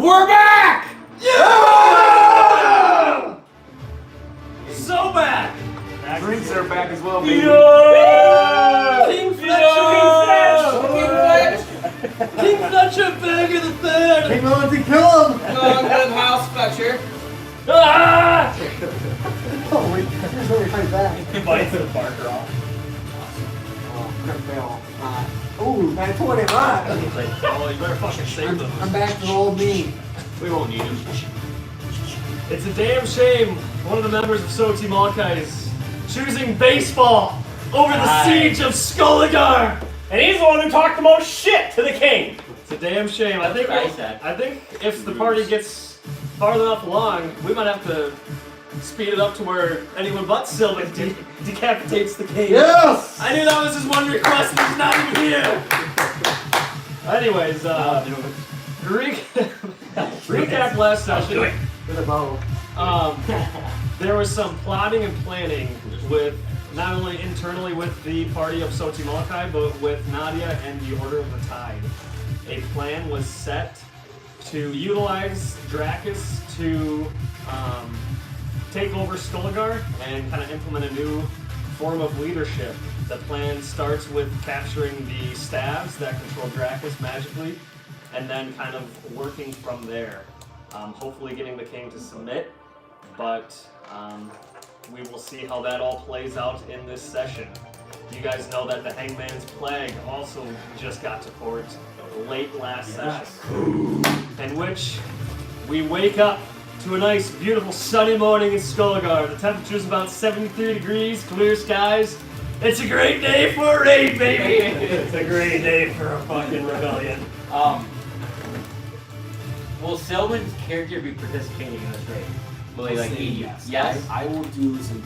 We're back! Yeah! So back! Drinks are back as well, baby. Yeah! King Fletcher! King Fletcher, bag of the third! Came on to kill him! Long live House Fletcher! Ah! Oh, wait, there's only right back. He bites the Barker off. Oh, crit fail. Ooh, 920, not. He's like, oh, you better fucking save those. I'm back to old me. We won't need him. It's a damn shame one of the members of Soti Malachi is choosing baseball over the siege of Skoligar! And he's the one who talked the most shit to the king. It's a damn shame. I think if the party gets far enough along, we might have to speed it up to where anyone but Sylvan decapitates the king. Yes! I knew that was his one request, and he's not even here! Anyways, recap last session. With a bow. There was some plotting and planning with not only internally with the party of Soti Malachi, but with Nadia and the Order of the Tide. A plan was set to utilize Dracus to take over Skoligar and kind of implement a new form of leadership. The plan starts with capturing the staves that control Dracus magically, and then kind of working from there. Hopefully getting the king to submit, but we will see how that all plays out in this session. You guys know that the Hangman's Plague also just got to court late last session, in which we wake up to a nice, beautiful, sunny morning in Skoligar. The temperature's about 73 degrees, clear skies. It's a great day for a raid, baby! It's a great day for a fucking rebellion. Will Sylvan's character be participating in this raid? Will he Yes. I will do some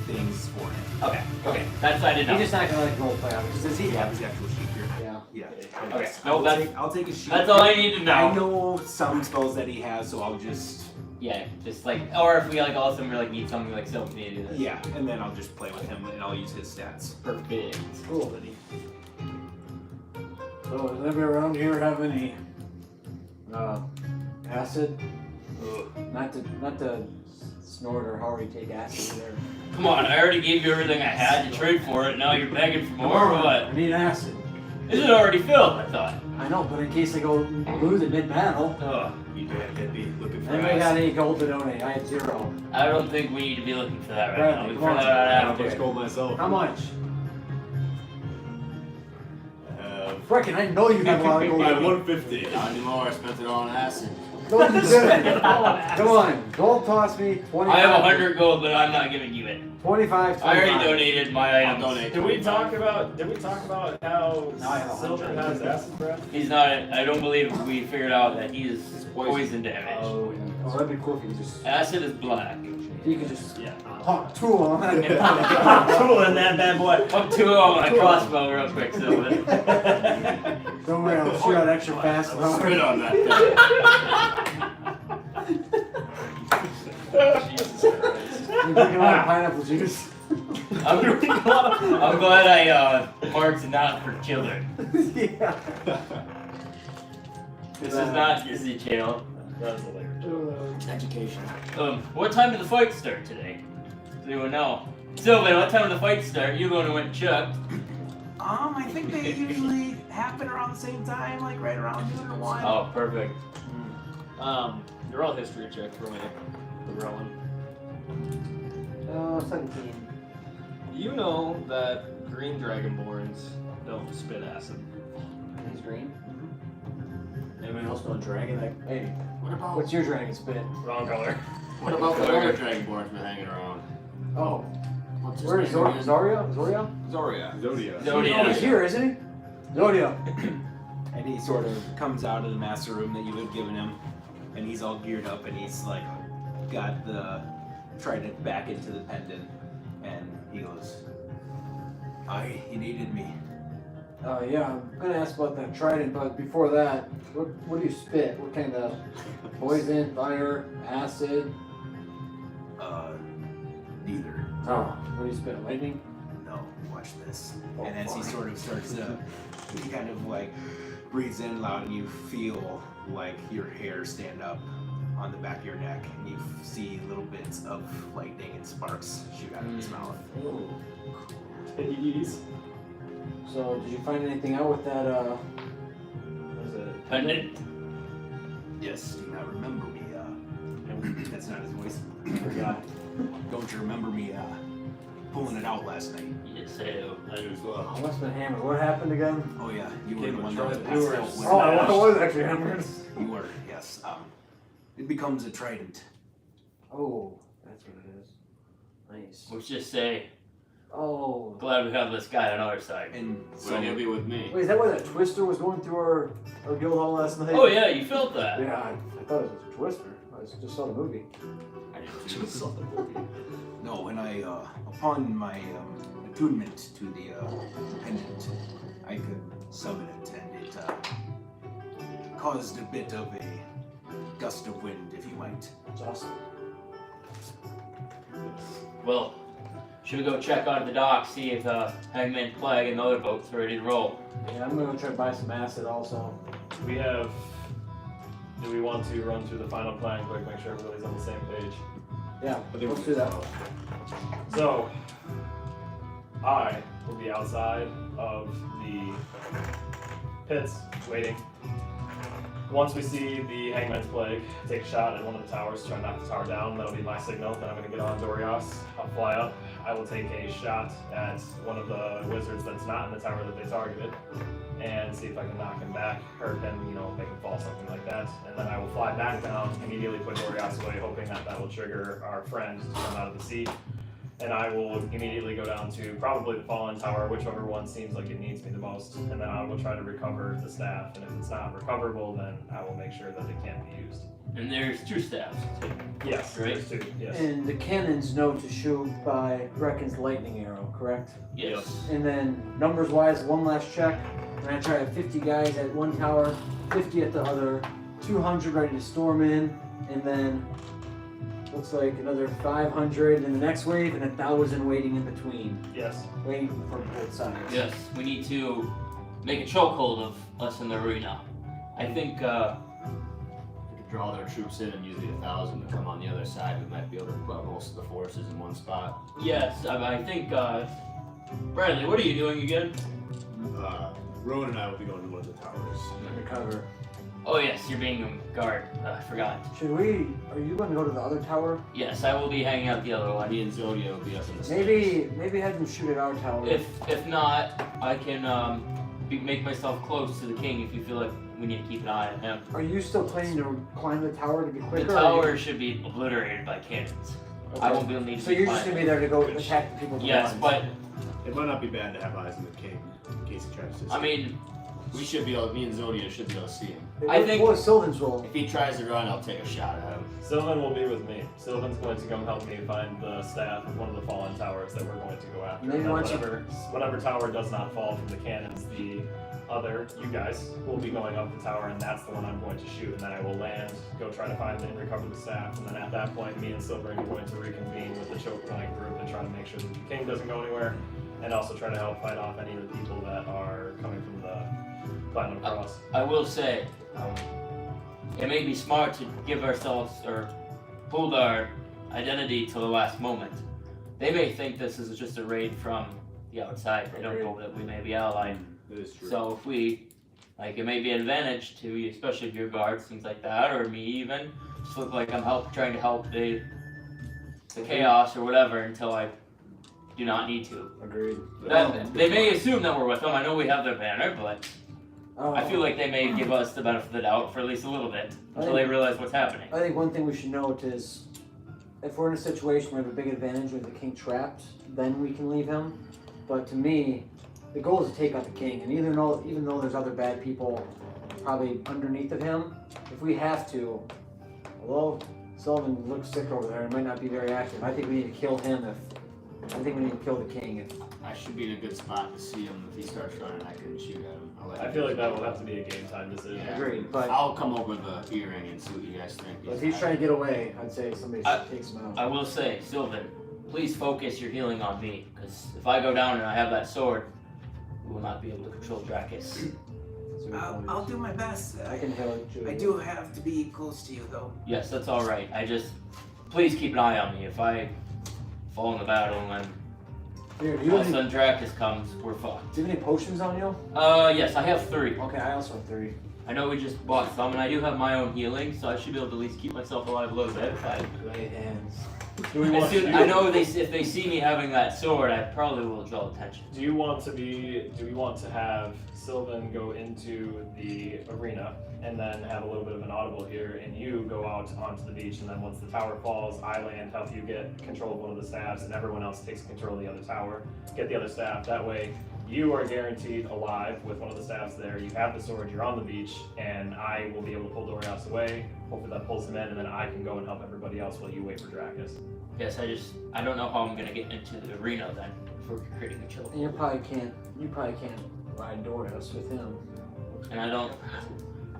things for him. Okay. That's what I didn't know. He's just not gonna like role play on it. Does he have his actual sheet here? Yeah. Yeah. Okay. No, I'll take a sheet. That's all I need to know. I know some spells that he has, so I'll just. Yeah, just like, or if we like all of a sudden we like need something like Sylvan to do this. Yeah, and then I'll just play with him and I'll use his stats. Perfect. Cool. So, does anybody around here have any acid? Not to snort or however you take acid there. Come on, I already gave you everything I had to trade for it. Now you're begging for more or what? I need acid. Isn't it already filled? I thought. I know, but in case I go lose it mid-battle. Oh. You could be looking for Anybody got acid. any gold to donate? I have 0. I don't think we need to be looking for that right Right, now. We come can on. figure that out How much after. gold myself? How much? Uh, Frickin', I know you have a lot of gold. 150. Not anymore, I spent it all on acid. Don't do it. Come on, gold toss me 25. I have 100 gold, but I'm not giving you it. 25. I already donated my I'll items. donate. Did we talk about how Now I have a Sylvan hundred. has acid breath? He's not. I don't believe we figured out that he is poison damage. Oh, that'd be cool if you could just. Acid is black. You could just Yeah. pop two on that. Cool in that bad boy. Up to on my crossbow real quick, Sylvan. Don't worry, I'll shoot out extra fast. Spit on that Jesus Christ. You're drinking a lot of pineapple juice. I'm glad I marked not for children. Yeah. This is not Disney Channel. That was hilarious. Education. What time did the fight start today? Does anyone know? Sylvan, what time did the fight start? You going to win Chuck? I think they usually happen around the same time, like right around noon or 1. Oh, perfect. You're all history check for me, the Rowan. 17. You know that green dragonborns don't spit acid. He's green. Anybody else know a dragon? Like, hey, What about what's your dragon spit? Wrong color. what about the other Dragonborn's been hanging around? Oh, What's his where's name again? Zoria? Zoria. Zodia. Oh, he's Zodiac. here, isn't he? Zodia. And he sort of comes out of the master room that you had given him, and he's all geared up, and he's like, got the trident back into the pendant, and he goes, you needed me. Yeah, I'm gonna ask about that trident, but before that, what do you spit? What kind of poison, fire, acid? Neither. Oh, what do you spit? Lightning? No, watch this. Oh, and as he fuck. sort of starts to, he kind of like breathes in loud, and you feel like your hair stand up on the back of your neck, and you see little bits of lightning and sparks shoot out of his mouth. Jeez. So, did you find anything out with that, What is it? Pendant. Yes, do you not remember me? That's not his voice. I forgot. Don't you remember me pulling it out last night? Yes, I do. I do as well. I must have been hammered. What happened again? Oh yeah, you were Came the one with that Troy was Brewers. with Oh, I Smashed. was actually hammered. You were, yes. It becomes a trident. Oh, that's what it is. Nice. Let's just say, Oh. glad we have this guy on our side. And So he'll be with me. Wait, is that why that twister was going through our guild hall last night? Oh yeah, you felt that. Yeah, I thought it was a twister. I just saw the movie. I did too. no, and I, upon my attunement to the pendant, I could summon it, and it caused a bit of a gust of wind, if you might. It's awesome. Well, should we go check out the dock, see if Hangman's Plague and the other boats are ready to roll? Yeah, I'm gonna go try to buy some acid also. We have. Do we want to run through the final plan quick, make sure everybody's on the same page? Yeah, I think let's we do that. So, I will be outside of the pits, waiting. Once we see the Hangman's Plague, take a shot at one of the towers, try to knock the tower down. That'll be my signal. Then I'm going to get on Dorias. I'll fly up. I will take a shot at one of the wizards that's not in the tower that they targeted, and see if I can knock him back, hurt him, make him fall, something like that. And then I will fly back down, immediately put Dorias away, hoping that that will trigger our friend to come out of the sea. And I will immediately go down to probably the Fallen Tower, whichever one seems like it needs me the most. And then I will try to recover the staff. And if it's not recoverable, then I will make sure that it can't be used. And there's two staffs too. Yes, Right. there's two. Yes. And the cannons know to shoot by Brecken's lightning arrow, correct? Yes. And then numbers wise, one last check. We're gonna try to have 50 guys at one tower, 50 at the other, 200 ready to storm in, and then looks like another 500 in the next wave, and 1,000 waiting in between, Yes. waiting for both sides. Yes. We need to make a chokehold of us in the arena. I think If we could draw their troops in and use the 1,000 to come on the other side, we might be able to put most of the forces in one spot. yes. I think Bradley, what are you doing again? Rowan and I will be going to one of the towers. Undercover. Oh yes, you're being a guard. I forgot. Should we? Are you going to go to the other tower? Yes, I will be hanging out the other one. Me and Zodia will be up in the stairs. Maybe have them shoot at our tower. If not, I can make myself close to the king if you feel like we need to keep an eye on him. Are you still planning to climb the tower to be quicker? The or are you- tower should be obliterated by cannons. I Okay. won't be able to need to So you're just gonna be there to go attack the people. with the Yes, guns. but It might not be bad to have eyes on the king in case he tries to. I mean, we should be able. Me and Zodia should be able to see him. I think- What was Sylvan's role? If he tries to run, I'll take a shot at him. Sylvan will be with me. Sylvan's going to come help me find the staff of one of the fallen towers that we're going to go after. And then And then once you- whatever tower does not fall from the cannons, the other, you guys, will be going up the tower, and that's the one I'm going to shoot. And then I will land, go try to find and recover the staff. And then at that point, me and Sylvan are going to reconvene with the choke point group and try to make sure that the king doesn't go anywhere, and also try to help fight off any of the people that are coming from the Platinum Cross. I will say, it may be smart to give ourselves or hold our identity till the last moment. They may think this is just a raid from the outside. They don't know that we may be allied. That is true. So if we, it may be an advantage to you, especially if your guards, things like that, or me even, just look like I'm trying to help the chaos or whatever until I do not need to. Agreed. They may assume that we're with them. I know we have their banner, but I feel like they may give us the benefit of the doubt for at least a little bit until they realize what's happening. I think one thing we should note is, if we're in a situation where we have a big advantage with the king trapped, then we can leave him. But to me, the goal is to take out the king, and even though there's other bad people probably underneath of him, if we have to, although Sullivan looks sick over there and might not be very active, I think we need to kill him I think we need to kill the king if I should be in a good spot to see him. If he starts running, I can shoot at him. I feel like that will have to be a game time decision. Yeah. agreed. But I'll come over the earring and see what you guys think. if he's trying to get away, I'd say somebody should take him out. I will say, Sylvan, please focus your healing on me, because if I go down and I have that sword, we will not be able to control Dracus. I'll do my best. I can heal you. I do have to be close to you, though. Yes, that's all right. Please keep an eye on me. If I fall in the battle and Here, do you all of have a any, sudden Dracus comes, we're fucked. do you have any potions on you? Yes, I have 3. Okay, I also have 3. I know we just bought some, and I do have my own healing, so I should be able to at least keep myself alive a little bit. Great hands. Do we want you? I know if they see me having that sword, I probably will draw attention. Do we want to have Sylvan go into the arena and then have a little bit of an audible here, and you go out onto the beach, and then once the tower falls, I land, help you get control of one of the staffs, and everyone else takes control of the other tower, get the other staff. That way, you are guaranteed alive with one of the staffs there. You have the sword, you're on the beach, and I will be able to pull Dorias away. Hopefully that pulls him in, and then I can go and help everybody else while you wait for Dracus. Yes, I don't know how I'm gonna get into the arena then if we're creating a chill. And you probably can't ride Dorias with him. And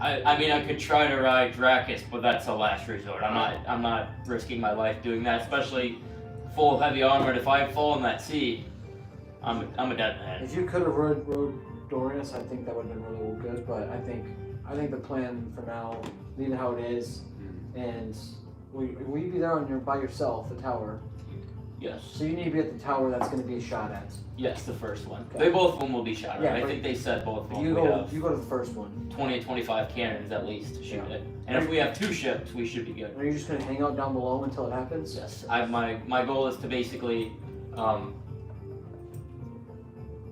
I mean I could try to ride Dracus, but that's a last resort. I'm not risking my life doing that, especially full of heavy armor. If I fall in that sea, I'm a dead man. If you could have rode Dorias, I think that would have been really good. But I think the plan for now, leave it how it is, and will you be there by yourself, the tower? Yes. So you need to be at the tower that's going to be shot at. Yes, the first one. Okay. Both of them will be shot at. Yeah, I but think they said both of them. You We go have to the first one. 20 to 25 cannons at least to shoot Yeah. it. And if we have 2 ships, we should be good. Are you just going to hang out down below until it happens? Yes. My goal is to basically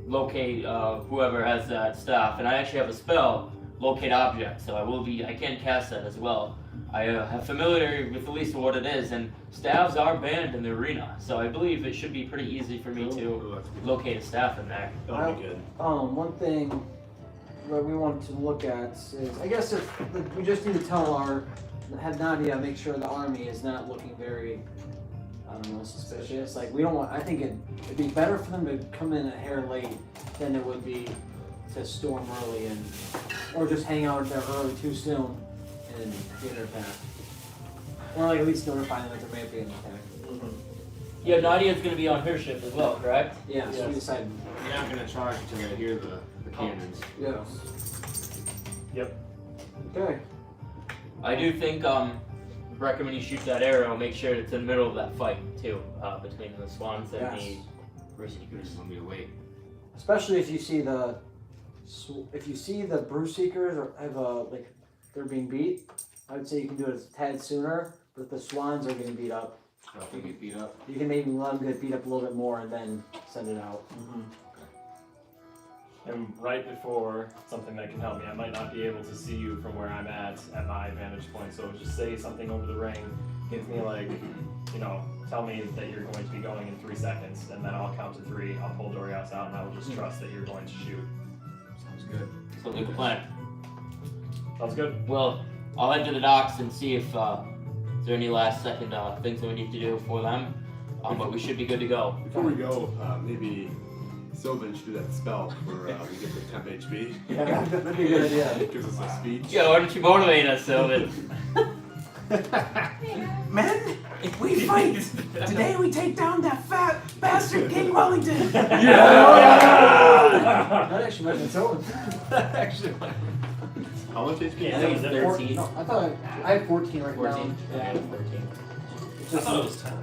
locate whoever has that staff, and I actually have a spell, locate objects, so I can cast that as well. I have familiarity with at least what it is, and staffs are banned in the arena, so I believe it should be pretty easy for me to locate a staff in there. That'll be good. One thing that we want to look at is, I guess we just need to have Nadia make sure the army is not looking very, I don't know, suspicious. Like I think it'd be better for them to come in a hair late than it would be to storm early or just hang out there early too soon and get an attack. Or like at least notify them that there may be an attack. Yeah, Nadia's going to be on her ship as well, correct? Yeah, so we Yes. decided. You're not gonna charge until they hear the cannons. Yes. Yep. Okay. I do think recommend you shoot that arrow, make sure it's in the middle of that fight too, between the swans and Yes. the Bruce Seekers. Want me to wait? Especially if you see the Bruce Seekers they're being beat, I would say you can do it a tad sooner. But if the Swans are getting beat up, Oh, if they get beat up. you can maybe let them get beat up a little bit more and then send it out. And right before something that can help me, I might not be able to see you from where I'm at my vantage point. So just say something over the ring, give me tell me that you're going to be going in 3 seconds, and then I'll count to 3. I'll pull Dorias out, and I will just trust that you're going to shoot. Sounds good. So good plan. Sounds good. Well, I'll head to the docks and see if is there any last second things that we need to do for them. But we should be good to go. Before we go, maybe Sylvan should do that spell where we get the temp HP. Yeah, that'd be a good idea. It gives us a speech. Yeah, why don't you motivate us, Sylvan? Men, we fight! Today we take down that fat bastard King Wellington! That actually might have been so. Actually, How much HP? I think it's 13. No, I thought I had 14 right 14. now. Yeah, 14. It's I just, thought it was 10.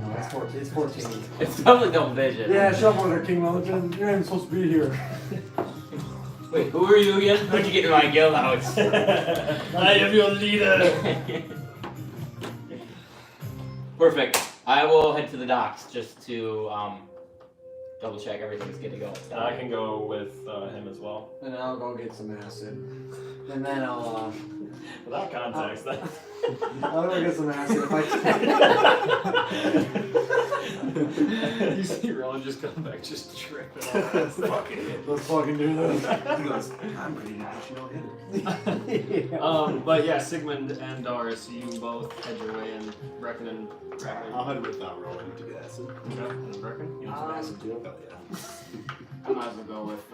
no, it's 14. It's 14. It's probably double vision. Yeah, shut up there, King Wellington. You're not even supposed to be here. Wait, who are you again? How'd you get in my guild house? I am your leader. Perfect. I will head to the docks just to double check everything's good to go. And I can go with him as well. And then I'll go get some acid. And then I'll Without context, then. go get some acid if I can. You see Roland just come back just tripping. Let's fucking do this. He goes, I'm ready to push no hitter. But yeah, Sigmund and Doris, you both head your way in. Reckon and I'll head with Rowan to get acid. Reckon? You want some acid too? Hell yeah. I might as well go with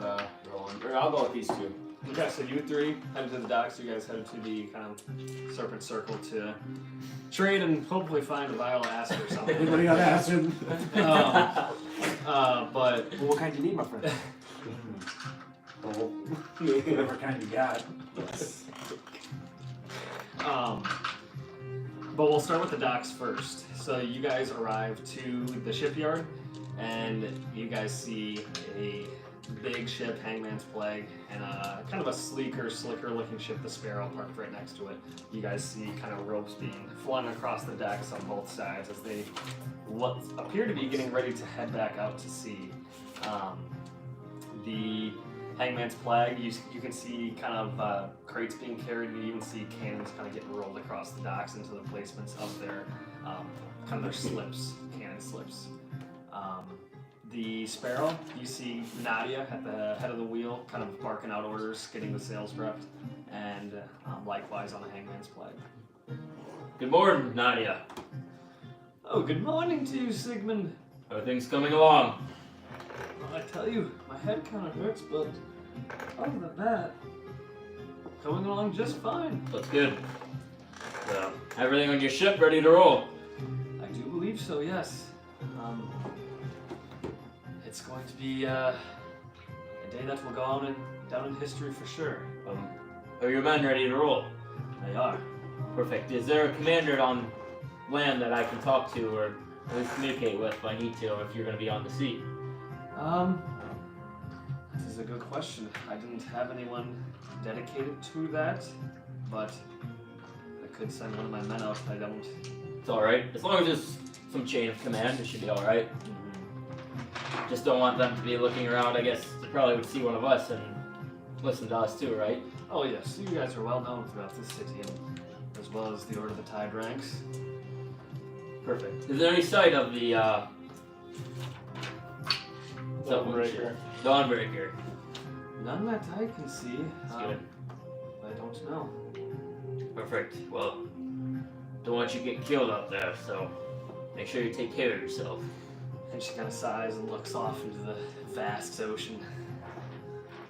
Roland. Or I'll go with these two. Okay, so you 3 headed to the docks. You guys headed to the kind of serpent circle to trade and hopefully find a vial of acid or something. Anybody got acid? But What kind do you need, my friend? Whatever kind you got. But we'll start with the docks first. So you guys arrive to the shipyard, and you guys see a big ship, Hangman's Plague, and kind of a sleeker, slicker-looking ship, the Sparrow, parked right next to it. You guys see kind of ropes being flung across the decks on both sides as they what appear to be getting ready to head back out to sea. The Hangman's Plague, you can see kind of crates being carried, and you even see cannons kind of getting rolled across the docks into the placements of their kind of their slips, cannon slips. The Sparrow, you see Nadia at the head of the wheel, kind of barking out orders, getting the sails prepped, and likewise on the Hangman's Plague. Good morning, Nadia. Oh, good morning to you, Sigmund. Everything's coming along. Well, I tell you, my head kind of hurts, but other than that, coming along just fine. That's good. So, everything on your ship ready to roll? I do believe so, yes. It's going to be a day that will go down in history for sure. Are your men ready to roll? They are. Perfect. Is there a commander on land that I can talk to or at least communicate with if I need to, or if you're going to be on the sea? This is a good question. I didn't have anyone dedicated to that, but I could send one of my men out if I don't. It's alright. As long as there's some chain of command, it should be alright. Just don't want them to be looking around. I guess they probably would see one of us and listen to us too, right? Oh yes, you guys are well known throughout this city, and as well as the Order of the Tide ranks. Perfect. Is there any sight of the Dawnbreaker. Dawnbreaker. None that I can see. That's good. I don't know. Perfect. Well, don't want you to get killed out there, so make sure you take care of yourself. And she kind of sighs and looks off into the vast ocean.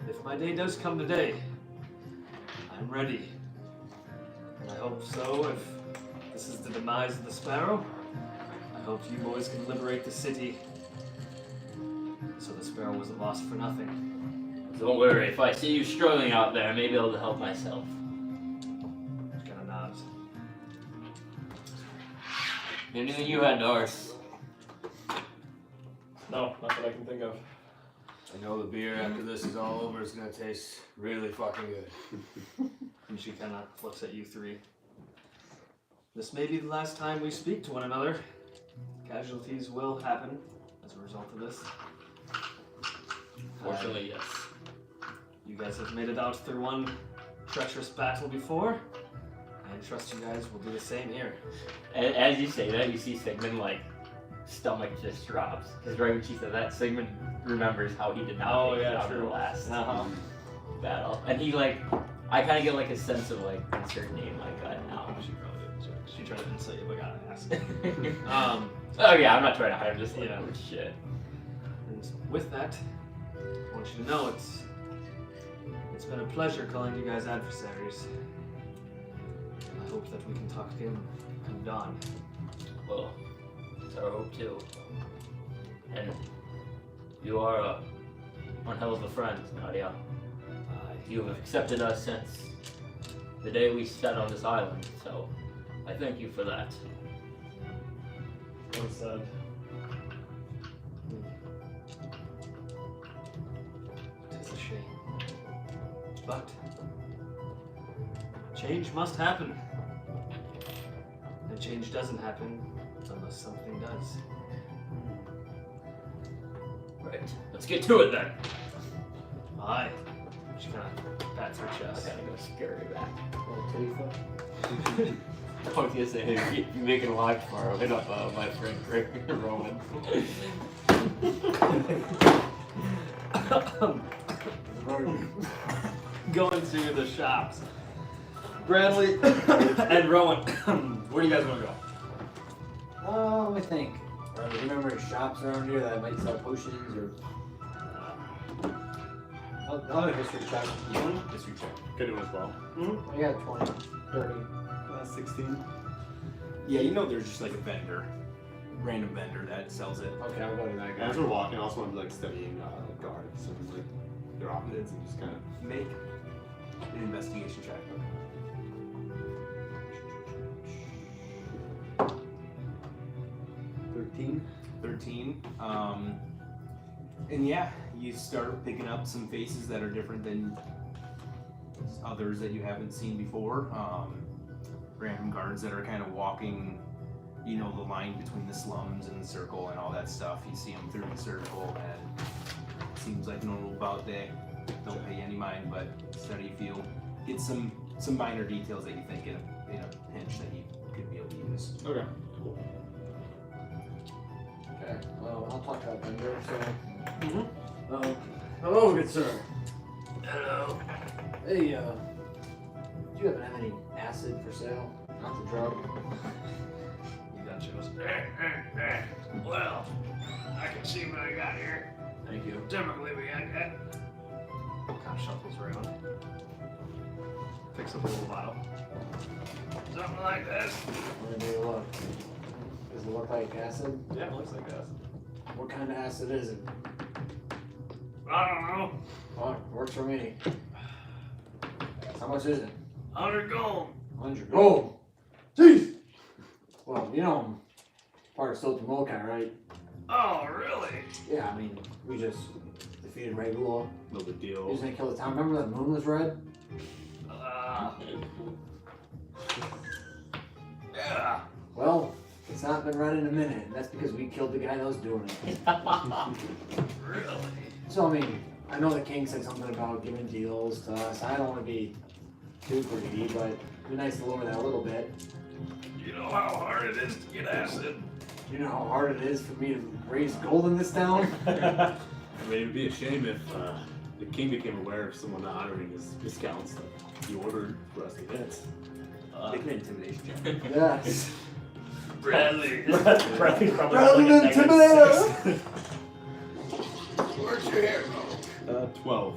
If my day does come today, I'm ready. And I hope so. If this is the demise of the Sparrow, I hope you boys can liberate the city. So the Sparrow wasn't lost for nothing. Don't worry, if I see you struggling out there, I may be able to help myself. She kind of nods. Anything you had, Doris? No, not that I can think of. I know the beer after this is all over is gonna taste really fucking good. And she kind of looks at you three. This may be the last time we speak to one another. Casualties will happen as a result of this. Fortunately, yes. You guys have made it out through one treacherous battle before. I trust you guys will do the same here. As you say that, you see Sigmund, stomach just drops. Because right when she said that, Sigmund remembers how he did not make it out of the last battle. And he, I kind of get, a sense of, uncertainty in my gut now. She probably did. Sorry. She tried to insult you, but gotta ask. Oh yeah, I'm not trying to hide, I'm just Yeah. oh shit. And with that, I want you to know it's been a pleasure calling you guys adversaries. And I hope that we can talk again come dawn. Well, it's our hope too. And you are one hell of a friend, Nadia. You have accepted us since the day we set on this island, so I thank you for that. Well said. It is a shame. But change must happen. And change doesn't happen unless something does. Right, let's get to it then. Aye. She kind of pats her I chest. gotta go scurry back. Little titty foot. I was gonna say, if you're making a live tomorrow, hit up my friend Rick Roman. Going to the shops. Bradley and Rowan, where do you guys want to go? Let me think. Are there remember shops around here that might sell potions or? I'll have a history check. You want a history check? Could do as well. I got 20, 30. 16. Yeah, there's just a vendor, random vendor that sells it. Okay, I'll go to that guy. As we're walking, I also want to be studying guard. So it's their opposites and just kind of. Make an investigation check. 13. And yeah, you start picking up some faces that are different than others that you haven't seen before. Random guards that are kind of walking, you know, the line between the slums and the circle and all that stuff. You see them through the circle, and it seems like a normal bout day. Don't pay any mind, but study feel. Get some minor details that you think in a pinch that you could be able to use. Okay. Cool. Okay, well, I'll talk about Bender, so. Hello, good sir. Hello. Hey, do you happen to have any acid for sale? Not the drug. You got yours. Well, I can see what I got here. Thank you. Typically, we got that. Kind of shuffles around. Picks up a little vial. Something like this. Let me take a look. Does it look like acid? Yeah, it looks like acid. What kind of acid is it? I don't know. Oh, works for me. How much is it? 100 gold. 100 gold. Jeez! Well, you know I'm part of Sultan Mokai, right? Oh, really? Yeah, I mean, we just defeated Regula. No big He deal. was gonna kill the town. Remember that moon was red? Yeah. Well, it's not been red in a minute, and that's because we killed the guy that was doing it. Really? So, I mean, I know the king said something about giving deals to us. I don't want to be too greedy, but it'd be nice to lower that a little bit. You know how hard it is to get acid? You know how hard it is for me to raise gold in this town? I mean, it would be a shame if the king became aware of someone not honoring his discounts that he ordered for us to get. Make an intimidation check. Yes. Bradley, Bradley probably Rather than like a intimidate where's your hair go? 12.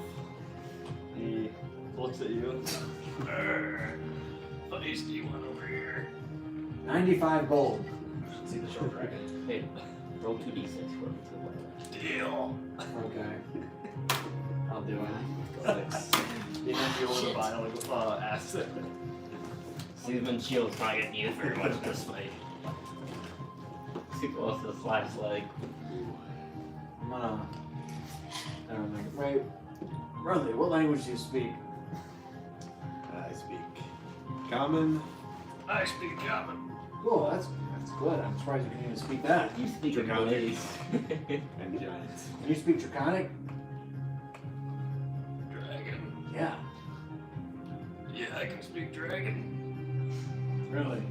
He looks at you. Feisty one over here. 95 gold. See the show dragon. Hey, roll 2d6 for me. Deal. Okay. I'll do it. 6. The empty over the vial of acid. Seaman Shield's not getting used very much in this fight. Too close to the slash leg. I'm gonna. I don't know. Wait. Bradley, what language do you speak? I speak common. I speak German. Oh, that's good. I'm surprised you can even speak that. You speak Draconic. Malays. And giant. Can you speak Draconic? Dragon. Yeah. Yeah, I can speak dragon. Really?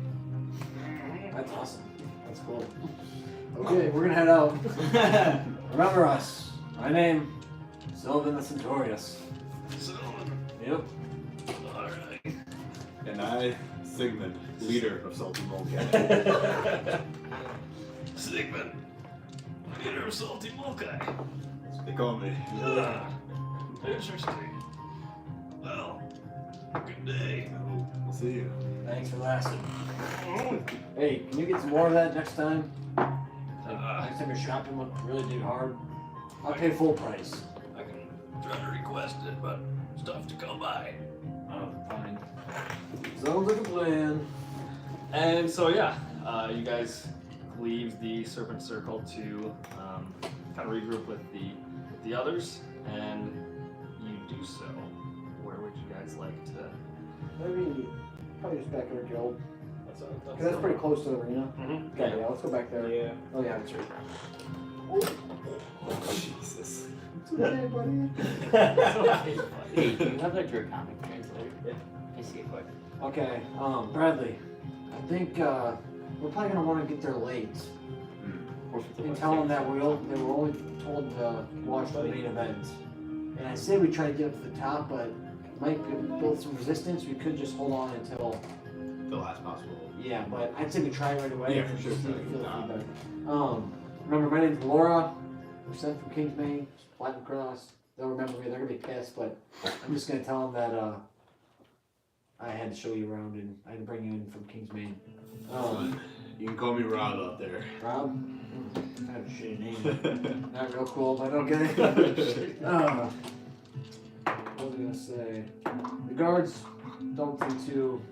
That's awesome. That's cool. Okay, we're gonna head out. Remember us. My name, Sylvan the Centaurus. Sylvan. Yep. Alright. And I, Sigmund, leader of Sultan Molkai. Sigmund. Leader of Salty Mokai. That's what they call me. Interesting. Well, good day. We'll see you. Thanks for the acid. Hey, can you get some more of that next time? Next time you're shopping, look really dig hard. I'll pay full price. I can try to request it, but it's tough to come by. Oh, fine. Sounds like a plan. And so yeah, you guys leave the Serpent Circle to kind of regroup with the others, and you do so. Where would you guys like to? Maybe probably just back in our guild. That's Cause that's pretty close to the arena. Mm-hmm. Okay, yeah, let's go back there. Yeah. Oh yeah, that's right. Jesus. It's okay, buddy. Hey, do you have that Draconic translator? Yeah. I see it quick. Okay, Bradley, I think we're probably gonna want to get there late and tell them that they were only told to watch the main event. And I say we try to get up to the top, but might build some resistance. We could just hold on until. The last possible. Yeah, but I'd say we try right away. Yeah, for sure. See if we feel the feedback. Remember, my name's Laura. We're sent from Kingsmaine, Platinum Cross. They'll remember me. They're gonna be pissed, but I'm just gonna tell them that I had to show you around and I had to bring you in from Kingsmaine. You can call me Rob out there. Rob? I have a shitty name. Not real cool, but okay. was I gonna say? The guards don't seem too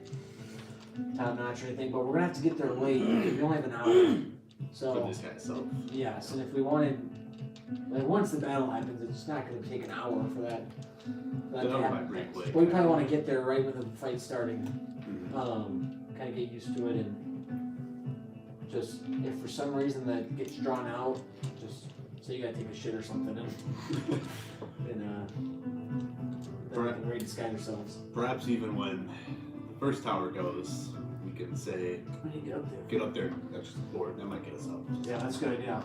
top-notch or anything, but we're gonna have to get there late. We only have an hour. For So, this guy, so. yes, and if we wanted, like, once the battle happens, it's not gonna take an hour for that. That to might happen. break quick. But we probably want to get there right when the fight's starting. Mhm. Kind of get used to it, and just if for some reason that gets drawn out, just say you gotta take a shit or something, and then we can re-disguise ourselves. Perhaps even when the first tower goes, we can say, When you get up there. get up there, that's just board. That might get us up. Yeah, that's a good idea.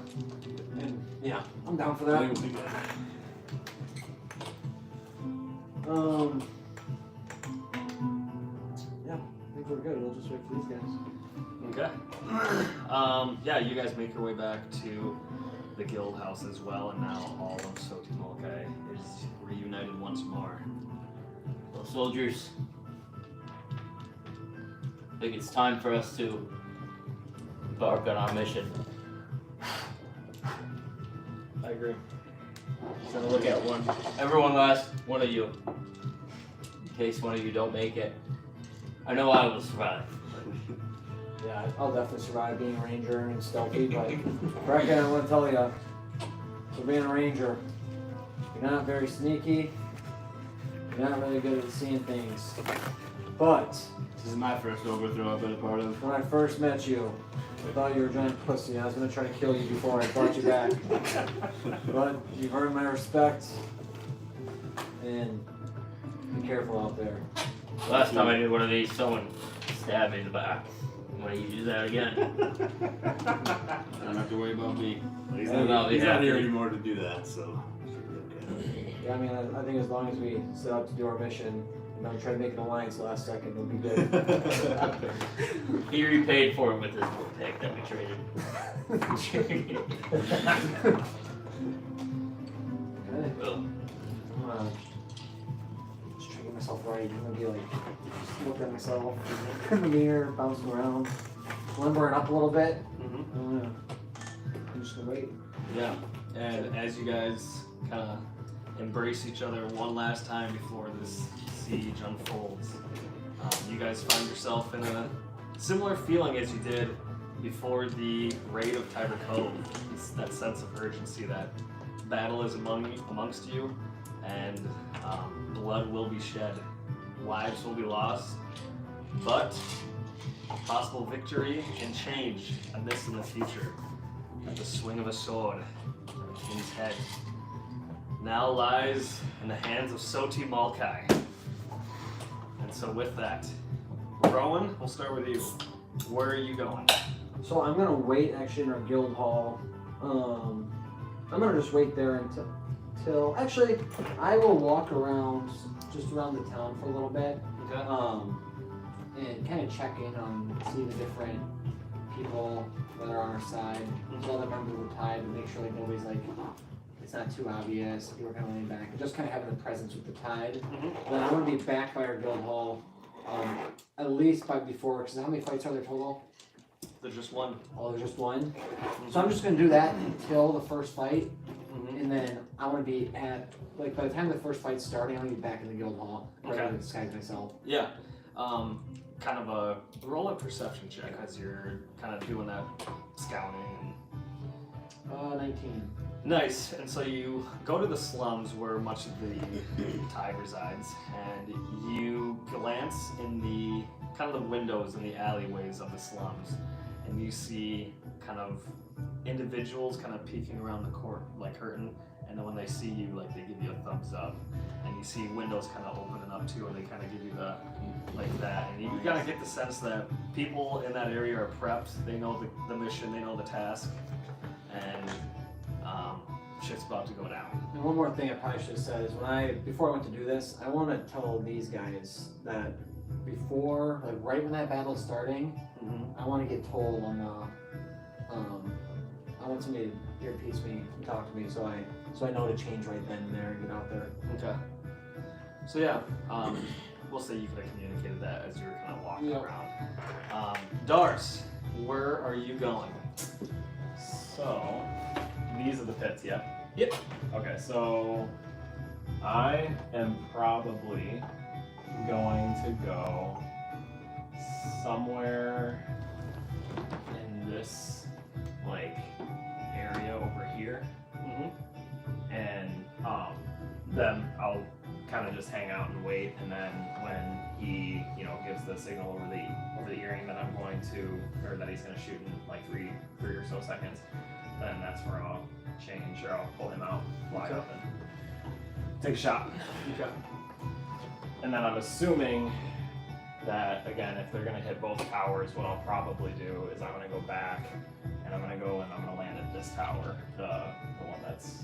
And yeah, I'm down for I that. think we'll be good. Yeah, I think we're good. We'll just wait for these guys. Okay. Yeah, you guys make your way back to the guild house as well, and now all of Soti Molokai is reunited once more. Well, soldiers, I think it's time for us to embark on our mission. I agree. Just gonna look at one. Everyone last one of you. In case one of you don't make it. I know I will survive. Yeah, I'll definitely survive being a ranger and stealthy, but Brecca, I want to tell you, for being a ranger, you're not very sneaky, you're not really good at seeing things. But This is my first overthrow I've been a part of. when I first met you, I thought you were a giant pussy and I was going to try to kill you before I brought you back. But you've earned my respect, and be careful out there. Last time I did one of these, someone stabbed me in the back. I'm gonna use that again. Don't have to worry about me. He's Oh, no, not, he's not exactly. here anymore to do that, so. should be okay. Yeah, I mean, I think as long as we set out to do our mission and don't try to make an alliance last second, we'll be good. He repaid for it with his little pick that we traded. Okay. Well, Just trying to get myself right. I'm gonna be like, just look at myself in the mirror, bouncing around, limbering up a little bit. Mm-hmm. I'm just gonna wait. Yeah. And as you guys kind of embrace each other one last time before this siege unfolds, you guys find yourself in a similar feeling as you did before the raid of Tiber Cove. It's that sense of urgency that battle is amongst you, and blood will be shed, lives will be lost, but possible victory and change amidst in the future at the swing of a sword in his head now lies in the hands of Soti Molokai. And so with that, Rowan, we'll start with you. Where are you going? So I'm gonna wait actually in our guild hall. I'm gonna just wait there until actually I will walk around just around the town for a little bit. Okay. And kind of check in on see the different people that are on our side, so other members of the tide, and make sure like nobody's like it's not too obvious. People are kind of laying back, and just kind of having a presence with the tide. Mhm. Then I want to be back by our guild hall, at least by before. Because how many fights are there total? There's just one. Oh, there's just one. So I'm just gonna do that until the first fight, Mhm. and then I want to be at like by the time the first fight's starting, I want to be back in the guild hall. Okay. Ready to disguise myself. Yeah. Kind of a roll a perception check as you're kind of doing that scouting. 19. Nice. And so you go to the slums where much of the tide resides, and you glance in the kind of the windows in the alleyways of the slums, and you see kind of individuals kind of peeking around the court, like curtain, and then when they see you, like they give you a thumbs up, and you see windows kind of opening up too, and they kind of give you the like that, and you kind of get the sense that people in that area are prepped. They know the mission, they know the task, and shit's about to go down. And one more thing I probably should have said is before I went to do this, I want to tell these guys that before, like right when that battle's starting, I want to get told on the, I want somebody to earpiece me and talk to me so I know to change right then and there and get out there. Okay. So yeah, we'll say you could have communicated that as you were kind of walking Yep. around. Dars, where are you going? So, these are the pits, yeah? Yep. Okay, so I am probably going to go somewhere in this like area over here, and then I'll kind of just hang out and wait, and then when he gives the signal over the earring that I'm going to, or that he's going to shoot in like three or so seconds, then that's where I'll change, or I'll pull him out, fly up, and take a shot. Okay. And then I'm assuming that, again, if they're going to hit both towers, what I'll probably do is I'm going to go back, and I'm going to go and I'm going to land at this tower, the one that's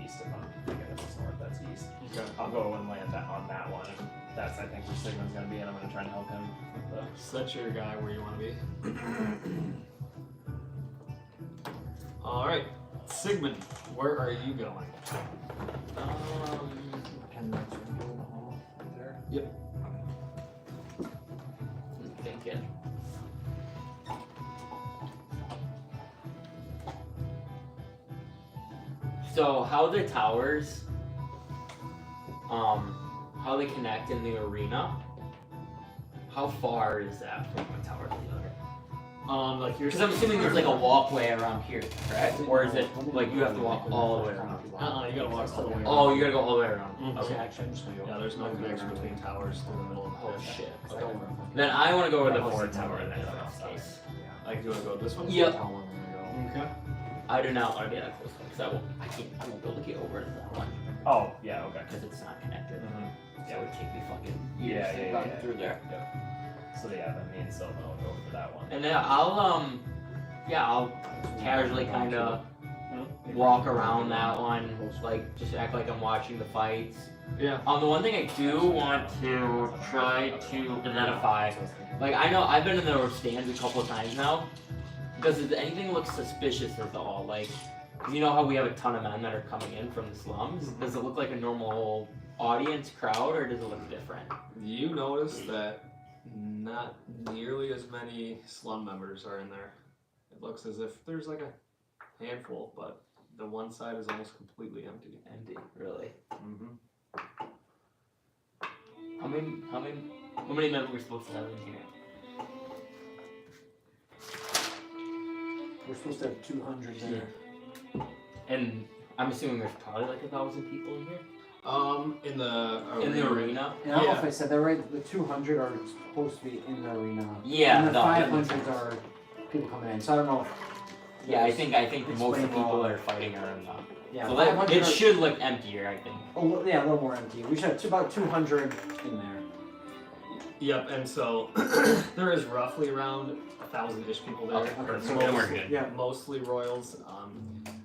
east. If I'm thinking it's north, that's east. Okay. I'll go and land on that one, and that's, I think, where Sigmund's going to be, and I'm going to try and help him with the... So that's your guy where you want to be. All right, Sigmund, where are you going? And that's where you go right there. Yep. I'm thinking. So how the towers, how they connect in the arena? How far is that from one tower to the other? Like you're. Because I'm assuming there's like a walkway around here, correct? Or is it like you have to walk all the way around? You gotta walk all the way around. Oh, you gotta go all the way around. Mhm. Okay. Yeah, there's no connection between towers through the middle of the Oh pitch. shit. Then I want to go with the fourth tower then. In that case. Like, you wanna go this one? Yep. Okay. I do not want to be that close because I won't be able to get over to that one Oh, yeah, okay. because it's not connected. Mm-hmm. That would take me fucking years to run through there. So yeah, then me and Silva will go for that one. And then I'll casually kind of walk around that one, like just act like I'm watching the fights. Yeah. The one thing I do want to try to identify, like I know I've been in the stands a couple of times now. Does anything look suspicious at all? Like, you know how we have a ton of men that are coming in from the slums? Does it look like a normal audience crowd, or does it look different? You notice that not nearly as many slum members are in there. It looks as if there's like a handful, but the one side is almost completely empty. Empty, really. Mm-hmm. How many men we're supposed to have in here? We're supposed to have 200 there. And I'm assuming there's probably like 1,000 people in here. In the In the arena. And I don't know if I said that right. The 200 are supposed to be in the arena. Yeah, And the no, 500 are people coming in. So I don't know. Yeah, I think most of the Explain people all. that are fighting are in the. Yeah, So that, 500 it are- should look emptier, I think. yeah, a little more empty. We should have about 200 in there. Yep, and so there is roughly around 1,000-ish people there. Okay, It's so then we're mostly- good. Yeah. Mostly royals.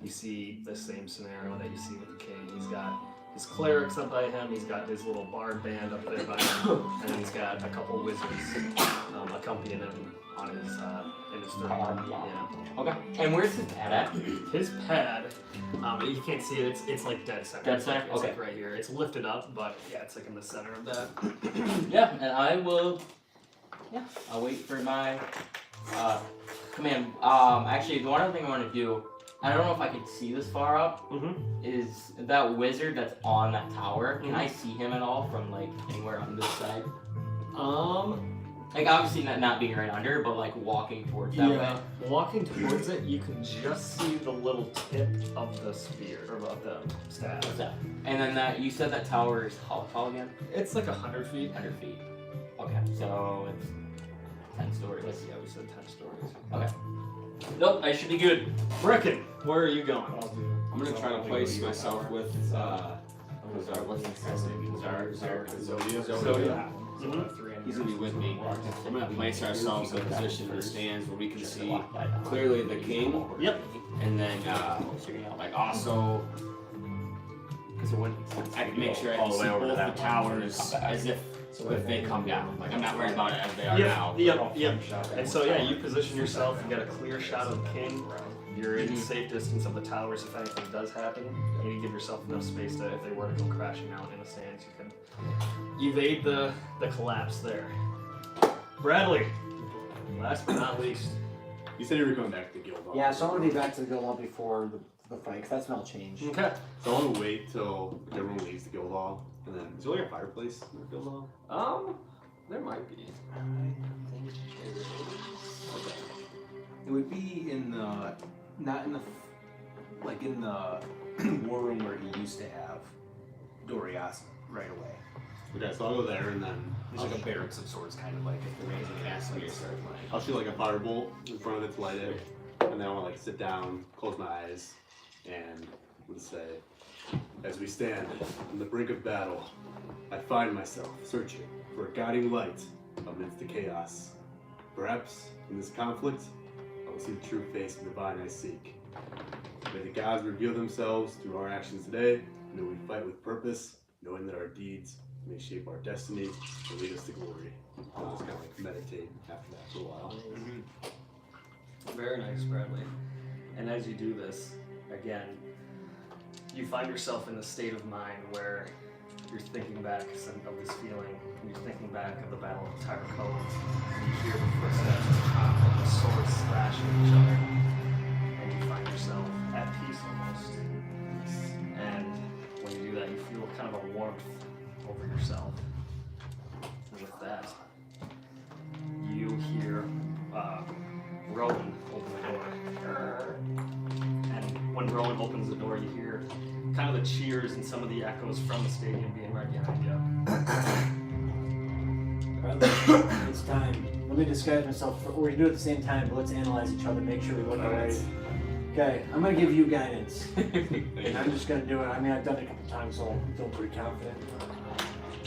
You see the same scenario that you see with the king. He's got his clerics up by him. He's got his little bard band up there by him, and then he's got a couple wizards accompanying him on his in his throne. Yeah. Okay. And where's his pad at? His pad, you can't see it. It's like dead center. Dead center? It's Okay. like right here. It's lifted up, but yeah, it's like in the center of that. Yeah, and I will. Yeah, I'll wait for my command. Actually, the one other thing I want to do. I don't know if I can see this far up. Mm-hmm. Is that wizard that's on that tower? Can I see him at all from like anywhere on this side? Like obviously not being right under, but like walking towards that way. Walking towards it, you can just see the little tip of the spear or of the staff. What's that? And then that you said that tower is how tall again? It's like 100 feet. 100 feet. Okay, so it's 10 stories. Yeah, we said 10 stories. Okay. Nope, I should be good. Brecken, where are you going? I'm gonna try to place myself with what's his name? Zodia. Zodia. He's gonna be with me. I'm gonna place ourselves in a position in the stands where we can see clearly the king. Yep. And then like also Because it wouldn't. I can make sure I all can the see way over to both the that towers as if they come down. Like I'm not worried about it as they are Yep, now. yep. And so yeah, you position yourself. You got a clear shot of the king. You're in safe distance of the towers if anything does happen. And you give yourself enough space to, if they were to go crashing out in the stands, you can evade the collapse there. Bradley, last but not least. You said you were going back to the guild hall. Yeah, so I'm gonna be back to the guild hall before the fight, because that's when I'll change. Okay. So I want to wait till everyone leaves the guild hall, and then is there like a fireplace in the guild hall? There might be. It would be in the, not in the, like in the war room where he used to have Dorias right away. Okay, so I'll go there, and then There's like a barracks of sorts, kind of like if the raising castle. I'll shoot like a firebolt in front of it to light it, and then I want to like sit down, close my eyes, and would say, as we stand on the brink of battle, I find myself searching for a guiding light amidst the chaos. Perhaps in this conflict, I will see the true face of the divine I seek. May the gods reveal themselves through our actions today. May we fight with purpose, knowing that our deeds may shape our destiny and lead us to glory. I'll just kind of like meditate after that for a while. Very nice, Bradley. And as you do this, again, you find yourself in a state of mind where you're thinking back of this feeling, and you're thinking back of the Battle of Tyre Cove, and you hear the footsteps of the swords slashing each other, and you find yourself at peace almost. And when you do that, you feel kind of a warmth over yourself. And with that, you hear Rowan open the door. And when Rowan opens the door, you hear kind of the cheers and some of the echoes from the stadium being right behind you. It's time. Let me disguise myself. We can do it at the same time, but let's analyze each other, make sure we look alright. Okay, I'm gonna give you guidance. And I'm just gonna do it. I mean, I've done it a couple times, so I'm feeling pretty confident.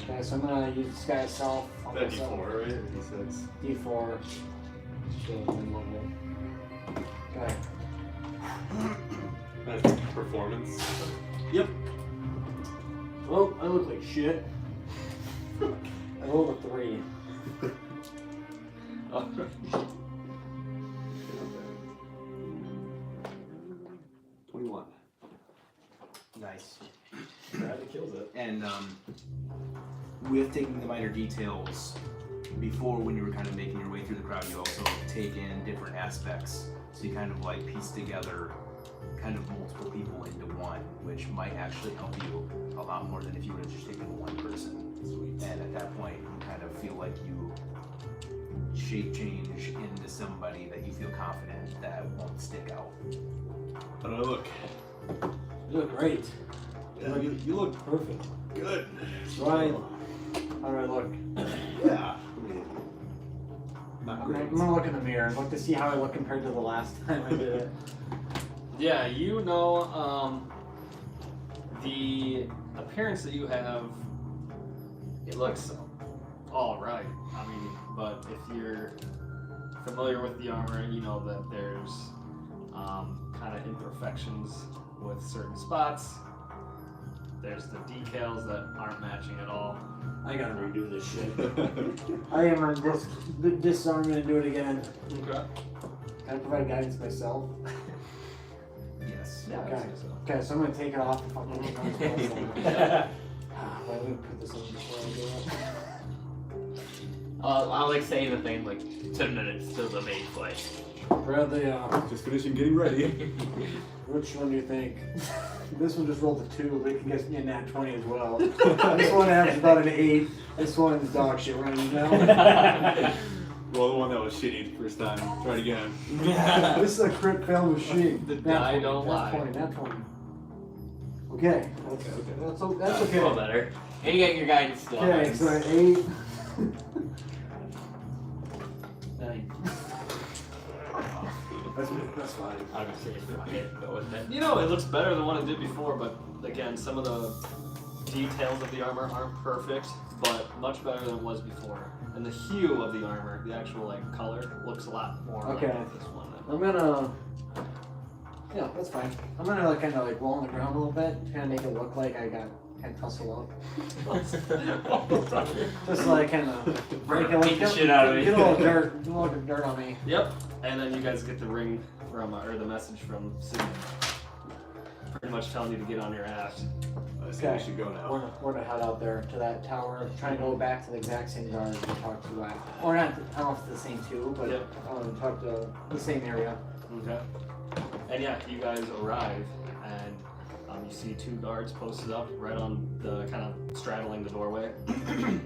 Okay, so I'm gonna use disguise self. on That myself. D4, right? Or D6? D4. So, then we'll go. Okay. That's performance. Yep. Well, I look like shit. I rolled a 3. 21. Nice. Bradley kills it. And with taking the minor details, before when you were kind of making your way through the crowd, you also take in different aspects. So you kind of like piece together kind of multiple people into one, which might actually help you a lot more than if you were just taking one person. Sweet. And at that point, you kind of feel like you shape change into somebody that you feel confident that won't stick out. How do I look? You look great. Yeah, you look Perfect. good. Right. How do I look? Yeah. I mean, not I'm great. gonna look in the mirror and look to see how I look compared to the last time I did it. Yeah, you know, the appearance that you have, it looks all right. I mean, but if you're familiar with the armor, you know that there's kind of imperfections with certain spots. There's the decals that aren't matching at all. I gotta redo this shit. I am gonna disarm and do it again. Okay. Can I provide guidance myself? Yes. Yeah, Okay. I'd say so. Okay, so I'm gonna take it off if I'm gonna Why don't we put this on before I do it? I'll like say the thing like 10 minutes to the main fight. Bradley, Just finishing getting ready. which one do you think? This one just rolled a 2, but it can get me a nat 20 as well. This one averages about an 8. This one's dog shit running down. Well, the one that was shitty the first time. Try it again. This is a crit fail machine. The Nat die 20, don't nat lie. 20, nat 20. Okay. That's A okay. little better. And you get your guidance still. Okay, so at 8. 9. That's fine. I'm gonna say fuck it, go with it. You know, it looks better than what it did before, but again, some of the details of the armor aren't perfect, but much better than it was before. And the hue of the armor, the actual like color, looks a lot more Okay. like this one. I'm gonna. Yeah, that's fine. I'm gonna like, kind of like roll on the ground a little bit, kind of make it look like I got kind of tussle up. Just like kind of break it, Beat the shit out of me. Get a little dirt, get a little dirt on me. Yep. And then you guys get the ring from, or the message from Sigmund. Pretty much telling you to get on your ass. I think Okay. we should go now. We're gonna head out there to that tower, trying to go back to the exact same guard we talked to. Or not, I don't know if it's the same two, but Yep. talk to the same area. Okay. And yeah, you guys arrive, and you see 2 guards posted up right on the kind of straddling the doorway. And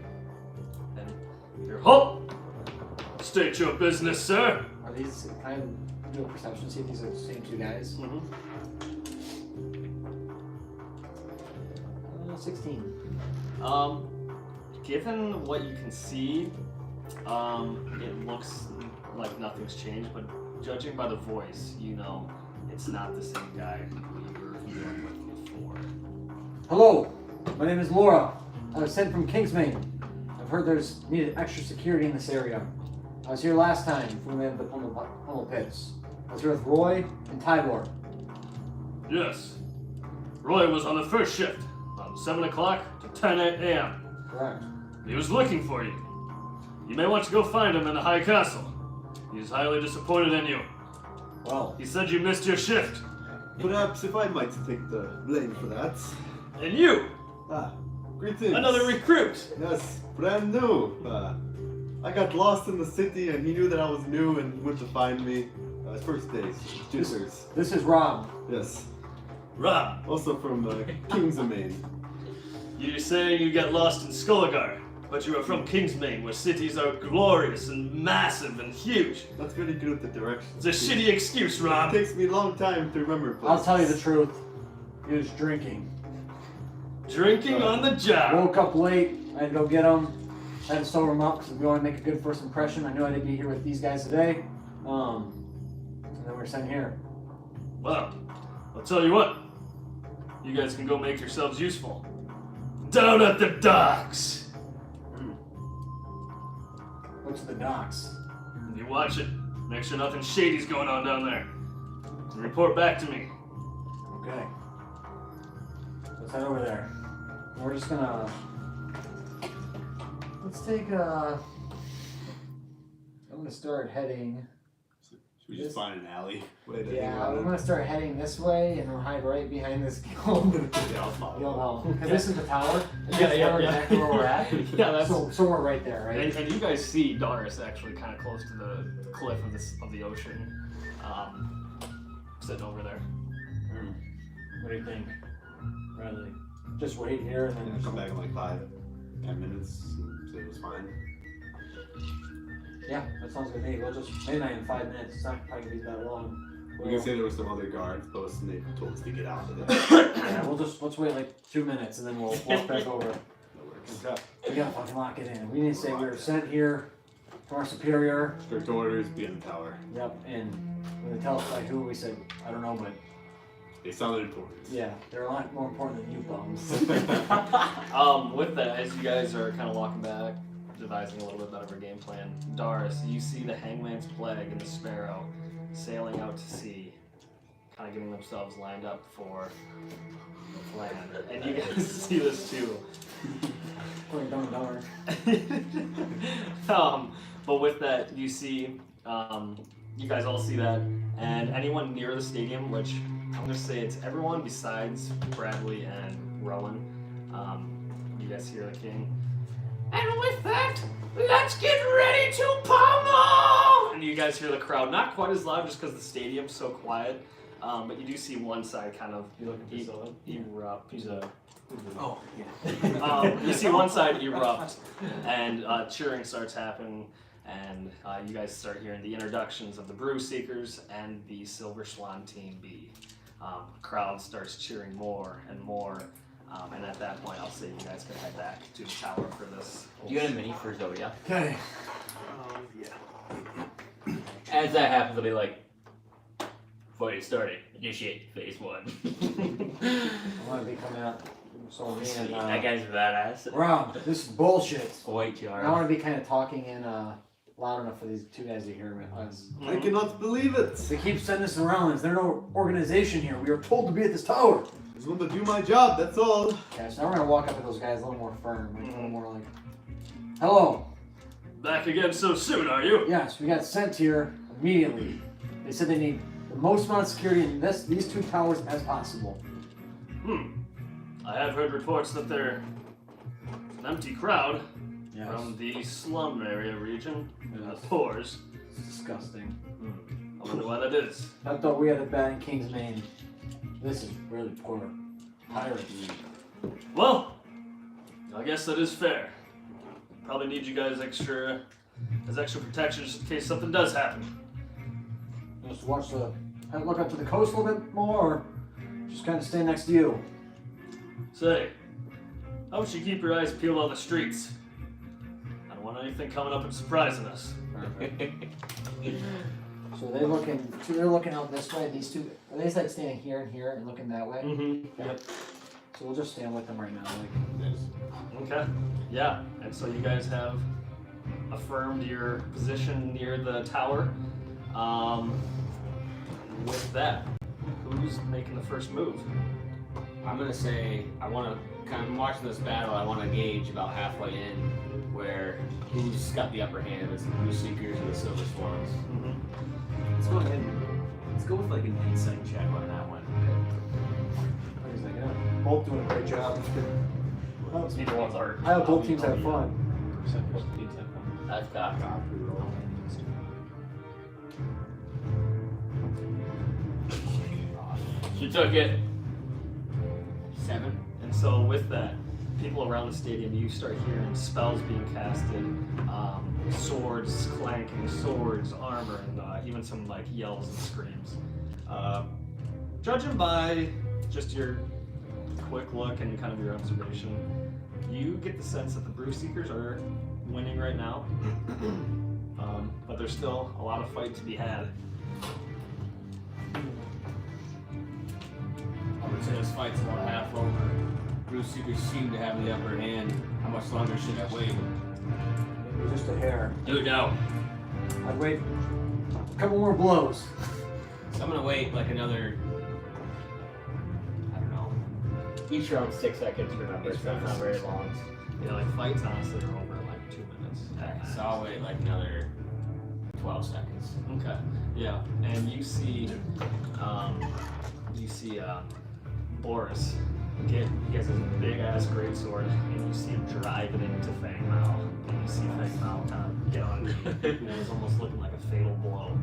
you're halt! State your business, sir. Are these? Can I do a perception? See if these are the same 2 guys. 16. Given what you can see, it looks like nothing's changed, but judging by the voice, you know it's not the same guy you were dealing with before. Hello, my name is Laura. I was sent from Kingsmain. I've heard there's needed extra security in this area. I was here last time when we had the pummel pits. I was here with Roy and Tybor. Yes. Roy was on the first shift, from 7 o'clock to 10 a.m. Correct. He was looking for you. You may want to go find him in the High Castle. He is highly disappointed in you. Well, He said you missed your shift. Perhaps if I might take the blame for that. And you, Ah, greetings. another recruit. Yes, brand new. I got lost in the city and he knew that I was new and went to find me. First day, jitters. this is Rob. Yes. Rob, Also from Kingsmain. you say you get lost in Skulligar, but you are from Kingsmain, where cities are glorious and massive and huge. That's very good at the directions. It's a shitty excuse, It Rob. takes me a long time to remember. I'll tell you the places. truth. He was drinking. Drinking on the job. Woke up late. I had to go get him. I had to sober him up because we want to make a good first impression. I knew I didn't be here with these guys today. And then we're sent here. Well, I'll tell you what. You guys can go make yourselves useful. Down at the docks. What's the docks? You watch it. Make sure nothing shady's going on down there. And report back to me. Okay. Let's head over there. We're just gonna. Let's take I'm gonna start heading. Should we just find an alley? Way to Yeah, hang I'm out gonna start heading this way and we'll hide right behind this guild. in? Yeah, I'll follow. You'll know. Because this is the tower. And Yeah, that's yeah, where yeah. exactly where we're at. Yeah, that's. So we're right there, right? And you guys see Doris actually kind of close to the cliff of the ocean, sitting over there. What do you think? Riley? Just wait here and then I'll come back in like 5-10 minutes and say it was fine. Yeah, that sounds good to me. We'll just maybe not in 5 minutes. It's not probably gonna be that long. We can say there were some other guards posted and they told us to get out of there. Yeah, let's wait like 2 minutes and then we'll walk back over. That works. Okay. We gotta fucking lock it in. We need to say we were sent here from our superior. Strict orders, be in the tower. Yep, and when they tell us like who, we said, I don't know, but They sounded important. yeah, they're a lot more important than you bums. With that, as you guys are kind of walking back, devising a little bit better of a game plan, Doris, you see the Hangman's Plague and the Sparrow sailing out to sea, kind of getting themselves lined up for the plan. And you guys see this too. Going darn. But with that, you see, you guys all see that, and anyone near the stadium, which I'm gonna say it's everyone besides Bradley and Rowan. You guys hear the king. And with that, let's get ready to pummel! And you guys hear the crowd, not quite as loud just because the stadium's so quiet, but you do see one side kind of erupt. Oh, yeah. You see one side erupt, and cheering starts happening, and you guys start hearing the introductions of the Brew Seekers and the Silver Swan Team B. Crowd starts cheering more and more, and at that point, I'll say you guys can head back to the tower for this. You got a mini for Zodia? Okay. Yeah. As that happens, I'll be like, fighting starting. Initiate phase 1. I'm gonna be coming out. So me and That guy's badass. Rob, this is bullshit. White I jar. want to be kind of talking in loud enough for these 2 guys to hear me. I cannot believe it. They keep sending us around. There's no organization here. We were told to be at this tower. I just want to do my job, that's all. Okay, so now we're gonna walk up to those guys a little more firm, like a little more like, "Hello. Back again so soon, are you? Yes, we got sent here immediately. They said they need the most amount of security in these 2 towers as possible." I have heard reports that they're an empty crowd Yes. from the slum area region, Yes. Pores. It's disgusting. A Wonder why that is. I thought we had a bad in King's Main. This is really poor. Pirates. Well, I guess that is fair. Probably need you guys extra protection just in case something does happen. Just watch the. Look up to the coast a little bit more, or just kind of stay next to you. Say, how about you keep your eyes peeled on the streets? I don't want anything coming up and surprising us. So they're looking. So they're looking out this way. These two. Are they like standing here and here and looking that way? Mm-hmm. Yep. So we'll just stand with them right now. Like. Okay. Yeah. And so you guys have affirmed your position near the tower. With that, who's making the first move? I'm gonna say I want to kind of watching this battle. I want to gauge about halfway in where who's got the upper hand. Is the Blue Seekers or the Silver Swans? Mm-hmm. Let's go ahead. Let's go with like an insight check on that one. He's like, yeah, both doing a great job. It's good. Neither one's art. I hope both teams have fun. That's got She took it. 7. And so with that, people around the stadium, you start hearing spells being casted, swords clanking, swords, armor, and even some like yells and screams. Judging by just your quick look and kind of your observation, you get the sense that the Brew Seekers are winning right now, but there's still a lot of fight to be had. I would say this fight's about half over. Blue Seekers seem to have the upper hand. How much longer should I wait? Maybe just a hair. Do it now. I'd wait a couple more blows. So I'm gonna wait like another. I don't know. Each round 6 seconds, remember, so it's not very long. Yeah, like fights honestly are over in like 2 minutes. Okay, so I'll wait like another 12 seconds. Okay. Yeah, and you see, Boris. He has this big ass greatsword, and you see him drive it into Fang Mao. And you see Fang Mao kind of get on. It was almost looking like a fatal blow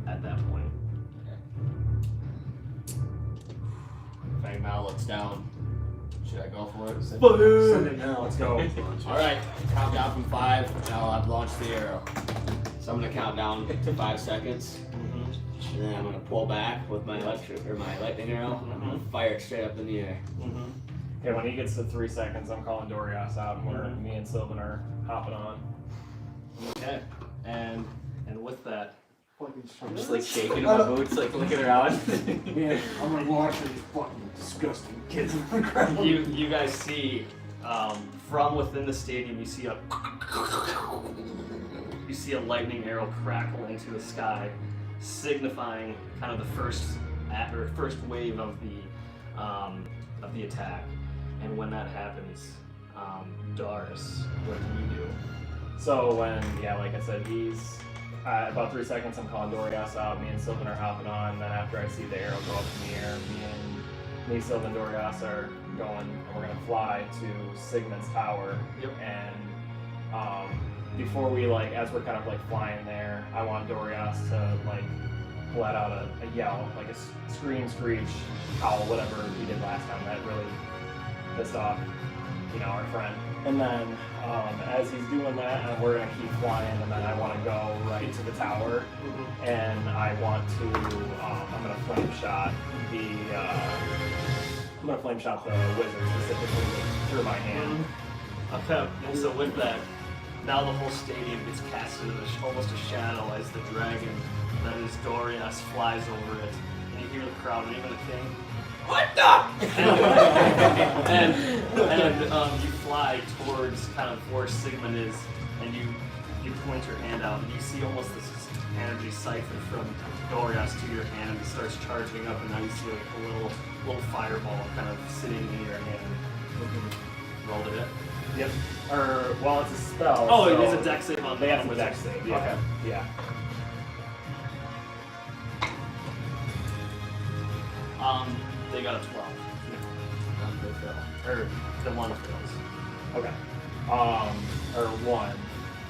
at that point. Fang Mao looks down. Should I go for it? Send it now. Let's go. Alright, count down from 5, now I've launched the arrow. So I'm gonna count down to 5 seconds, and then I'm gonna pull back with my lightning arrow, and I'm gonna fire it straight up in the air. Okay, when he gets to 3 seconds, I'm calling Dorias out, and where me and Sylvan are hopping on. Okay. And with that, I'm just like shaking my boots, like looking around. Yeah, I'm gonna watch these fucking disgusting kids in the ground. you guys see from within the stadium, you see a lightning arrow crackle into the sky, signifying kind of the first wave of the attack. And when that happens, Doris, what do you do? So when, like I said, he's about 3 seconds, I'm calling Dorias out. Me and Sylvan are hopping on. Then after I see the arrow go up in the air, me, Sylvan, Dorias are going, and we're gonna fly to Sigmund's tower. Yep. And before we as we're kind of flying there, I want Dorias to let out a yell, like a scream, screech, howl, whatever he did last time. That really pissed off, our friend. And then as he's doing that, and we're gonna keep flying, and then I want to go right to the tower, and I want to, I'm gonna flame shot the wizard specifically through my hand. Okay, and so with that, now the whole stadium gets casted in almost a shadow as the dragon that is Dorias flies over it, and you hear the crowd naming the king. What the? and you fly towards kind of where Sigmund is, and you point your hand out, and you see almost this energy siphon from Dorias to your hand, and it starts charging up, and now you see a little fireball kind of sitting in your hand. Rolled it. Yep. It's a spell. Oh, so it is a dex save on they have some wizard. dex save. Yeah. Okay. Yeah. They got a 12. They fail. Or the one fails. Okay. Or one.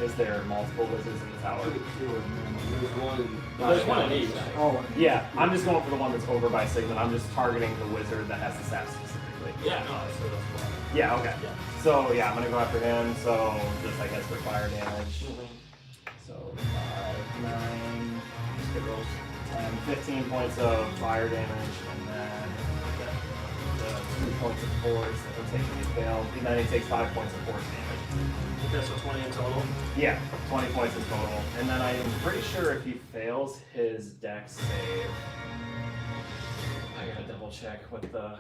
Is there multiple wizards in the tower? There's one There's one in each. Oh, Yeah, I'm just going for the one that's over by Sigmund. I'm just targeting the wizard that has the sap specifically. Yeah, no, so that's fine. Yeah, okay. So yeah, I'm gonna go after him. So just I guess for fire damage. So 5, 9, just get rolls. 10, 15 points of fire damage, and then the 2 points of force that will take when he failed. And then he takes 5 points of force damage. Okay, so 20 in total. Yeah, 20 points in total. And then I am pretty sure if he fails his dex save, I gotta double check what the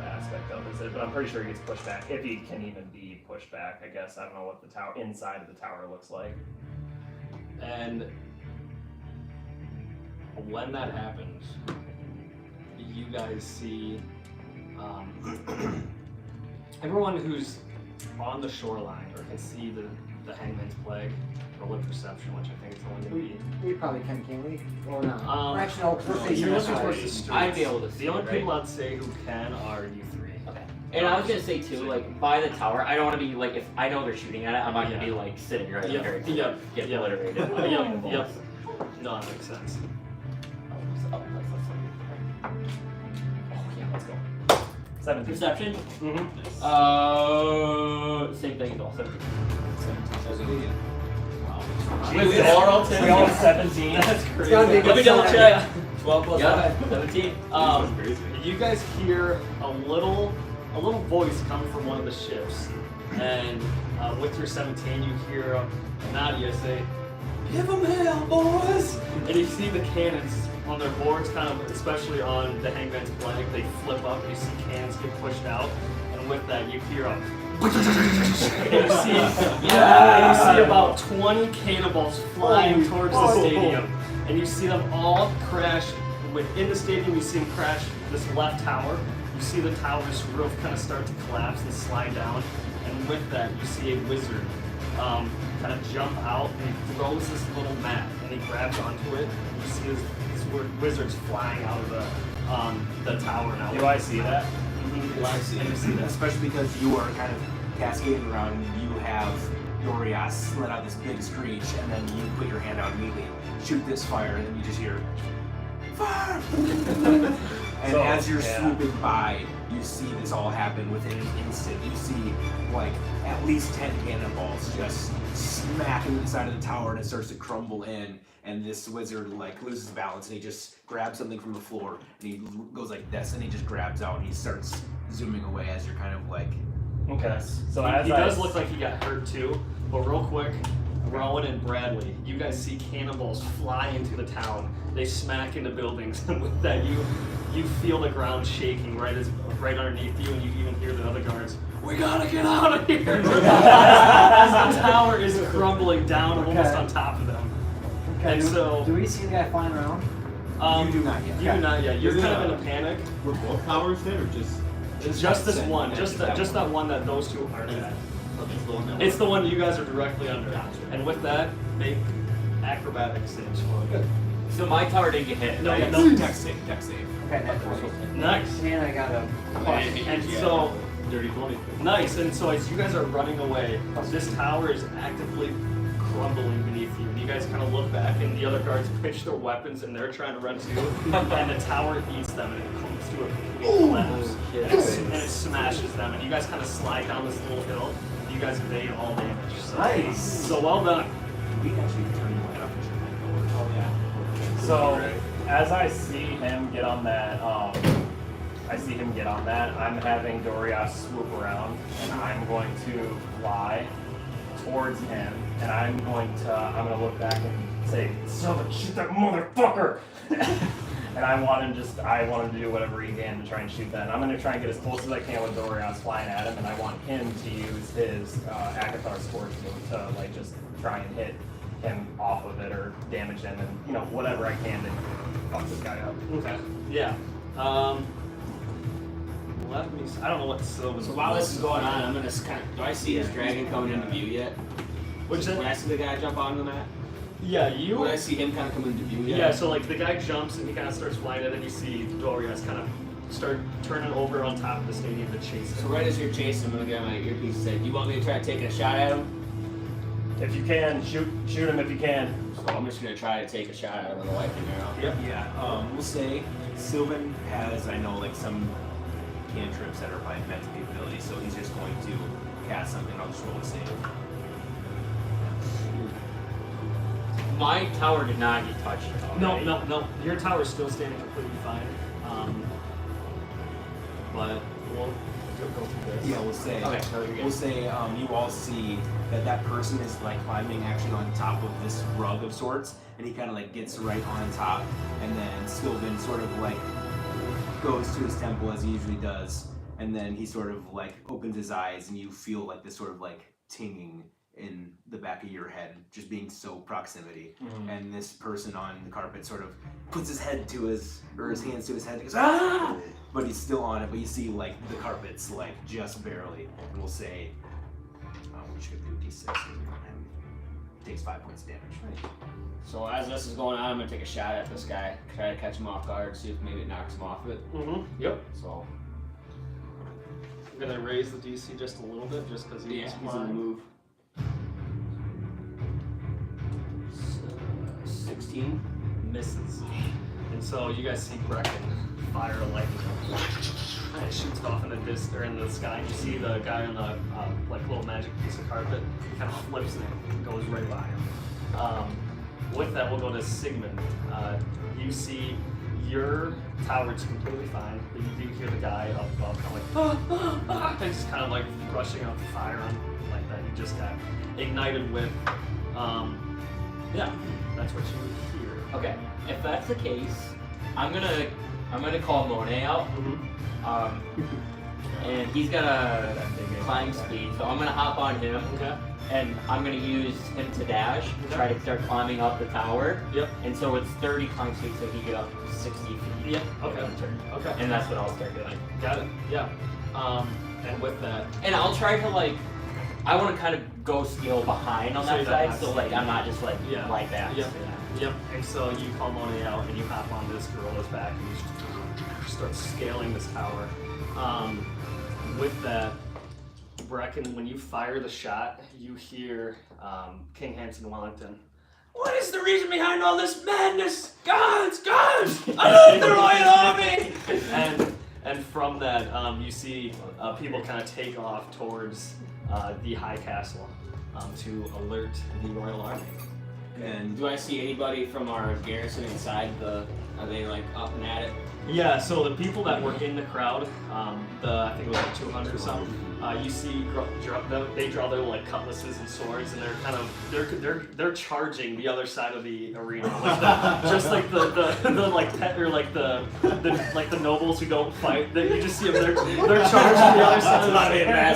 aspect of it is, but I'm pretty sure he gets pushed back. If he can even be pushed back, I guess. I don't know what the tower inside of the tower looks like. And when that happens, you guys see everyone who's on the shoreline or can see the Hangman's Plague. Roll a perception, which I think is only going to be. we probably can't we? Or not? Um, Actually, no, 'cause we're facing You're this looking side. towards the streets. I'd be able to see The only it, people I'd say who can are you three. Okay. And I was gonna say too, like by the tower, I don't want to be like if I know they're shooting at it, I'm not gonna be like sitting right Yep, here. yep, Get yep. obliterated. Yep. No, that makes sense. Oh, Yeah, let's go. 17. Perception. Mm-hmm. Same thing as all 17. Wait, we all rolled 10? We all have 17. That's crazy. gotta be a Let me good double sign. check. 12 plus Yeah, 5. 17. You guys hear a little voice come from one of the ships, and with your 17, you hear Nadia say, "Give them hell, boys!" And you see the cannons on their boards, kind of, especially on the Hangman's Plague, they flip up, and you see cannons get pushed out, and with that, you hear a. And you see about 20 cannonballs flying towards the stadium, and you see them all crash. Within the stadium, you see them crash this left tower. You see the tower's roof kind of start to collapse and slide down, and with that, you see a wizard kind of jump out and he throws this little mat, and he grabs onto it. And you see this wizard's flying out of the tower now. Do I see that? I see. And you see that. Especially because you are kind of cascading around and you have Dorias let out this big screech, and then you put your hand out immediately, shoot this fire, and then you just hear fire. And So, as you're yeah. swooping by, you see this all happen within an instant. You see like at least 10 cannonballs just smack into the side of the tower, and it starts to crumble in. And this wizard like loses balance, and he just grabs something from the floor, and he goes like this, and he just grabs out, and he starts zooming away as you're kind of like. Okay. So He as does look like he got hurt too, but real quick, Rowan and Bradley, you guys see cannonballs fly into the town. They smack into buildings, and with that, you feel the ground shaking right underneath you, and you even hear the other guards. We gotta get out of here! As the tower is crumbling down almost on top of them. Okay, And so, do we see the guy flying around? You do not yet. You do not yet. You're Is it kind of a- in a panic. Were both towers there or just? Just this that one, one. just that one that those two aren't at. It's the one that It's the one you guys are directly under. And with that, make acrobatics saves for it. So my tower didn't get hit. No, right? no. Dex save. Okay, that's right. Nice. And I got a plus. And so, Dirty 20. nice. And so as you guys are running away, this tower is actively crumbling beneath you. And you guys kind of look back, and the other guards pitch their weapons, and they're trying to run too. And the tower eats them, and it comes to a complete collapse. And it smashes them. And you guys kind of slide down this little hill. And you guys evade all damage. So, Nice. So well done. We can actually turn you light up and shut that door. Oh yeah. So as I see him get on that, I'm having Dorias swoop around, and I'm going to fly towards him, and I'm gonna look back and say, "Someone shoot that motherfucker!" And I want him to do whatever he can to try and shoot that. And I'm gonna try and get as close as I can with Dorias flying at him, and I want him to use his Akathar Scorpion to like just try and hit him off of it or damage him, and whatever I can to fuck this guy up. Okay. Yeah. Let me. I don't know what Sylvan. So while this is going on, I'm gonna kind of. Do I see his dragon coming into view yet? Which When I see the guy jump onto the mat, yeah, you. would I see him kind of come into view yet? Yeah. So like the guy jumps and he kind of starts flying, and then you see Dorias kind of start turning over on top of the stadium to chase So him. right as you're chasing, I'm gonna get my earpiece and say, "Do you want me to try taking a shot at him?" If you can, shoot him if you can. So I'm just gonna try to take a shot at him with a lightning arrow. Yeah. We'll say Sylvan has, I know, like some cantrips that are by mental capability, so he's just going to cast something. I'll just roll a save. My tower did not get touched. No, right? no. Your tower's still standing completely fine. But we'll go through this. Yeah, we'll say. Okay, so you're We'll good. say you all see that person is like climbing actually on top of this rug of sorts, and he kind of like gets right on top, and then Sylvan sort of like goes to his temple as he usually does, and then he sort of like opens his eyes, and you feel like this sort of like tinging in the back of your head, just being so proximity. And this person on the carpet sort of puts his head to his hands to his head, and goes ah, but he's still on it. But you see like the carpet's like just barely, and we'll say, we should do D6 and takes 5 points of damage. So as this is going on, I'm gonna take a shot at this guy, try to catch him off guard, see if maybe it knocks him off it. Yep. So I'm gonna raise the DC just a little bit, just because yeah, he's in the move. 16 misses. And so you guys see Brecken fire a lightning bolt. And it shoots off in the sky. You see the guy on the like little magic piece of carpet kind of flips and goes right by him. With that, we'll go to Sigmund. You see your tower's completely fine, but you do hear the guy up above kind of like and just kind of like rushing out the fire on like that. You just got ignited with. Yeah, that's what you hear. Okay, if that's the case, I'm gonna call Monet out. And he's got a climb speed, so I'm gonna hop on him. Okay. And I'm gonna use him to dash, try to start climbing up the tower. Yep. And so it's 30 climb speed, so he get up 60 feet. Yep. Okay. every turn. Okay. And that's what I'll start doing. Got it. Yeah. And with that, And I'll try to like, I want to kind of go steal behind on So that you're side, not- so like I'm not just like Yeah. right back. Yep. Yep. And so you call Monet out and you hop on this gorilla's back and you start scaling this tower. With that, Brecken, when you fire the shot, you hear King Hanson Wellington. What is the reason behind all this madness? Guns! Guns! I love the Royal Army! And from that, you see people kind of take off towards the High Castle to alert the Royal Army. And Do I see anybody from our garrison inside the? Are they like up and at it? Yeah, so the people that were in the crowd, I think it was like 200 or something, you see they draw their like cutlasses and swords, and they're kind of they're charging the other side of the arena, like just like the like pet or like the like the nobles who don't fight. You just see them they're charging the other side of the arena,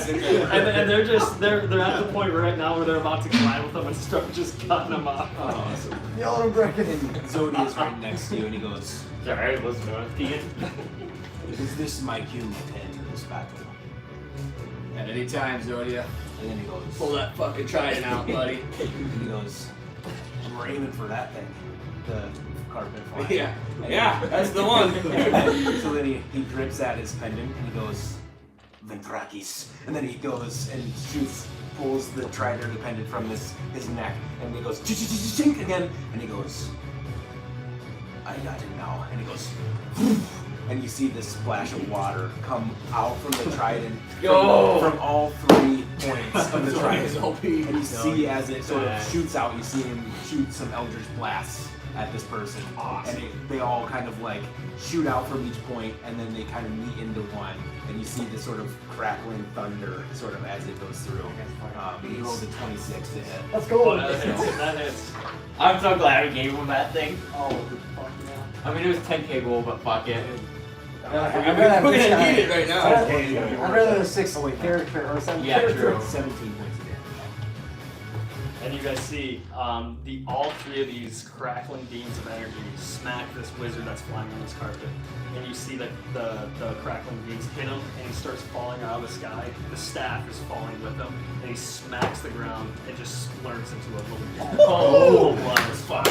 and they're at the point right now where they're about to collide with them and start just cutting them off. awesome. Yell at Brecken. And Zodi is right next to you, and he goes, Alright, let's go. "Is this my cue to end this battle?" At any time, Zodia. And then he goes, Pull that fucking trident out, buddy. He goes, "We're aiming for that thing, the carpet flying." Yeah, that's the one. So then he grips at his pendant and he goes, "Ventrakis," and then he goes and pulls the trident or the pendant from his neck, and he goes chink again, and he goes, "I got it now," and he goes, and you see this splash of water come out from the trident from all 3 points of the trident. And you see as it sort of shoots out, you see him shoot some Eldritch blasts at this person. Awesome. And they all kind of like shoot out from each point, and then they kind of meet into one. And you see this sort of crackling thunder sort of as it goes through. He rolled a 26 to hit. Let's go. Oh, that hits. That hits. I'm so glad we gave him that thing. Oh, fuck yeah. I mean, it was 10k gold, but fuck it. I'd rather have We're this gonna guy. need it right now. I'd rather have a 6 character or 7 Yeah, character. true. 17 points of damage. And you guys see all 3 of these crackling beams of energy smack this wizard that's flying on this carpet. And you see that the crackling beams hit him, and he starts falling out of the sky. The staff is falling with him, and he smacks the ground and just splurts into a little pool of blood.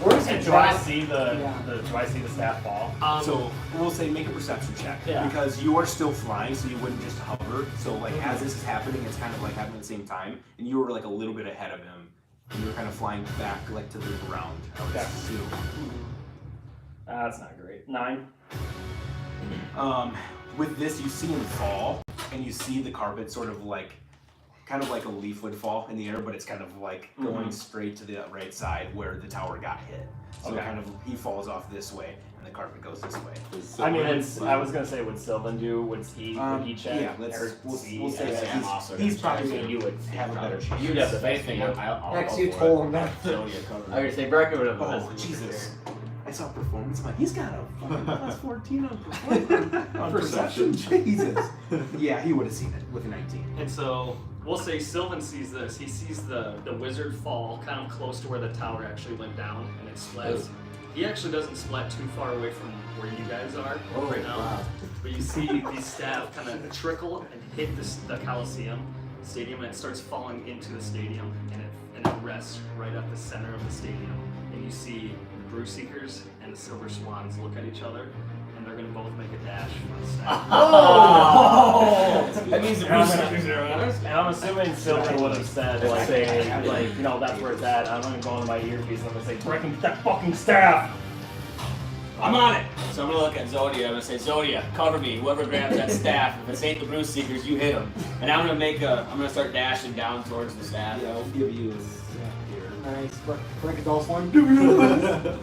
Where's And the do I drop? see the staff fall? So we'll say make a perception check Yeah. because you are still flying, so you wouldn't just hover. So like as this is happening, it's kind of like happening at the same time, and you were like a little bit ahead of him, And you're kind of flying back like to the ground. I would Okay. assume. That's not great. 9. With this, you see him fall, and you see the carpet sort of like, kind of like a leaf would fall in the air, but it's kind of like going straight to the right side where the tower got hit. So Okay. kind of he falls off this way, and the carpet goes this way. I mean, I was gonna say, would Sylvan do? Would he check? Yeah, we'll say yeah, that I'm also he's gonna probably check. gonna You would have a better chance. You'd have the best thing. I'll X, go you for told it. him that. Zodiac cover. I was gonna say Bracken would have the Oh best. Jesus! I saw performance. I'm like, he's got a fucking plus 14 on performance. On perception. Jesus. Yeah, he would have seen it with a 19. And so we'll say Sylvan sees this. He sees the wizard fall kind of close to where the tower actually went down and it splats. He actually doesn't splat too far away from where you guys are right now. But you see these staff kind of trickle and hit the Coliseum stadium, and it starts falling into the stadium, and it rests right at the center of the stadium. And you see the Brew Seekers and the Silver Swans look at each other, and they're gonna both make a dash for the staff. That means the And I'm Bruce gonna- Seekers are on us. And I'm assuming Sylvan would have said, like, you know, that's where it's at. I'm gonna go into my earpiece and I'm gonna say, Bracken, get that fucking staff! I'm on it. So I'm gonna look at Zodia. I'm gonna say, Zodia, cover me. Whoever grabs that staff, if it ain't the Bruce Seekers, you hit them. And I'm gonna start dashing down towards the staff. Yeah, I'll give you a sec here. Nice. Break a Dolph one.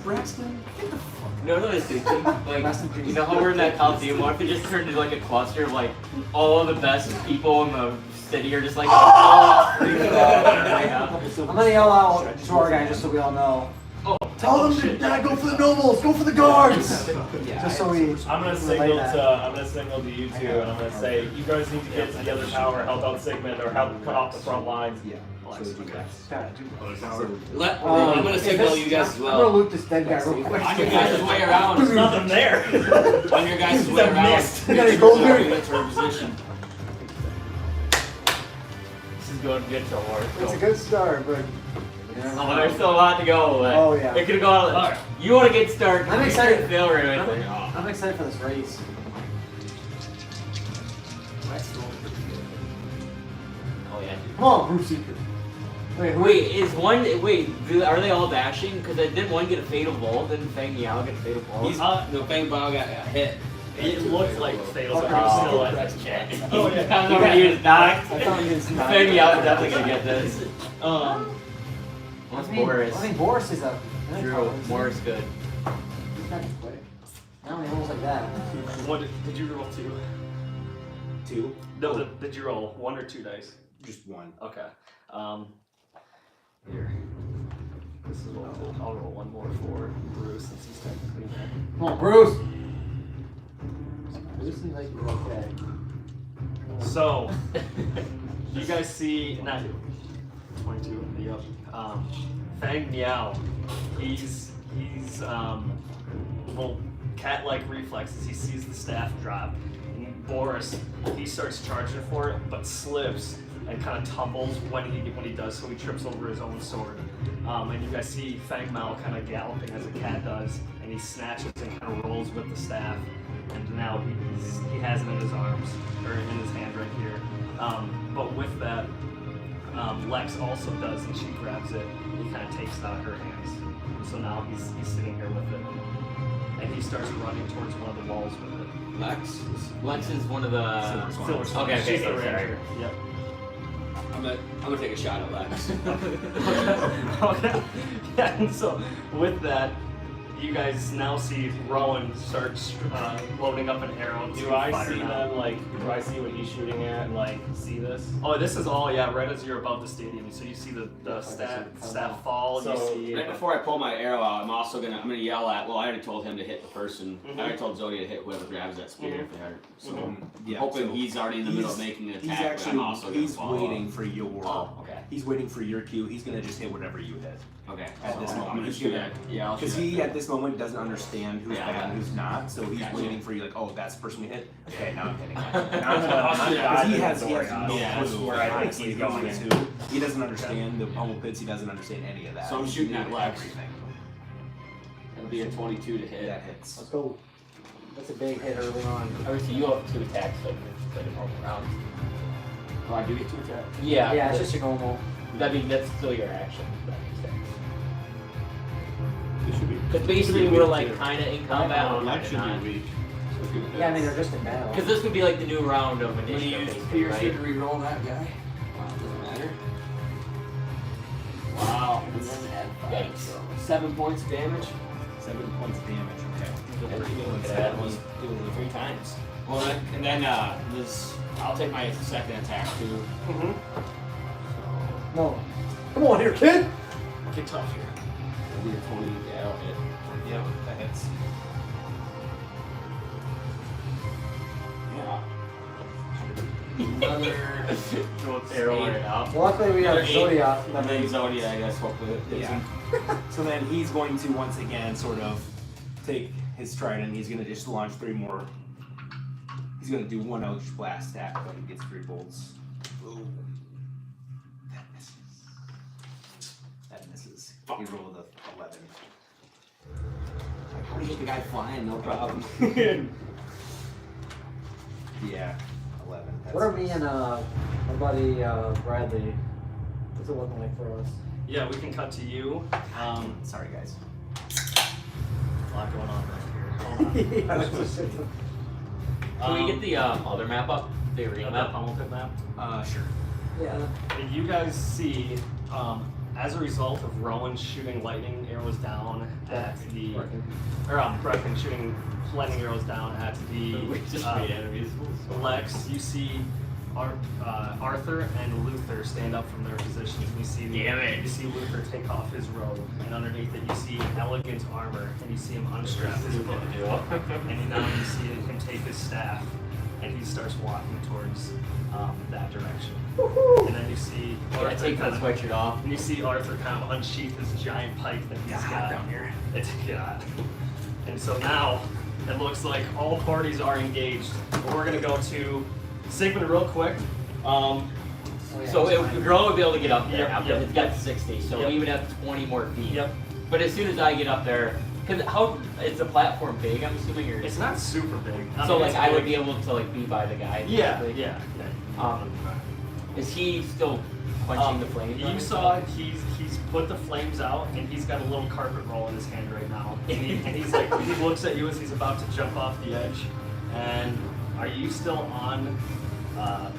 Braxton, get the fuck. No, no, it's like, Rest in peace. you know how we're in that Coliseum? What if it just turned into like a cluster of like all of the best people in the city are just like, oh, freaking out right now. I'm gonna yell out to our guy just so we all know. Tell them to not go for the nobles, go for the guards! Yeah, Just so we. I'm gonna signal to you two, and I'm gonna say, you guys need to get to the other tower, help out Sigmund, or help cut off the front lines. Yeah. So do that. I'm gonna signal you guys as I'm gonna well. loot this dead guy real quick. On your guys' way around. There's nothing there. On your guys' way It's a around. mist. You got a gold here? Get to our position. This is going good so far. It's a good start, but. you never Oh, know. there's still a lot to go. But Oh, yeah. It could have gone. You want to get started? I'm excited. Fail right away. I'm excited for this race. Oh yeah. Come on, Bruce Seeker. Wait, who? Wait, are they all dashing? Because didn't one get a fatal bolt? Didn't Fang Yao get a fatal bolt? He's no Fang Bao got hit. It looked like fatal, but Oh, still that's that's check. Oh, yeah. I was already used knocked. I thought he was not. Fang Yao is definitely gonna get this. What's Boris? I think Boris is a. True. Boris good. He's not quick. Not when he rolls like that. What did you roll 2? 2? No, did you roll 1 or 2 dice? Just 1. Okay. Here. This is what I'll roll 1 more for Bruce since he's technically there. Come on, Bruce! Bruce seems like you're okay. So, you guys see, not 22, yep. Fang Miao, he's well, cat-like reflexes. He sees the staff drop. And Boris, he starts charging for it, but slips and kind of tumbles when he does, so he trips over his own sword. And you guys see Fang Miao kind of galloping as a cat does, and he snatches and kind of rolls with the staff. And now he has it in his arms, or in his hand right here. But with that, Lex also does, and she grabs it. He kind of takes it out of her hands. And so now he's sitting here with it, and he starts running towards one of the walls with it. Lex is one of the. Silver Swan. Okay, She's the sorry. ranger. Yep. I'm gonna take a shot at Lex. Okay. Yeah, and so with that, you guys now see Rowan starts loading up an arrow to Do I fire see now. them, like, do I see what he's shooting at and, like, see this? Oh, this is all, yeah, right as you're above the stadium. So you see the staff fall, So, you see... Right before I pull my arrow out, I'm gonna yell at. Well, I already told him to hit the person. Mhm. I already told Zodia to hit whoever grabs that spear if they are. So Mhm. Yeah, hoping so he's already in the middle of making an He's attack. But actually I'm also gonna he's follow waiting up. for your. Oh, okay. He's waiting for your cue. He's gonna just hit whatever you hit. Okay. At this So moment, I'm gonna he's shoot gonna- at. Yeah, I'll Because shoot he at. at this moment doesn't understand who's Yeah, bad and okay. who's not, so he's Gotcha. waiting for you like, oh, that's the person we hit. Okay, now I'm hitting. I'm Because gonna he has dive no Yeah, that's clue. where I think honestly, he's who's going. who. He doesn't understand the pummel pits. He doesn't understand any of that. So I'm He's shooting doing at Lex. everything. It'll be a 22 to hit. That hits. Let's go. That's a big hit early on. Obviously, you have 2 attacks, like a normal round. Oh, I do get 2 attacks. Yeah. Yeah, it's just a normal. That's still your action. If that makes sense. It should be. Because basically we're like kind of in combat. Oh, or that kinda should not. be weak. So it's gonna Yeah, I mean, hit. they're just in battle. Because this would be like the new round of When you initiative, use basically, Pierce right? to reroll that guy. Wow, doesn't matter. Wow. Yikes. 7 points of damage. 7 points of damage. Okay. Look at That that. was it was 3 times. Well, and then this I'll take my second attack too. Mm-hmm. No. Come on here, kid! Get tough here. It'll be a 20. Yeah, that'll hit. Yep, that hits. Yeah. Another Throw its arrow right out. Luckily, we have Another 8. Zodiac. And then Zodiac, I guess, hopefully it hits Yeah. him. So then he's going to once again sort of take his trident. He's going to just launch 3 more. He's going to do 1 Eldritch Blast attack, but he gets 3 bolts. Ooh. That misses. That misses. He rolled a 11. How do you get the guy flying? No problem. Yeah, 11. That's What are me and my buddy Bradley? What's it looking like for us? Yeah, we can cut to you. Sorry, guys. A lot going on back here. Hold on. Yeah, that's just- Can we get the other map up? The arena that map? pummel pit map? Sure. yeah. And you guys see, as a result of Rowan shooting lightning arrows down at the, or Brecken shooting lightning arrows down at the We just made enemies. Lex, you see Arthur and Luther stand up from their positions. And you see Damn it. You see Luther take off his robe, and underneath it you see elegant armor, and you see him unstrap his book. And now you see him take his staff, and he starts walking towards that direction. And then you see I take that sweatshirt off. and you see Arthur kind of unsheath his giant pike that he's got down here. It's God. And so now it looks like all parties are engaged. We're gonna go to Sigmund real quick. So Grog would be able to get up there Yep, now, 'cause yep. it's got 60, so Yep. we would have 20 more feet. Yep. But as soon as I get up there, because how is the platform big? I'm assuming, or It's not super big. so like it's I would big. be able to like be by the guy. Yeah, basically. yeah. Is he still quenching the flames? on You his saw side? he's put the flames out, and he's got a little carpet roll in his hand right now. And he's like, he looks at you as he's about to jump off the edge. And are you still on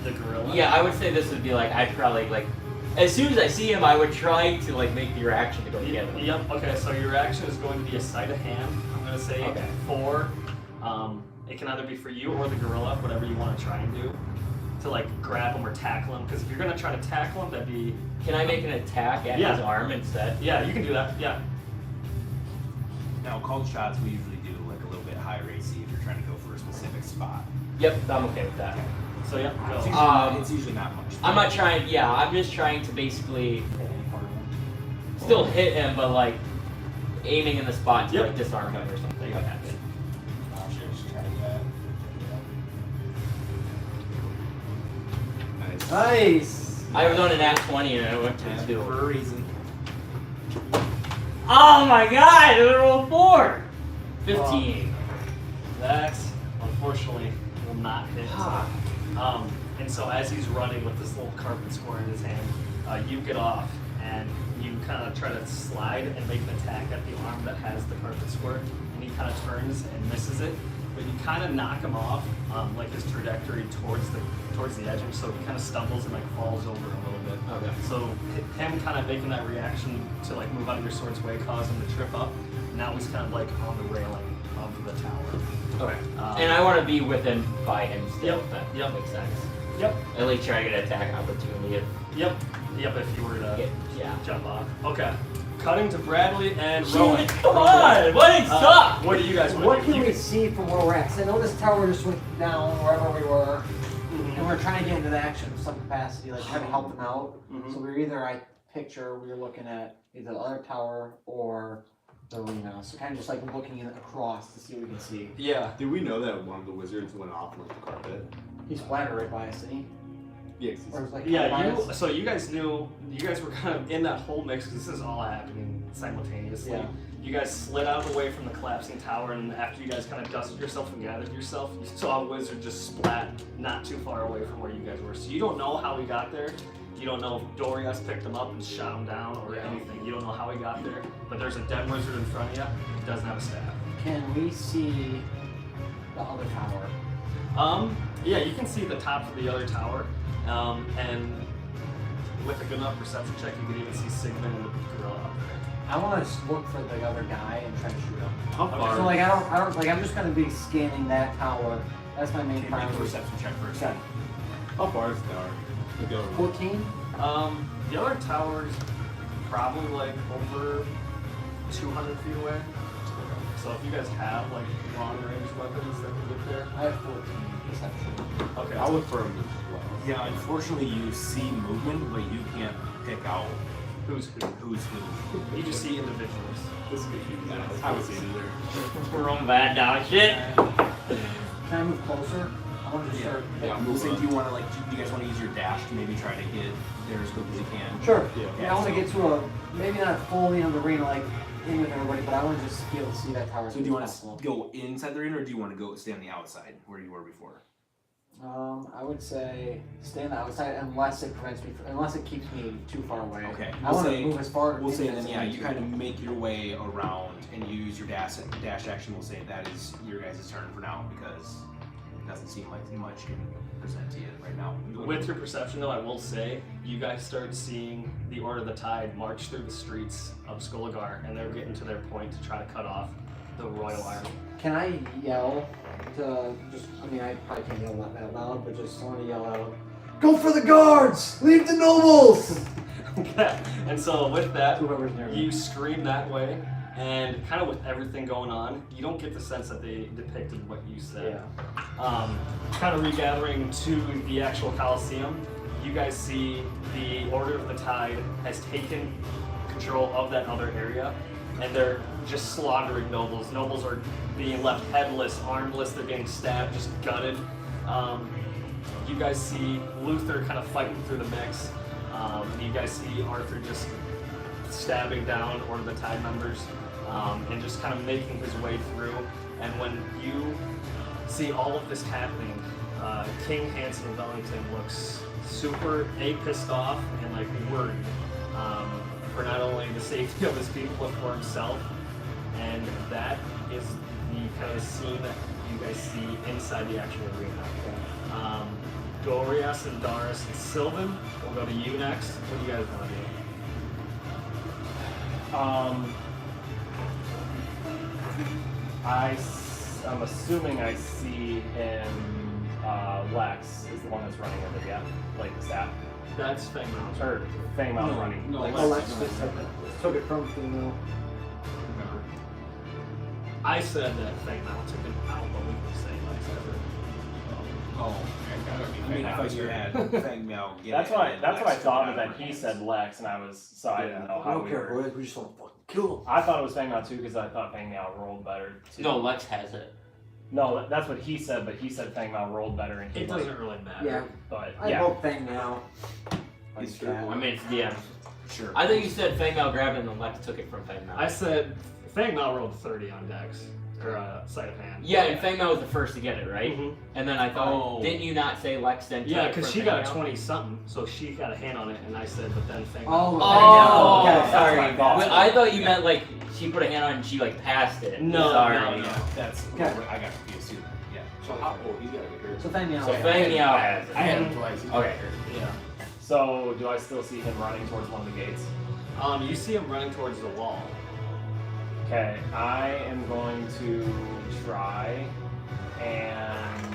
the gorilla? Yeah, I would say this would be like I'd probably like as soon as I see him, I would try to like make the reaction to go together. Yep. Okay. So your reaction is going to be a sleight of hand. I'm gonna say Okay. for. It can either be for you or the gorilla, whatever you want to try and do, to like grab him or tackle him. Because if you're gonna try to tackle him, that'd be Can I make an attack at Yeah. his arm instead? yeah, you can do that. Yeah. Now, called shots, we usually do like a little bit higher AC if you're trying to go for a specific spot. Yep, I'm okay with that. So yeah, It's go. usually, it's usually not much. I'm not trying. Yeah, I'm just trying to basically still hit him, but like aiming in the spot to Yep. like disarm him or something. Yep. Okay. I should just try that. Nice. Nice. I was on an at 20 and I went to Yeah, 2. for a reason. Oh my god! I rolled 4. 15. That unfortunately will not hit. And so as he's running with this little carpet square in his hand, you get off and you kind of try to slide and make an attack at the arm that has the carpet square, and he kind of turns and misses it, but you kind of knock him off, like his trajectory towards the edge, and so he kind of stumbles and like falls over a little bit. Okay. So him kind of making that reaction to like move out of your sword's way caused him to trip up. Now he's kind of like on the railing of the tower. Okay. And I want to be within by him still. Yep, That yep. makes sense. Yep. At least try to get an attack opportunity. Yep. If you were to Yeah. jump off. Okay. Cutting to Bradley and Rowan. Come on! What is up? What do you guys want What to do? can we see from where we're at? 'Cause I know this tower just went down wherever we were, Mhm. and we're trying to get into the action in some capacity, like trying to help them out. Mhm. So we're either, I picture, we were looking at either the other tower or the arena. So kind of just like looking in across to see what we can see. Yeah. Did we know that one of the wizards went off like the carpet? He's flat right by us, isn't he? Yeah, 'cause Or he's- it's like Yeah, by you. us? So you guys knew. You guys were kind of in that whole mix because this is all happening simultaneously. Yeah. You guys slid out of the way from the collapsing tower, and after you guys kind of dusted yourself and gathered yourself, you saw a wizard just splat not too far away from where you guys were. So you don't know how he got there, You don't know if Dorias picked him up and shot him down or anything. You don't know how he got there. But there's a dead wizard in front of you. He doesn't have a staff. Can we see the other tower? Yeah, you can see the top of the other tower. And with a good enough perception check, you can even see Sigmund and the gorilla up there. I want to look for the other guy and try to shoot him. How far? So like I don't like I'm just gonna be scanning that tower. That's my main Make a priority. perception check first. Okay. How far is the tower? The go. 14. The other tower's probably like over 200 feet away. So if you guys have like long range weapons that can get there. I have 14 perception. Okay. I'll look for him as well. Yeah, unfortunately you see movement, but you can't pick out Who's who? who's who. You just see individuals. This is confusing. I would see it either. We're on bad dog shit. Can I move closer? I want to just start. Yeah, we'll say, do you want to do you guys want to use your dash to maybe try to get there as quick as you can? Sure. Yeah. I want to get to a maybe not fully in the arena like in with everybody, but I want to just be able to see that tower. So do you want to go inside the arena, or do you want to go stay on the outside where you were before? I would say stay on the outside unless it prevents me, unless it keeps me too far away. Okay. I want to move as far. We'll say in then, as yeah, I you can. kind of make your way around and you use your dash action. We'll say that is your guys' turn for now because it doesn't seem like much can present to you right now. With your perception, though, I will say you guys start seeing the Order of the Tide march through the streets of Skulagar, and they're getting to their point to try to cut off the Royal Army. Can I yell to just? I mean, I probably can't yell that loud, but just want to yell out. Go for the guards! Leave the nobles! Okay. And so with that, Whoever's near me. you scream that way, and kind of with everything going on, you don't get the sense that they depicted what you said. Kind of regathering to the actual Colosseum, you guys see the Order of the Tide has taken control of that other area, and they're just slaughtering nobles. Nobles are being left headless, armless, they're getting stabbed, just gutted. You guys see Luther kind of fighting through the mix. You guys see Arthur just stabbing down Order of the Tide members, and just kind of making his way through. And when you see all of this happening, King Hanson of Wellington looks super pissed off and like worried for not only the safety of his people but for himself. And that is the kind of scene that you guys see inside the actual arena. Dorias and Doris and Sylvan, we'll go to you next. What do you guys want to do? I'm assuming I see him. Lex is the one that's running over. Yeah, like the staff. That's Fang Mount. Or Fang Mount running. No, Oh, let's just took it from female. I said that Fang Mount took him out, but we can say Lex ever. Oh, I mean, I thought you had Fang Miao. That's what I thought, but then he said Lex, and I didn't know I how don't we care, were. boys. We just want to fucking kill them. I thought it was Fang Mao too because I thought Fang Mao rolled better too. No, Lex has it. No, that's what he said, but he said Fang Mao rolled better, and he It doesn't really matter. Yeah, But I yeah, vote Fang now. He's Like that. I mean, it's DM. Sure. I think you said Fang Mao grabbed it and then Lex took it from Fang Mao. I said Fang Mao rolled 30 on Dex, or sleight of hand. Yeah, and Fang Mao was the first to get it, right? Mhm. And then I thought, Oh. didn't you not say Lex then? Yeah, took it because from she Fang got a Mao? 20 something, so she got a hand on it, and I said, but then Fang Oh, Mao. Oh, Okay, that's sorry. what I thought. Well, I thought you meant like she put a hand on it and she like passed it. No, sorry. no, no. Yeah, that's. Okay. I got confused too. Yeah. So how? Oh, he's gotta get hurt. So Fang now. So Fang Mao has it. I had him twice. Okay. Yeah. So do I still see him running towards one of the gates? You see him running towards the wall. Okay, I am going to try and.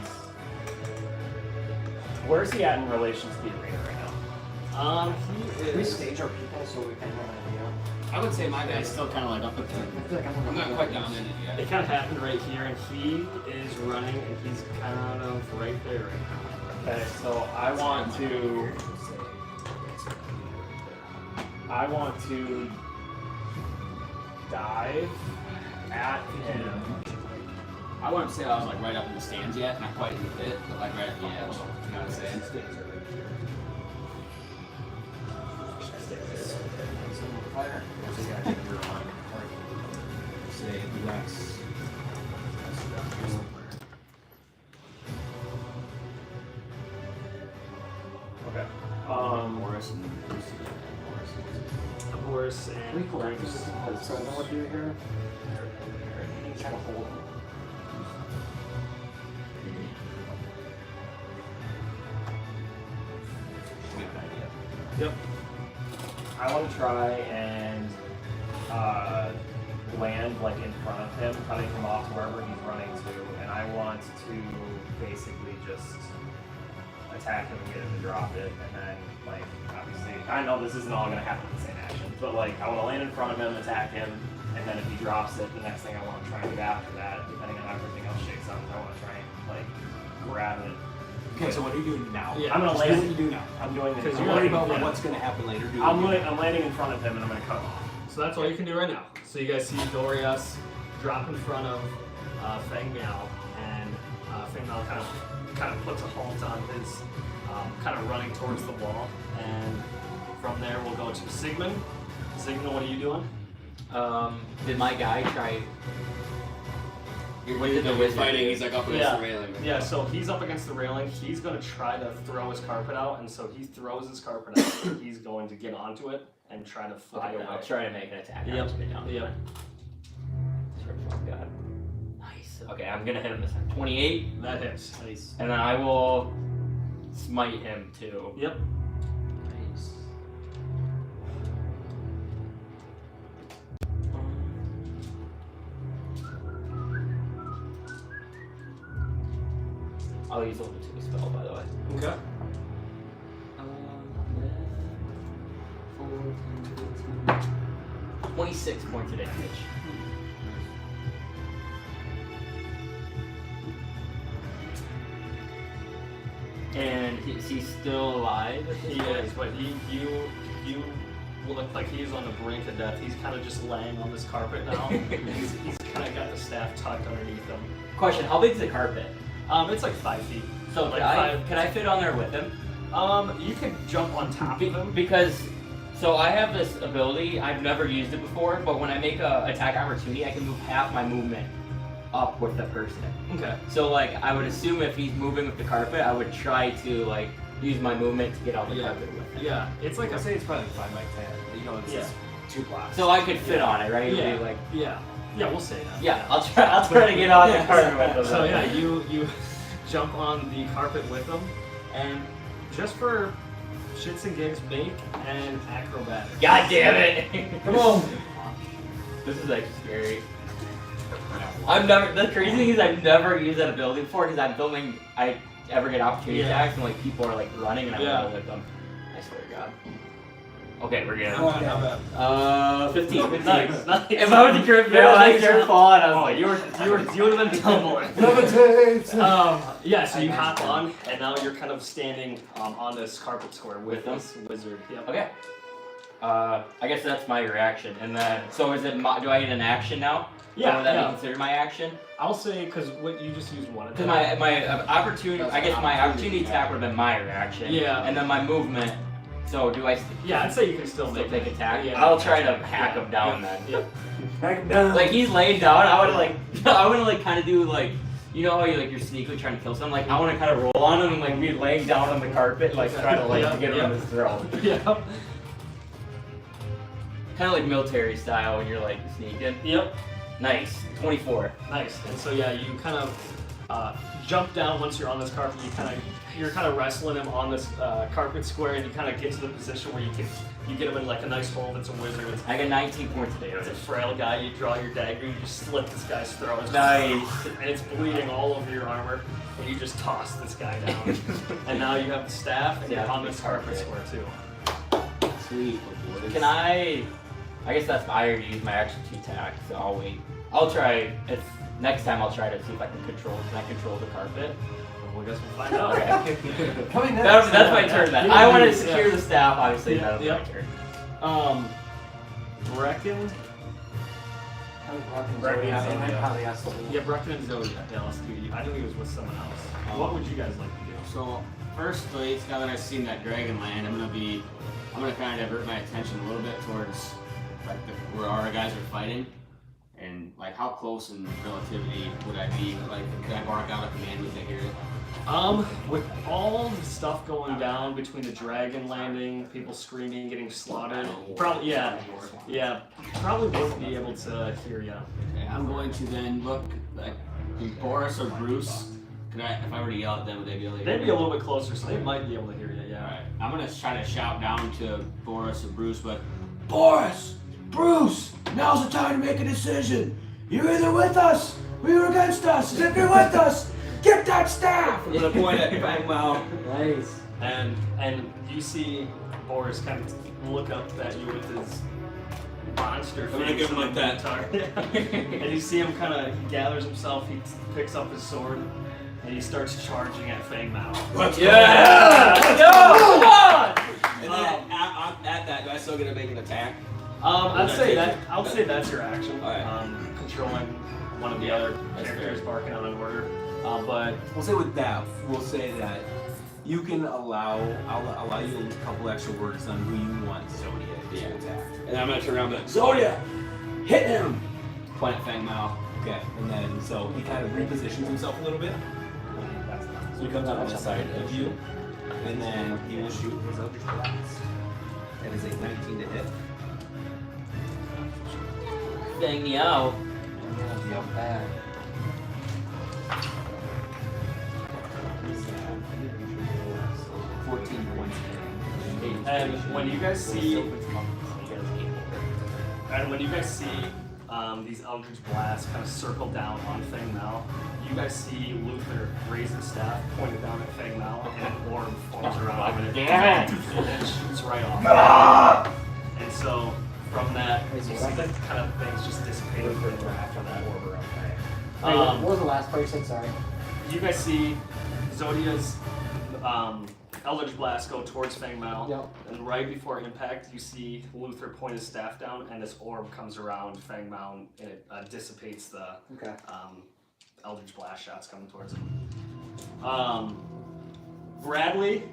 Where's he at in relation to the arena right now? He Can we is. stage our people so we can have an idea? I would say my guy's still kind of like up at I feel like I'm not quite down in it yet. It kind of happened right here, and he is running, and he's kind of right there right now. Okay, so I want to dive at him. I wouldn't say I was like right up in the stands yet, not quite in the pit, but like right at the edge. You know what I'm saying? Fire. Say Lex. Okay. Morris. So I know what to do here. Try to hold him. We have an idea. Yep. I want to try and land like in front of him, cutting him off to wherever he's running to, and I want to basically just attack him and get him to drop it, and then like obviously I know this isn't all gonna happen in the same action, but like I want to land in front of him, attack him, and then if he drops it, the next thing I want to try and do after that, depending on how everything else shakes out, I want to try and like grab it. Okay, so what are you doing now? Yeah, I'm gonna Just do land. what you do now. I'm doing it. Because Don't you're worry landing, about yeah. what's gonna happen later. Do I'm what you I'm landing in front of him, and I'm gonna cut him off. So that's all you can do right now. So you guys see Dorias drop in front of Feng Miao, and Feng Miao kind of puts a halt on his kind of running towards the wall, and from there we'll go to Sigmund. Sigmund, what are you doing? Did my guy try? What did the He's wizard fighting, do? he's like up against Yeah. the railing. Yeah, so he's up against the railing. He's going to try to throw his carpet out, and so he throws his carpet out, and he's going to get onto it and try to fly Okay, away. I'll try to make an attack. Yep. Down. Yep. God. Nice. Okay, I'm gonna hit him this time. 28, That hits. Nice. and then I will smite him too. Yep. Nice. I'll use level 2 spell, by the way. Okay. 26 points of damage. And is he still alive? At this He point? is, but you look like he's on the brink of death. He's kind of just laying on this carpet now. he's kind of got the staff tucked underneath him. Question: how big is the carpet? It's like 5 feet. So Like can I fit on there with him? You can jump on top of him. Because so I have this ability. I've never used it before, but when I make a attack opportunity, I can move half my movement up with the person. Okay. So like I would assume if he's moving with the carpet, I would try to like use my movement to get on the Yeah. carpet with him. Yeah, it's like I'd a say it's probably 5 by 10. You know, it's Yeah. just 2 blocks. So I could fit on it, right? Yeah. Be like yeah. We'll say that. yeah, I'll try to get on the carpet with him. So yeah, you jump on the carpet with them, and just for shits and gigs, make an acrobatics. God damn it! Come on. This is like scary. The crazy thing is I've never used that ability before because I'm filming. I ever get opportunity Yeah. attacks and like people are like running and I Yeah. run with them. I swear to God. Okay, we're good. Not bad. 15. 15. Nice, nice. If I was a trip fail, I started falling. I was Oh, like, you would have been tumbling. Levitate! Yeah, so you hop on, and now you're kind of standing on this carpet square with With this wizard. Yep. okay. I guess that's my reaction. And then, so is it? Do I get an action now? Yeah, Or would that yeah. be considered my action? I'll say because what you just used one. Because attack. my opportunity, I guess my opportunity attack would have been my reaction. Yeah. And then my movement. So do I Yeah, I'd say you can still still make take attack? Yeah. I'll try to hack him down then. Yep. Back down. Like he's laying down, I would like kind of do like, you know how you like you're sneakily trying to kill someone. Like I want to kind of roll on him and like be laying down on the carpet, like try to like Yeah, get him yeah. in his throat. Yep. Kind of like military style when you're like sneaking. Yep. Nice. 24. Nice. And so yeah, you kind of jump down once you're on this carpet. You're kind of wrestling him on this carpet square, and you kind of get to the position where you get him in like a nice hole that's a wizard. I got 19 points of damage. It's a frail guy. You draw your dagger, you just slit this guy's throat. Nice. And it's bleeding all over your armor, and you just toss this guy down. And now you have the staff, and you're Yeah. on this carpet square too. Sweet. Can I guess that's I already used my action to attack, so I'll wait. I'll try. If next time I'll try to see if I can control. Can I control the carpet? Well, I guess we'll find out. Okay. Coming That's my turn then. I want to Yeah. secure the staff. Obviously, Yeah, that'll be yeah. my turn. Brecken. Yeah, Brecken and Zodiac. Yeah, let's do you. I knew he was with someone else. What would you guys like to do? So, firstly, now that I've seen that dragon land, I'm gonna kind of divert my attention a little bit towards like where our guys are fighting, and like how close in relativity would I be? Like, could I bark out a command if I hear it? With all the stuff going down between the dragon landing, people screaming, getting slaughtered, probably, yeah. probably won't be able to hear you. Okay, I'm going to then look like Boris or Bruce. Could I, if I were to yell at them, would they be able to hear They'd me? be a little bit closer, so they might be able to hear you. Yeah. Alright, I'm gonna try to shout down to Boris or Bruce, but Boris! Bruce! Now's the time to make a decision! You're either with us or you're against us! And if you're with us, get that staff! I'm gonna point at Fang Mao. Nice. And you see Boris kind of look up at you with his monster face. I'm gonna give him like that. And you see him kind of, he gathers himself, he picks up his sword, and he starts charging at Fang Mao. Let's go! Let's go! Come on! And then at that, do I still get to make an attack? I'd say that's your action. Alright. Controlling one of the other characters barking out an order. But We'll say with that, we'll say that you can I'll allow you a couple extra words on who you want Zodiac to attack. And I'm gonna turn around and be like, Zodiac! Hit him! Point at Fang Mao. Okay, and then so he kind of repositions himself a little bit. So he comes out on the side of you, and then he will shoot his Eldritch Blast. That is a 19 to hit. Fang Meow. Yep, bad. 14 points of damage. and when you guys see these Eldritch Blasts kind of circle down on Fang Mao, you guys see Luther raise his staff, pointed down at Fang Mao, and an orb forms around him, and it shoots right off. And so from that, you see that kind of things just dissipated after that orb around Fang. Hey, what was the last part you said? Sorry. You guys see Zodia's Eldritch Blast go towards Fang Mao, Yep. and right before impact, you see Luther point his staff down, and this orb comes around Fang Mao, and it dissipates the Okay. Eldritch Blast shots coming towards him. Bradley,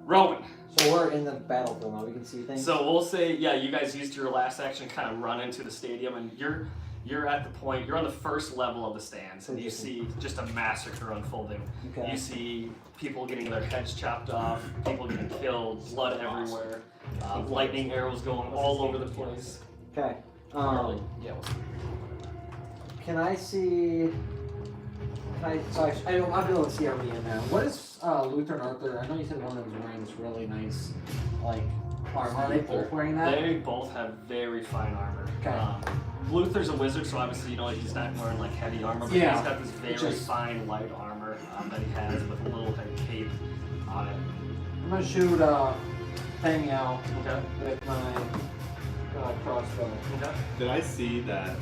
Rowan. So we're in the battlefield now. We can see things. So we'll say, yeah, you guys used your last action, kind of run into the stadium, and you're at the point. You're on the first level of the stands, and you see just a massacre unfolding. Okay. You see people getting their heads chopped off, people getting killed, blood everywhere, lightning arrows going all over the place. Okay. Can I see? I'll be able to see everybody in there. What is Luther and Arthur? I know you said one of them was wearing this really nice, like, armor. Are they both wearing that? They both have very fine armor. Okay. Luther's a wizard, so obviously he's not wearing like heavy armor, but Yeah. he's got this very fine light armor that he has with a little like cape on it. I'm gonna shoot Fang Yao Okay. with my crossbow. Okay. Did I see that,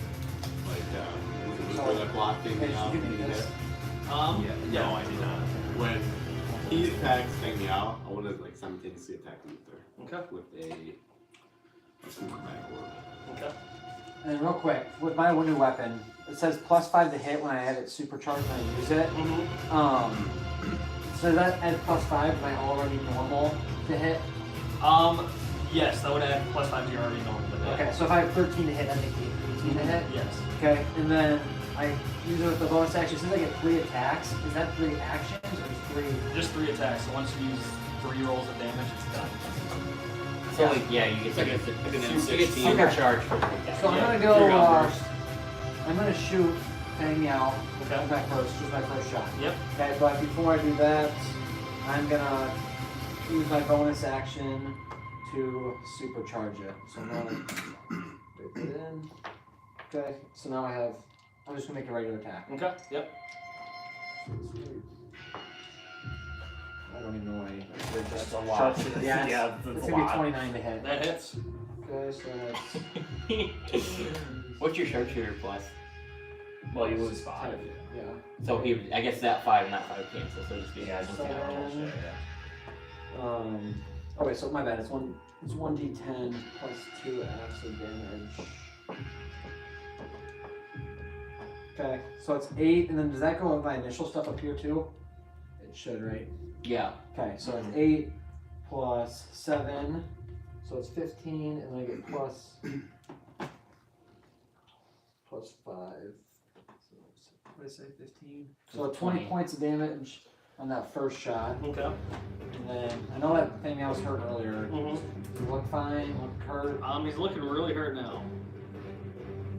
like, was it Luther that blocked Fang Hey, Meow? should you give me this? No, I did not. When he attacks Fang Meow, I want to like simultaneously attack Luther Okay. with a super magic orb. Okay. And real quick, with my new weapon, it says +5 to hit when I have it supercharged when I use it. Mm-hmm. So does that add +5? Am I already normal to hit? Yes, that would add +5 to your already normal. Okay, so if I have 13 to hit, that makes me 18 to hit. Yes. Okay, and then I use it with the bonus action. Since I get 3 attacks, is that 3 actions or just 3? Just 3 attacks. So once you use 3 rolls of damage, it's done. So you get like a supercharged for the So I'm gonna go. I'm gonna shoot Fang Meow. Okay. My first shot. Yep. Okay, but before I do that, I'm gonna use my bonus action to supercharge it. So I'm gonna put it in. Okay, so now I'm just gonna make a regular attack. Okay. Yep. I don't even know why. That's a lot. Sharpshooter. Yeah, Yeah, it's that's a gonna be lot. 29 to hit. That hits. Okay, so that's What's your sharpshooter plus? Well, you lose 5. yeah. So I guess that 5 and that 5 cancel, so just be So, oh wait, so my bad. It's 1d10 plus 2 acid damage. Okay, so it's 8, and then does that go with my initial stuff up here too? It should, right? Yeah. Okay, so it's 8 plus 7, so it's 15, and then I get plus 5. So what did I say, 15? So 20 points of damage on that first shot. Okay. And then I know that thing I was hurt earlier. Mm-hmm. Does it look fine? Look hurt? He's looking really hurt now.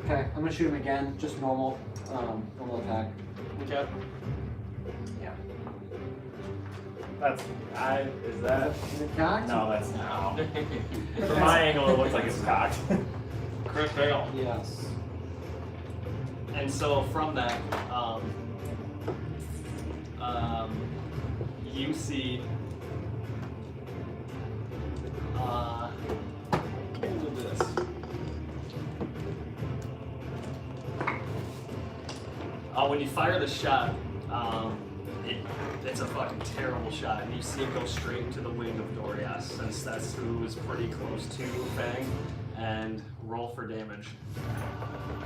Okay, I'm gonna shoot him again. Just normal attack. Okay. Yeah. That's is that? Is it cocked? No, that's no. From my angle, it looks like it's cocked. Crit fail. Yes. And so from that, you see we'll do this. When you fire the shot, it's a fucking terrible shot, and you see it go straight into the wing of Dorias, since that's who is pretty close to Fang. And roll for damage.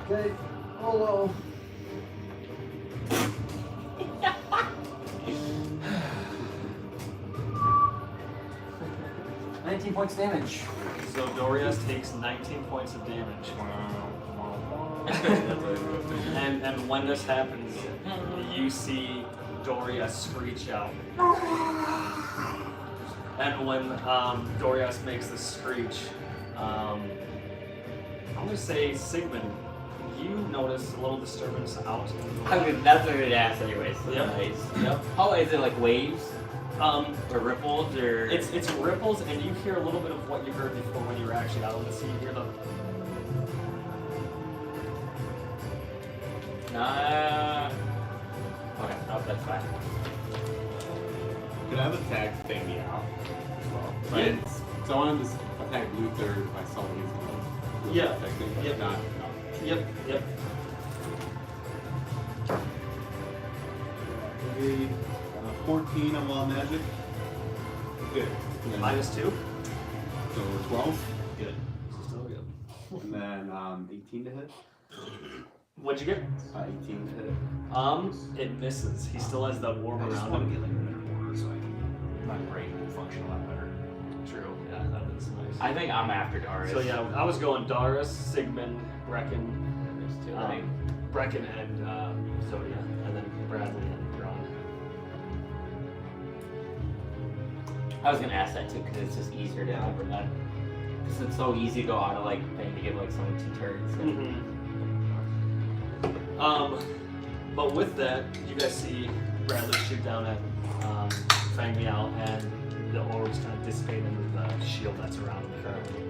Okay. Oh well. $19 points damage. So Dorias takes 19 points of damage. and when this happens, you see Dorias screech out. And when Dorias makes this screech, I'm gonna say Sigmund, you notice a little disturbance out. That's what I'd ask anyways. So Yep. nice. Yep. How is it like waves or ripples or? It's ripples, and you hear a little bit of what you heard before when you were actually out on the sea. You hear the Okay, no, that's fine. Could I have attacked Fang Me out as well? Yeah. Right? So I wanted to attack Luther if I saw he's going to Yeah. affecting, but Yep. not. Yep. Maybe 14 on Wild Magic. Good. And then- -2. So 12. Good. Still good. And then 18 to hit. What'd you get? 18 to hit. It misses. He still has that warm I just around want to him. get like a better order so my brain will function a lot better. True. Yeah, that is nice. I think I'm after Darius. So yeah, I was going Darius, Sigmund, Brecken, There's two. I think. Brecken and Zodia, and then Bradley and Ron. I was gonna ask that too because it's just easier to number that. Because it's so easy to go out of like thing to give like someone 2 turns. But with that, you guys see Bradley shoot down at Fang Miao, and the orbs kind of dissipate into the shield that's around him currently.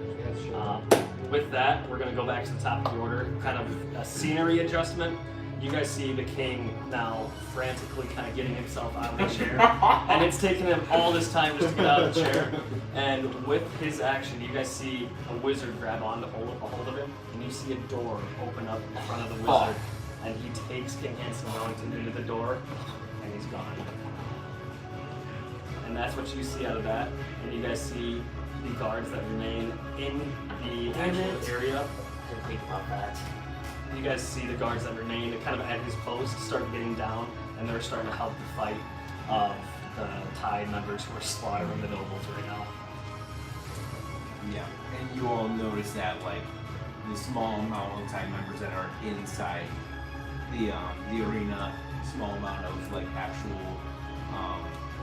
With that, we're gonna go back to the top of the order, kind of a scenery adjustment. You guys see the king now frantically kind of getting himself out of the chair, and it's taken him all this time just to get out of the chair. And with his action, you guys see a wizard grab on to hold of him, and you see a door open up in front of the wizard, and he takes King Handsome Wellington into the door, and he's gone. And that's what you see out of that. And you guys see the guards that remain in the actual area. I didn't think about that. You guys see the guards that remain kind of at his post start getting down, and they're starting to help the fight of the Tide members who are slaughtering the nobles right now. Yeah, and you all notice that like the small amount of Tide members that are inside the arena, small amount of like actual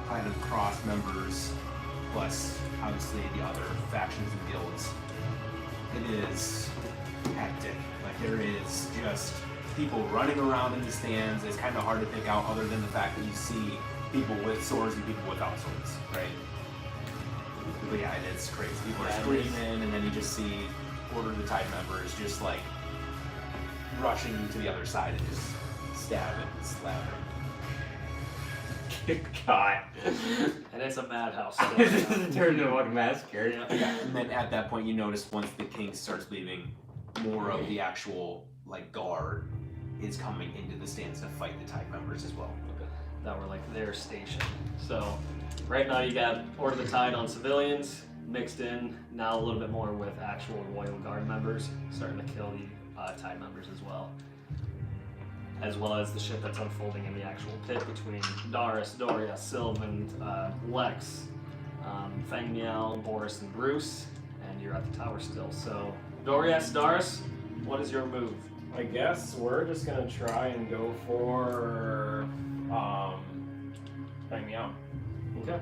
kind of cross members, plus obviously the other factions and guilds. It is hectic. Like there is just people running around in the stands. It's kind of hard to pick out other than the fact that you see people with swords and people without swords, right? But yeah, it's crazy. People are screaming, and then you just see Order of the Tide members just like rushing to the other side and just stabbing and slapping. God. And it's a madhouse. This is turned into a fucking massacre. Yeah. And then at that point, you notice once the king starts leaving, more of the actual like guard is coming into the stands to fight the Tide members as well. That were like their station. So right now you got Order of the Tide on civilians mixed in now a little bit more with actual Royal Guard members starting to kill the Tide members as well. As well as the shit that's unfolding in the actual pit between Darius, Doria, Sylvan, Lex, Fang Miao, Boris, and Bruce, and you're at the tower still. So Darius, what is your move? I guess we're just gonna try and go for Fang Me Out. Okay.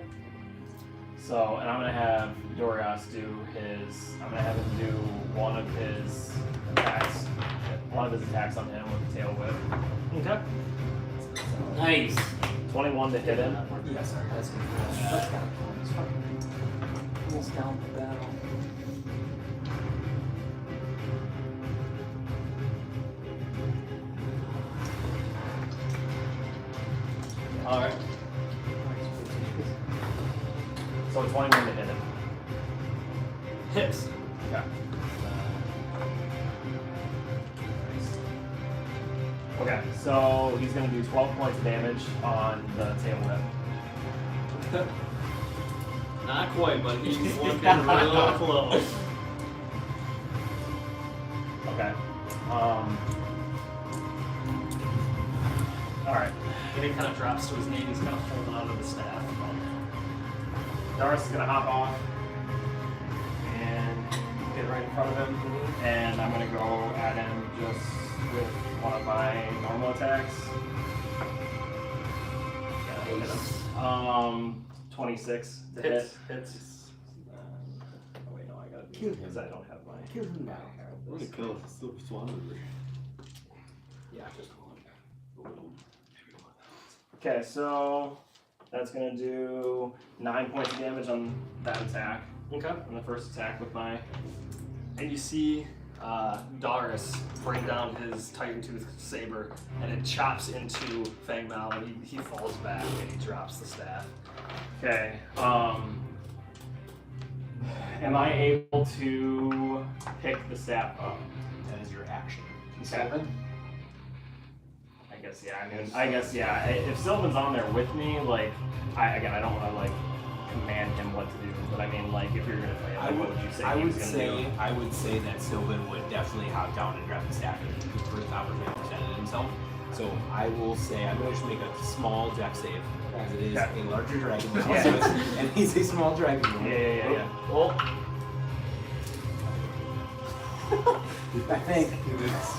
So, and I'm gonna have Dorias do his. I'm gonna have him do one of his attacks. One of his attacks on him with the tail whip. Okay. Nice. 21 to hit him. Yeah, sorry. That's good. That's kind of fun. It's fucking almost down the battle. All right. So 21 to hit him. Hits. Okay. Okay, so he's gonna do 12 points of damage on the tail whip. Not quite, but he's looking real close. Okay. Alright. And he kind of drops to his knee. He's kind of holding onto the staff. Darius is gonna hop off and get right in front of him. And I'm gonna go at him just with one of my normal attacks. Yeah, hit him. 26 to hit. Hits. Oh wait, no, I gotta Kill him. because I don't have my. Kill him now. We're gonna kill a silver swan over. Yeah, just one. Okay, so that's gonna do 9 points of damage on that attack. Okay. On the first attack with my. And you see Darius bring down his Titan Tooth saber, and it chops into Fangmal, and he falls back and he drops the staff. Okay. Am I able to pick the staff up? That is your action. Seven. I guess yeah. I guess yeah. If Sylvan's on there with me, like, I don't want to like command him what to do, but I mean, like, if you're gonna play it, what would you say I he would was gonna do? I would say that Sylvan would definitely hop down and grab the staff and for his opportunity to present himself. So I will say I'm going to make a small dex save because it is Okay. a larger dragon, Yeah. and he's a small dragon. Yeah. Well, I think.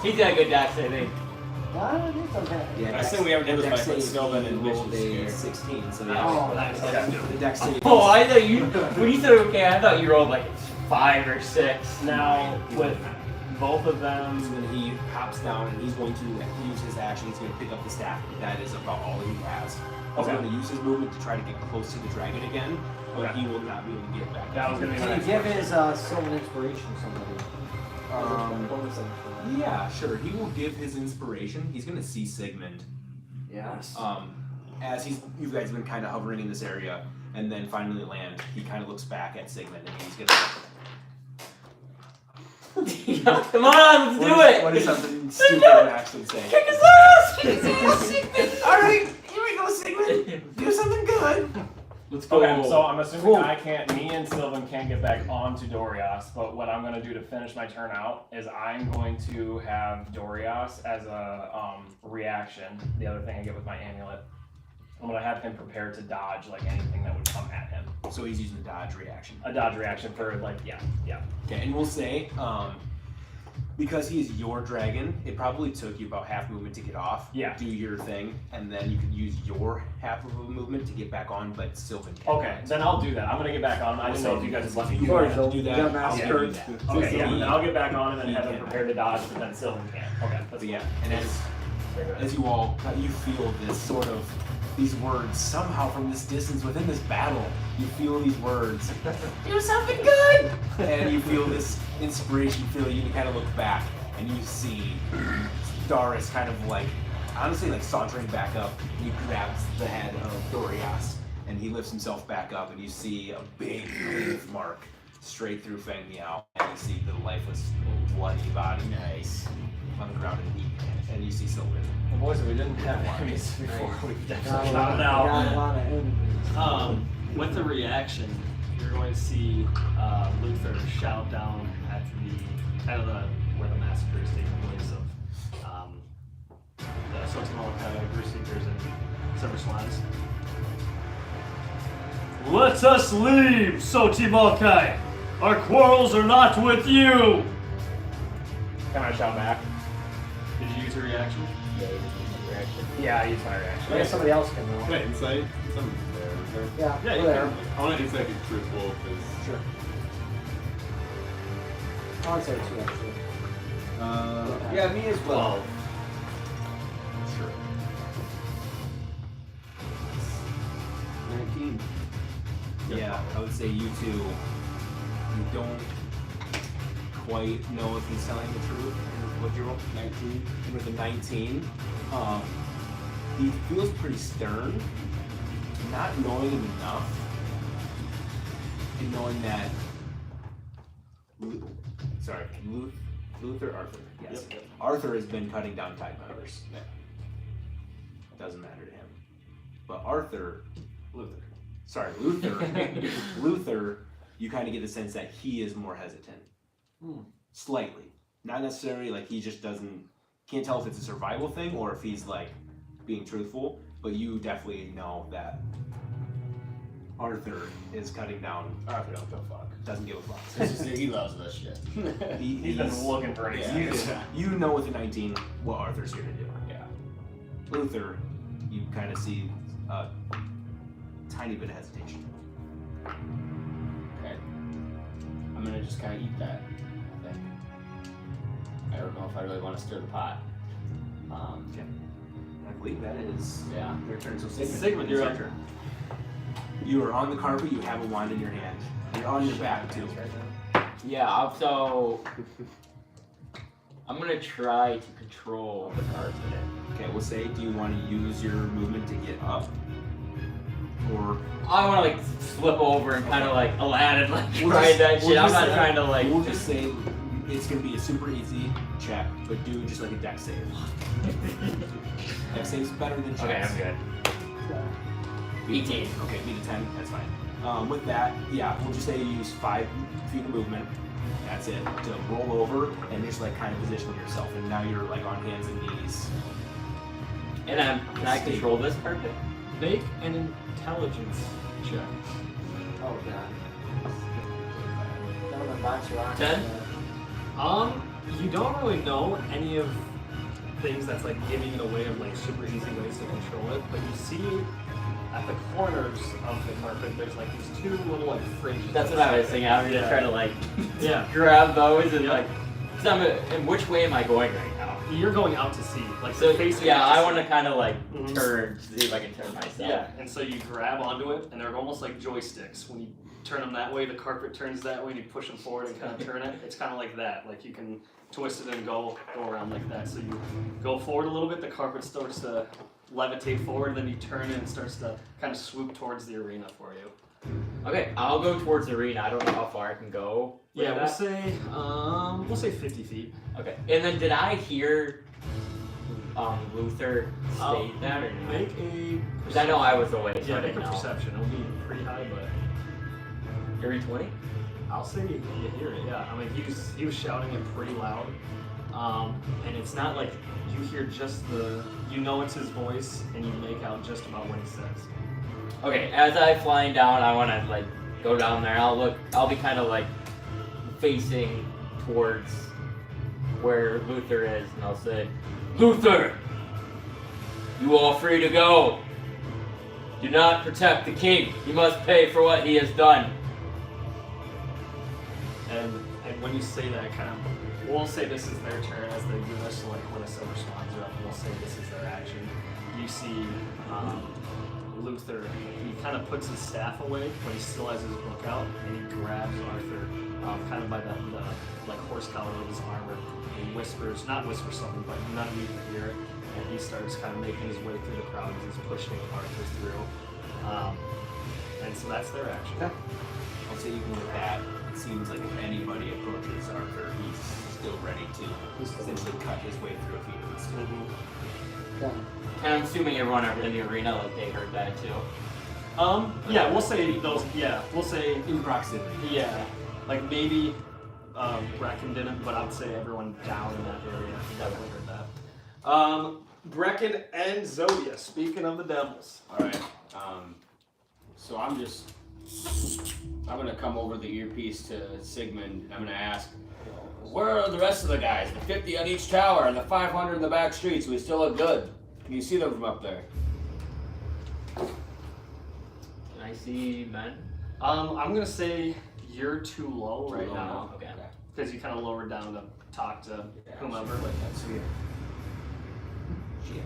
He's got a good dex, I think. Well, it's okay. Yeah, I think we ever did this dex by putting save, Sylvan he in rolled Mission a Scare. 16, so Oh, yeah. that's The dex save. Oh, I thought you. When you said okay, I thought you rolled like 5 or 6. Now with both of So them, then he hops down and he's going to use his action. He's going to pick up the staff. That is about all he has. He's Okay. going to use his movement to try to get close to the dragon again, but Okay. he will not be able to get back. That was gonna be my Can you next give question. his Sylvan inspiration to somebody? Bonus action. Yeah, sure. He will give his inspiration. He's going to see Sigmund. Yes. As you guys have been kind of hovering in this area, and then finally land. He kind of looks back at Sigmund, and he's going to. Come on, let's do it! What is something stupid Max would say? Kick his ass! Kick his ass, Sigmund! Alright, here we go, Sigmund. Do something good. let's go. Okay, so I'm assuming Cool. me and Sylvan can't get back onto Dorias, but what I'm gonna do to finish my turn out is I'm going to have Dorias as a reaction. The other thing I get with my amulet. I'm gonna have him prepared to dodge like anything that would come at him. So he's using the dodge reaction. A dodge reaction for like yeah. Okay, and we'll say, because he is your dragon, it probably took you about half movement to get off. Yeah. Do your thing, and then you could use your half of a movement to get back on, but Sylvan can't. Okay, then I'll do that. I'm gonna get back on him. I didn't know if you guys just let me You do Sorry, that. have to do that. Yeah, I'll massacre. do that. Okay, yeah, He- then I'll get back on him and he have him can. prepared to dodge, but then Sylvan can't. Okay, that's But fine. yeah, and as you all, you feel this sort of, these words somehow from this distance within this battle, you feel these words, do something good! And you feel this inspiration, you kind of look back, and you see Darius kind of like, honestly like sauntering back up, he grabs the head of Dorias, and he lifts himself back up, and you see a big leaf mark straight through Feng Miao, and you see the lifeless, bloody body on the ground, and you see Sylvan. The boys, we didn't have enemies before. We've Got definitely a not lot, now. got a lot of enemies. With the reaction, you're going to see Luther shout down at the kind of where the massacre is taking place of the Sotimolokai, Bruce Seekers, and Silver Swans. Let us leave, Sotimolokai! Our quarrels are not with you! Can I shout back? Did you use a reaction? Yeah, I used my reaction. I guess somebody else can though. Wait, insight? Something there. turn? Yeah, Yeah, we're you there. can. I want to do second truthful because Sure. I want to say 2 actually. Yeah, me as well. Sure. 19. Yeah, I would say you two. You don't quite know if he's telling the truth. What you roll? 19. With a 19, he feels pretty stern. Not knowing him enough, and knowing that. Luther Arthur. Yes. Yep. Arthur has been cutting down Tide members. Doesn't matter to him. But Luther, Luther, you kind of get the sense that he is more hesitant. Slightly. Not necessarily like he just can't tell if it's a survival thing or if he's like being truthful, but you definitely know that Arthur is cutting down. Arthur don't give a fuck. Doesn't give a fuck. He loves this shit. He's been looking for an excuse. You know with the 19 what Arthur's here to do. Yeah. Luther, you kind of see a tiny bit of hesitation. Okay. I'm gonna just kind of eat that, I think. I don't know if I really want to stir the pot. I believe that is Yeah. their turn. So Sigmund, you're it's up. your turn. You are on the carpet. You have a wand in your hand. You're on your back too. Yeah, so I'm gonna try to control the carpet. Okay, we'll say, do you want to use your movement to get up? Or I want to like flip over and kind of like Aladdin, like We'll try just- that we'll shit. I'm just not say- trying to like. we'll just say it's gonna be a super easy check, but do just like a dex save. Dex save's better than checks. Okay, I'm good. 18. Okay, beat a 10, that's fine. With that, yeah, we'll just say you use 5 feet of movement. That's it. To roll over and just like kind of position yourself, and now you're like on hands and knees. And can I control this carpet? Make an intelligence check. Oh god. That was a box of rocks. 10? You don't really know any of things that's like giving it away of like super easy ways to control it, but you see at the corners of the carpet there's like these 2 little like fringes. That's what I was thinking. I was just trying to like Yeah. grab those and Yep. like. So and which way am I going right now? You're going out to sea, like So facing yeah, out to I want to sea. kind of like Mhm. turn to see if I can turn myself. Yeah, and so you grab onto it, and they're almost like joysticks. When you turn them that way, the carpet turns that way, and you push them forward and kind of turn it. It's kind of like that. Like you can twist it and go around like that. So you go forward a little bit, the carpet starts to levitate forward, then you turn it and it starts to kind of swoop towards the arena for you. Okay, I'll go towards the arena. I don't know how far I can go. with Yeah, that. we'll say 50 feet. Okay, and then did I hear Luther state that or not? Make a. Because I know I was away, so Yeah, I make didn't a know. perception. It'll be pretty high, but Every 20? I'll say you hear it. Yeah, I mean he was shouting it pretty loud, and it's not like you hear just you know it's his voice, and you make out just about what he says. Okay, as I'm flying down, I want to like go down there. I'll be kind of like facing towards where Luther is, and I'll say, Luther, you are free to go. Do not protect the king. He must pay for what he has done. And when you say that, kind of, we'll say this is their turn as they do this. So like when a silver spawns are up, we'll say this is their action. You see Luther. He kind of puts his staff away, but he still has his book out, and he grabs Arthur, kind of by the like horse collar of his armor. And he whispers, not whispers something, but none of you can hear it. And he starts kind of making his way through the crowd as he's pushing Arthur through. And so that's their action. Okay. I'll say even with that, it seems like if anybody approaches Arthur, he's still ready to essentially cut his way through if he needs to. Okay. And I'm assuming everyone in the arena, like, they heard that too. Yeah, we'll say those. Yeah, we'll say. In proximity. Yeah, like maybe Brecken didn't, but I would say everyone down in that area definitely heard that. Brecken and Zodia. Speaking of the devils. Alright. So I'm gonna come over the earpiece to Sigmund and I'm gonna ask, where are the rest of the guys? The 50 on each tower and the 500 in the back streets. We still look good. Can you see them from up there? Can I see men? I'm gonna say you're too low right low now Okay. because you kind of lowered down to talk to whomever. So yeah.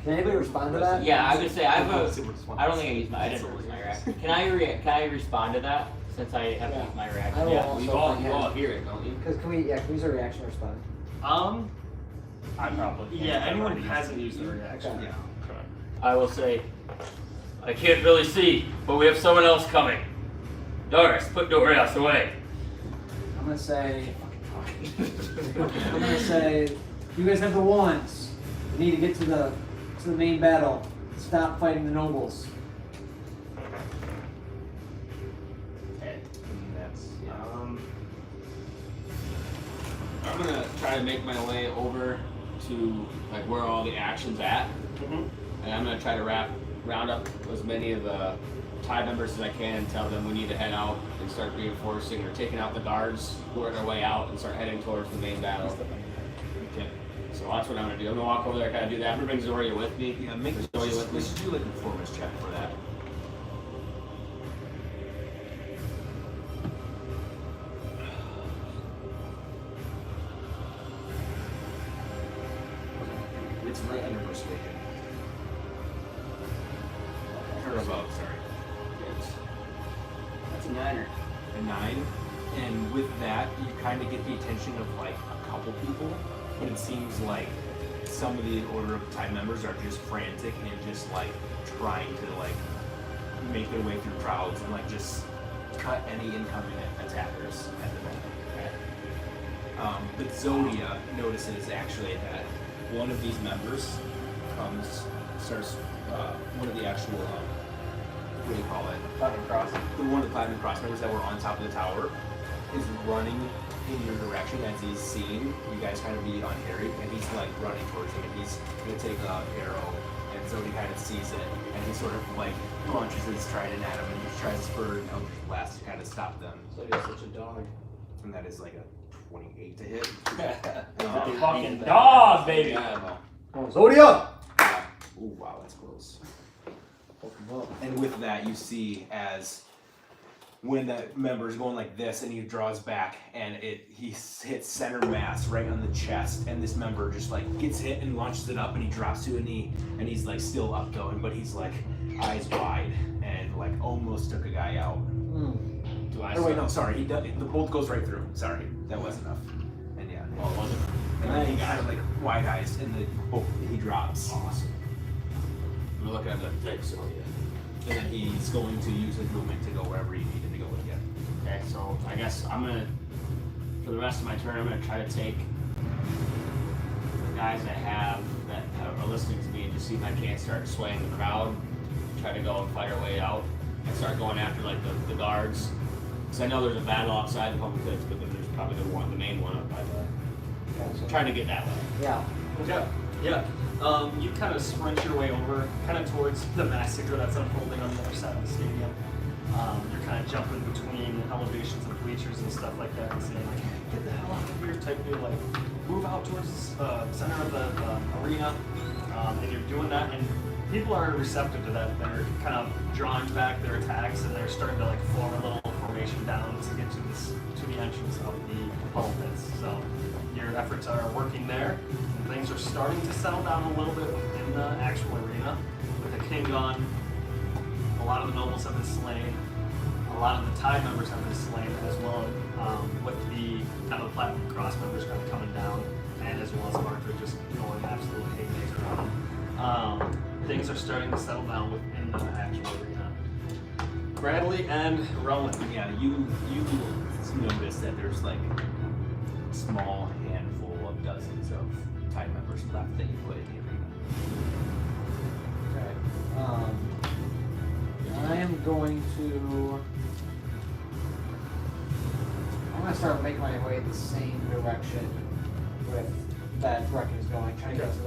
Can anybody respond to that? Yeah, I would say I don't think I That's didn't use my hilarious. reaction. Can I respond to that since I haven't used my I reaction? will Yeah. also You all hear it, don't you? Because can we use a reaction response? I probably can't. Yeah, anyone I've who already hasn't used the Okay. reaction. Yeah. I will say, I can't really see, but we have someone else coming. Doris, put Dorias away. I'm gonna say. I'm gonna say, you guys have the wands. We need to get to the main battle. Stop fighting the nobles. And that's I'm gonna try to make my way over to like where all the action's at, and I'm gonna try to round up as many of the Tide members as I can and tell them we need to head out and start reinforcing or taking out the guards who are on their way out and start heading towards the main battle. Okay. So that's what I'm gonna do. I'm gonna walk over there, kind of do that. I'm gonna bring Zoria with me. Yeah, make Is Zoria with me. we should do like a performance check for that. It's right under persuasion. Or above, sorry. That's a 9er. A 9, and with that, you kind of get the attention of like a couple people, but it seems like some of the Order of Time members are just frantic and just like trying to like make their way through crowds and like just cut any incoming attackers at the moment. But Zodia notices actually that one of these members starts one of the actual what do you call it? Platinum Cross. One of the Platinum Cross members that were on top of the tower is running in your direction as he's seeing you guys kind of be unharried, and he's like running towards him, and he's gonna take an arrow, and Zodi kind of sees it, and he sort of like launches his trident at him, and he tries for an Eldritch Blast to kind of stop them, So he's such a dog. and that is like a 28 to hit. Fucking dog, baby. Yeah, Oh, Zodia! Yeah. Ooh, wow, that's close. And with that, you see as when that member is going like this, and he draws back, and he hits center mass right on the chest, and this member just like gets hit and launches it up, and he drops to a knee, and he's like still up going, but he's like eyes wide and like almost took a guy out. Do I Oh wait, no, sorry, the bolt goes right through. Sorry, that was enough. And yeah, Well, it wasn't. and then he kind of like wide eyes, and he drops. Awesome. I'm looking at the thing, so yeah. And then he's going to use his movement to go wherever you need him to go again. Okay, so I guess I'm gonna, for the rest of my turn, I'm gonna try to take the guys I have that are listening to me and just see if I can't start swaying the crowd, try to go and fight our way out, and start going after like the guards. Because I know there's a battle outside the public goods, but then there's probably the main one up by the. Trying to get that way. Yeah. Okay. Yeah. You kind of sprint your way over, kind of towards the massacre that's unfolding on the other side of the stadium. You're kind of jumping between elevations of bleachers and stuff like that, and saying like, "Hey, get the hell out of here!" type deal. Like, move out towards the center of the arena, and you're doing that, and people are receptive to that. They're kind of drawing back their attacks, and they're starting to like form a little formation down to get to the entrance of the pulpits. So your efforts are working there. Things are starting to settle down a little bit in the actual arena. With the king gone, a lot of the nobles have been slain. A lot of the Tide members have been slain as well. With the kind of the Platinum Cross members kind of coming down, and as well as Arthur just going absolutely haymaker on. Things are starting to settle down within the actual arena. Bradley and Rowan. Yeah, you notice that there's like a small handful of dozens of Tide members left that you put in the arena. Okay. I am going to. I'm gonna start making my way the same direction with that Brecken's going, trying to get to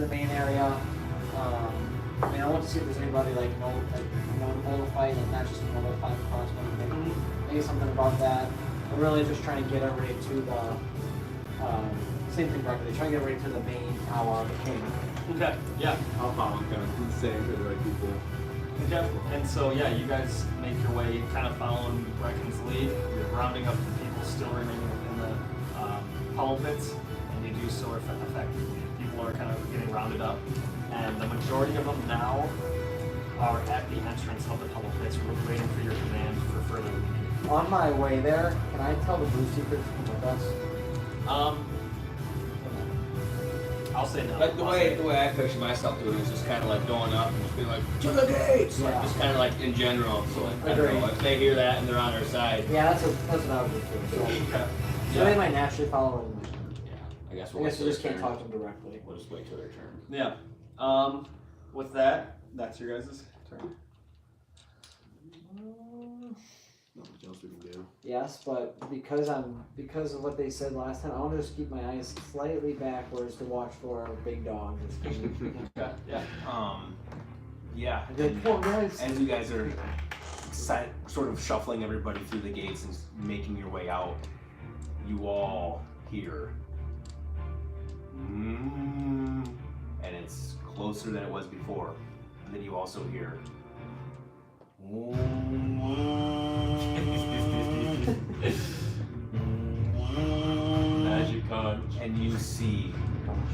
the main area. I mean, I want to see if there's anybody like notable to fight, like not just another five crossbow, maybe something about that. But really, just trying to get everybody to the same thing, Breckenly. Trying to get everybody to the main tower of the king. Okay. Yeah. I'll follow him kind of saying to the right people. Okay. And so yeah, you guys make your way, kind of following Brecken's lead. You're rounding up the people still remaining in the pummel pits, and you do so effectively. People are kind of getting rounded up, and the majority of them now are at the entrance of the pummel pits, waiting for your command for further leading. On my way there, can I tell the Blue Seekers to come with us? I'll say no. Like the way I picture myself doing is just kind of like going up and just being like, to the gates! Like, Yeah. just kind of like in general. So like, I don't Agreed. know, if they hear that and they're on our side. Yeah, that's what I would do too. So they might naturally follow in. Yeah, I guess I we'll guess you wait just till can't their talk turn. to them directly. We'll just wait till their turn. Yeah. With that, that's your guys' turn. Nothing else we can do. Yes, but because of what they said last time, I want to just keep my eyes slightly backwards to watch for big dogs. Okay. Yeah. Yeah. And then, "Come on, guys." As you guys are sort of shuffling everybody through the gates and making your way out, you all hear, and it's closer than it was before. And then you also hear, Magic con. and you see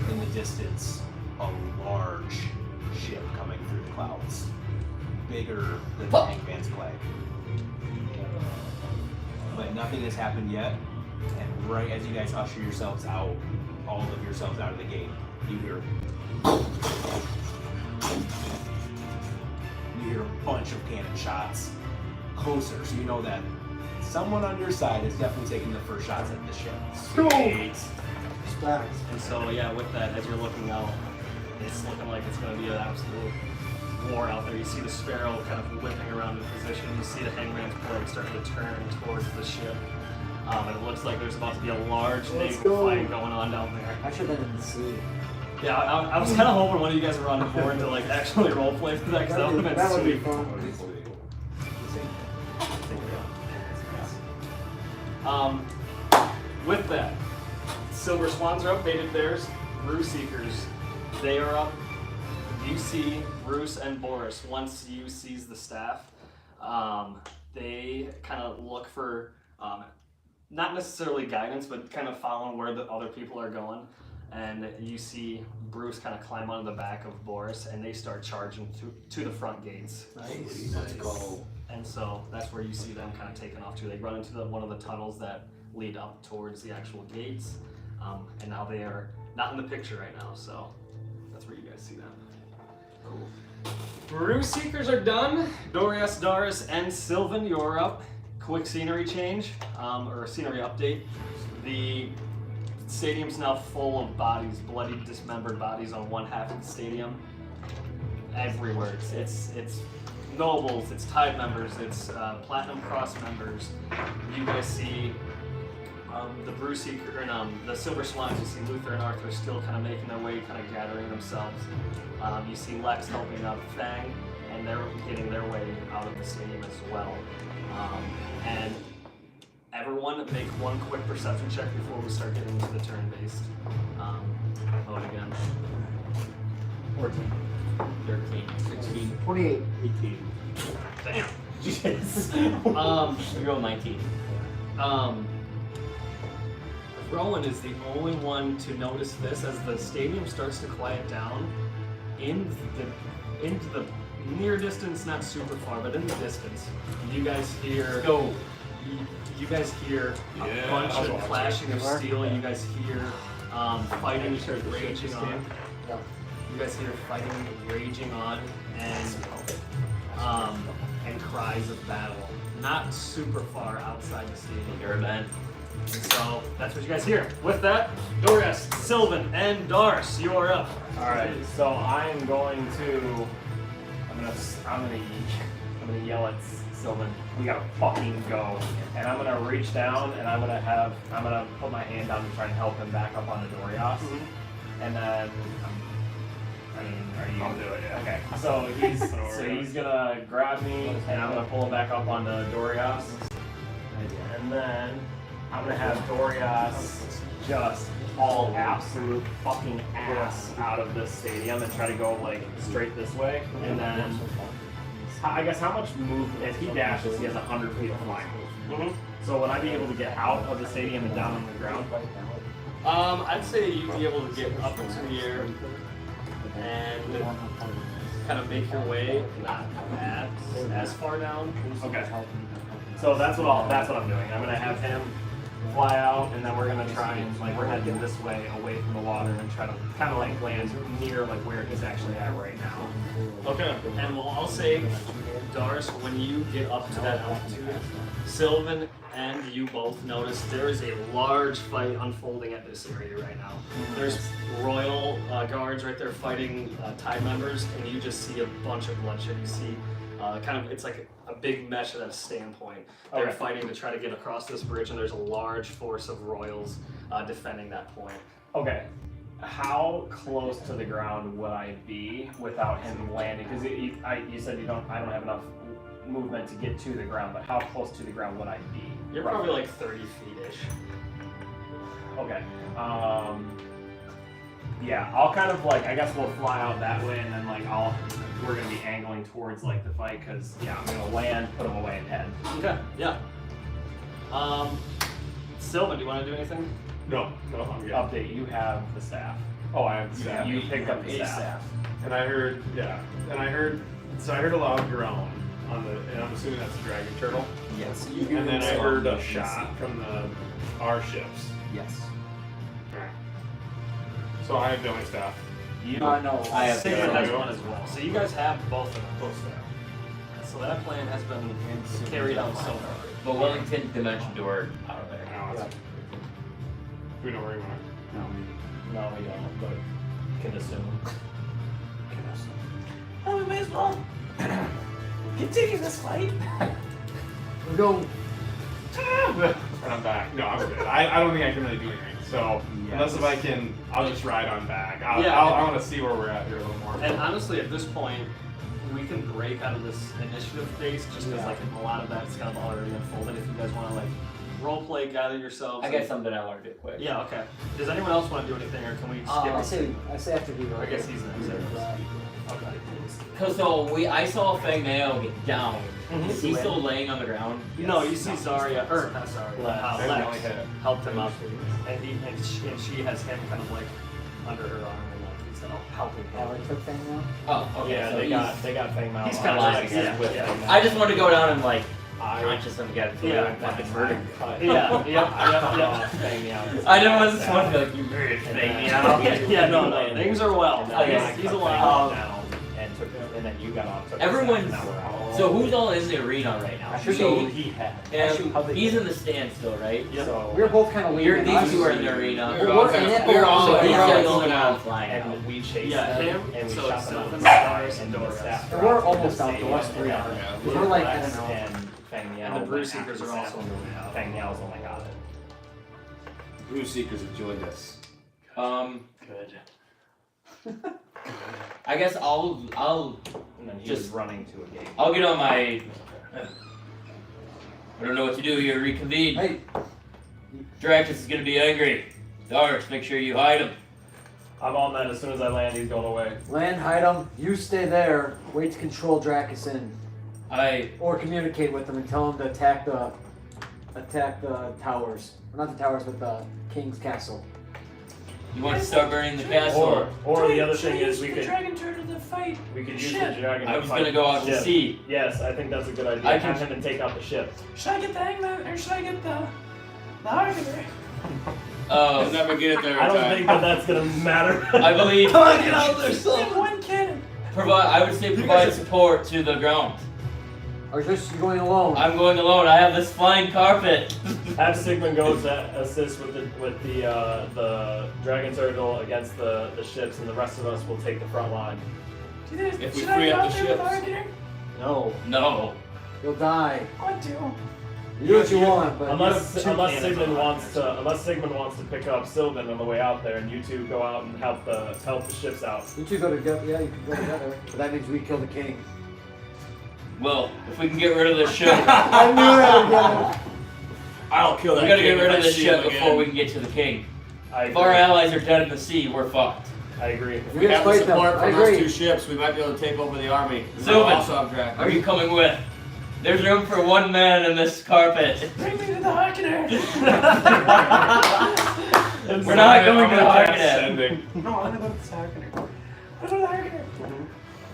in the distance a large ship coming through the clouds, bigger than the Hangman's flag. But nothing has happened yet, and right as you guys usher yourselves out, all of yourselves out of the gate, you hear a bunch of cannon shots closer, so you know that someone on your side is definitely taking the first shots at the ship. Respect. And so yeah, with that, as you're looking out, it's looking like it's going to be an absolute war out there. You see the Sparrow kind of whipping around in position. You see the Hangman's Plague starting to turn towards the ship. And it looks like there's about to be a large naval fight going on down there. I should have been in the sea. Yeah, I was kind of hoping one of you guys were on the board to like actually roleplay for that, because that would have That would been be sweet. fun. With that, Silver Swans are up, they did theirs. Brew Seekers, they are up. You see Bruce and Boris, once you seize the staff, they kind of look for, not necessarily guidance, but kind of following where the other people are going. And you see Bruce kind of climb onto the back of Boris, and they start charging to the front gates. Nice. Let's go. And so that's where you see them kind of taking off to. They run into one of the tunnels that lead up towards the actual gates. And now they are not in the picture right now, so that's where you guys see them. Cool. Brew Seekers are done. Dorias, Doris, and Sylvan, you're up. Quick scenery change, or scenery update. The stadium's now full of bodies, bloody, dismembered bodies on one half of the stadium. Everywhere. It's nobles, it's Tide members, it's Platinum Cross members. You guys see the Brew Seeker and the Silver Swans. You see Luther and Arthur still kind of making their way, kind of gathering themselves. You see Lex helping out Fang, and they're getting their way out of the stadium as well. And everyone make one quick perception check before we start getting into the turn-based mode again. 14. 13. 16. 28. 18. Damn. Jeez. We roll 19. Rowan is the only one to notice this as the stadium starts to quiet down. Into the near distance, not super far, but in the distance, you guys hear. Go. You guys hear a bunch of clashing of steel. You guys hear fighting raging on. Yeah. You guys hear fighting raging on, and cries of battle. Not super far outside the stadium. You're a man. And so that's what you guys hear. With that, Dorias, Sylvan, and Dars, you are up. All right, so I'm going to, I'm gonna yell at Sylvan. We gotta fucking go, and I'm gonna reach down and I'm gonna put my hand down to try and help him back up on the Dorias, and then, are you? I'll do it, yeah. Okay, so he's gonna grab me and I'm gonna pull him back up on the Dorias, and then I'm gonna have Dorias just haul absolute fucking ass out of this stadium and try to go like straight this way, and then I guess how much move? If he dashes, he has 100 feet of flying move. Mhm. So would I be able to get out of the stadium and down on the ground? I'd say you'd be able to get up into the air and kind of make your way not as far down. Okay. So that's what I'm doing. I'm gonna have him fly out, and then we're gonna try and like we're heading this way away from the water and try to kind of like land near like where he's actually at right now. Okay. And well, I'll say, Doris, when you get up to that altitude, Sylvan and you both notice there is a large fight unfolding at this area right now. There's royal guards right there fighting Tide members, and you just see a bunch of bloodshed. You see it's like a big mesh at a standpoint. They're Okay. fighting to try to get across this bridge, and there's a large force of royals defending that point. Okay. How close to the ground would I be without him landing? Because you said I don't have enough movement to get to the ground, but how close to the ground would I be? You're probably like 30 feet-ish. Okay. Yeah, I'll kind of like, I guess we'll fly out that way, and then like we're gonna be angling towards like the fight, because yeah, I'm gonna land, put him away, and head. Okay, yeah. Sylvan, do you want to do anything? No, I'm good. Update, you have the staff. Oh, I have the staff. You picked up the staff. And I heard, I heard a loud groan on and I'm assuming that's a dragon turtle. Yes. And then I heard a shot from our ships. Yes. Alright. So I have the only staff. You, No. I have Sigmund the- has one as well. So you guys have both of them. Both there. So that plan has been carried out so far. But Wellington Dimension Door out of there. Now it's, we know where you want no, we don't, but can assume. Oh, we may as well continue this fight. We go. And I'm back. No, I'm good. I don't think I can really do anything. So unless if I can, I'll just ride on back. I want to see where we're at here a little more. And honestly, at this point, we can break out of this initiative phase just because like a lot of that's kind of already unfolded. If you guys want to like role play, gather yourselves. I got something I want to do quick. Yeah. Okay. Does anyone else want to do anything, or can we skip? I say after you. I guess he's next. Okay. Cause I saw Fang Nao get down. Mhm. Is he still laying on the ground? No, you see Zarya, or not Zarya, I Lex only hit. helped him up, and she has him kind of like under her arm, and like he's helping him. Alex took thing now. Oh, okay. Yeah, so they got Fang Mao. He's on kinda us like- again yeah, with yeah. Fang Mao. I just want to go down and like I conscious him, get it through, Yeah. and fucking murder him. Yeah. Fang Mao. I didn't want to want to be like you murdered Fang Nao. Yeah, no, things are well. And then I He's cut alive. Fang Mao down and then you got off. took Everyone's- the staff, and now we're out. So who's all in the arena right now? Actually, So he had. he's in the stand still, right? Yep. So We were both kind of leaving. These two are in the arena. We're in it. We're all- So but he's we're all the going only out. one flying out. And we chased Yeah, them, him, and we so shot them out Sylvan, the sky, Doris, and and the Doris. staff We're dropped almost the out, the stadium, last three and are. we We're like, Lex I don't know. and Fang Miao And the Brew went Seekers after are also Staff. on their way out. Fang Miao's only got it. Brew Seekers have joined us. Good. I guess I'll And then he Just- was running to a gate. get on my. I don't know what to do here. Reconvene. Hey, Dracus is gonna be angry. Doris, make sure you hide him. I'm on that. As soon as I land, he's going away. land, hide them. You stay there. Wait to control Dracus in, or communicate with them and tell them to attack the towers. Or not the towers, but the king's castle. You want to start burning the castle? Or the other thing is we could dragon turtle to fight. we could use the dragon. I to was fight gonna go out the to ship. sea. Yes, I think that's a good idea. I can- Have him and take out the ship. Should I get the hangman or should I get the argument? We'll never get it there I in don't time. think that's gonna matter. I believe. Come on, get out there, son. One cannon. I would say provide support to the ground. Or just you going alone? I'm going alone. I have this flying carpet. Have Sigmund go to assist with the dragon turtle against the ships, and the rest of us will take the front line. If we Should free I go up out the there with ships. argument? No, No. you'll die. What do? You do what you want, but Unless two cannons Sigmund on wants that. to pick up Sylvan on the way out there, and you two go out and help the ships out. you two go together. Yeah, you can go together. But that means we kill the king. Well, if we can get rid of this ship, I knew that. I'll kill we that gotta king get rid if I of this see ship him before again. we can get to the king. I If our agree. allies are dead in the sea, we're fucked. I agree. If We we just have the fight them. support I from those agree. 2 ships, we might be able to take over the army. We might Sylvan, also have Drac. Are you coming with? There's room for one man in this carpet. Bring me to the Harkonnen! We're not going to the Harkonnen. No, I want to go to the Harkonnen. Go to the Harkonnen!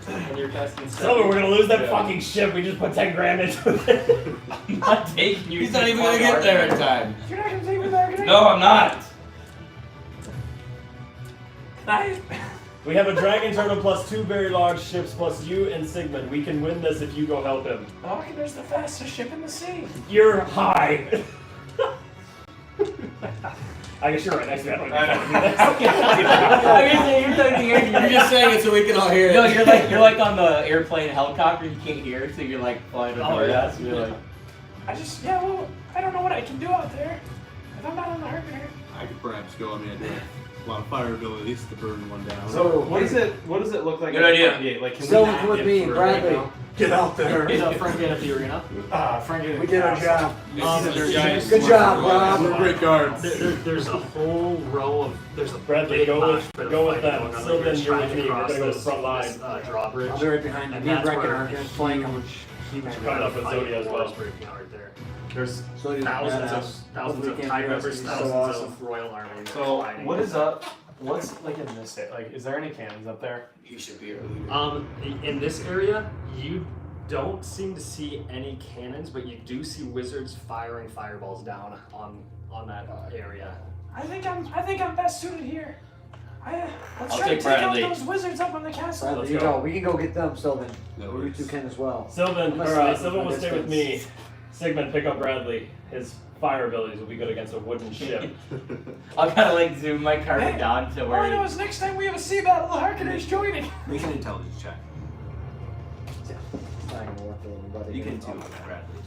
And you're casting So we're gonna lose that Yeah. fucking ship. We just put 10 grand into it. I'm not taking you. He's to not the even gonna fucking get there in Harkonnen. time. You're not gonna take me to the Harkonnen? No, I'm not. We have a dragon turtle plus 2 very large ships plus you and Sigmund. We can win this if you go help him. The Harkonnen's the fastest ship in the sea. You're high. I guess you're right next to me. I don't know. You're talking to your You're just saying it so we can all hear it. No, you're like on the airplane helicopter. You can't hear, so you're like flying Oh, over yeah. us. You're like, I don't know what I can do out there. If I'm not on the Harkonnen. I could perhaps go. I mean, I do have a lot of fire abilities to burn one down. So what does it look like? Good at the idea. front gate? Like, can So we not with get me, through Bradley. right now? Get out there. Is that front gate at the arena? Front gate. We did our job. Guys, Good job, Rob. We're great guards. There's a whole row of Bradley, big go mosh with- pit of go with fight them. going on Sylvan, that you're trying with me. We're cross gonna go to the this- front line. this, drawbridge. I'll be right behind you. And Me and that's Brecken where are gonna flank them. Coming up with Zodia as well. Breaking out right there. There's So you thousands of Hopefully of we can't TIE do members, this. thousands So awesome. of Royal Armies. So fighting. what is up? What's like in this? Like, is there any cannons up there? He should be our leader. In this area, you don't seem to see any cannons, but you do see wizards firing fireballs down on that area. I think I'm best suited here. Let's I'll try to take take out Bradley. those wizards up on the castle. Bradley, Let's you go. go. We can go get them, Sylvan. No You worries. two can as well. Sylvan, I'm gonna snipe Sylvan from will a stay with me. distance. Sigmund, pick up Bradley. His fire abilities will be good against a wooden ship. I'll kind of like zoom my carpet Hey, down to All I know where. is next time we have a sea battle, the Harkonnen's joining. Make an intelligence check. It's not gonna work for everybody. You can too, Bradley.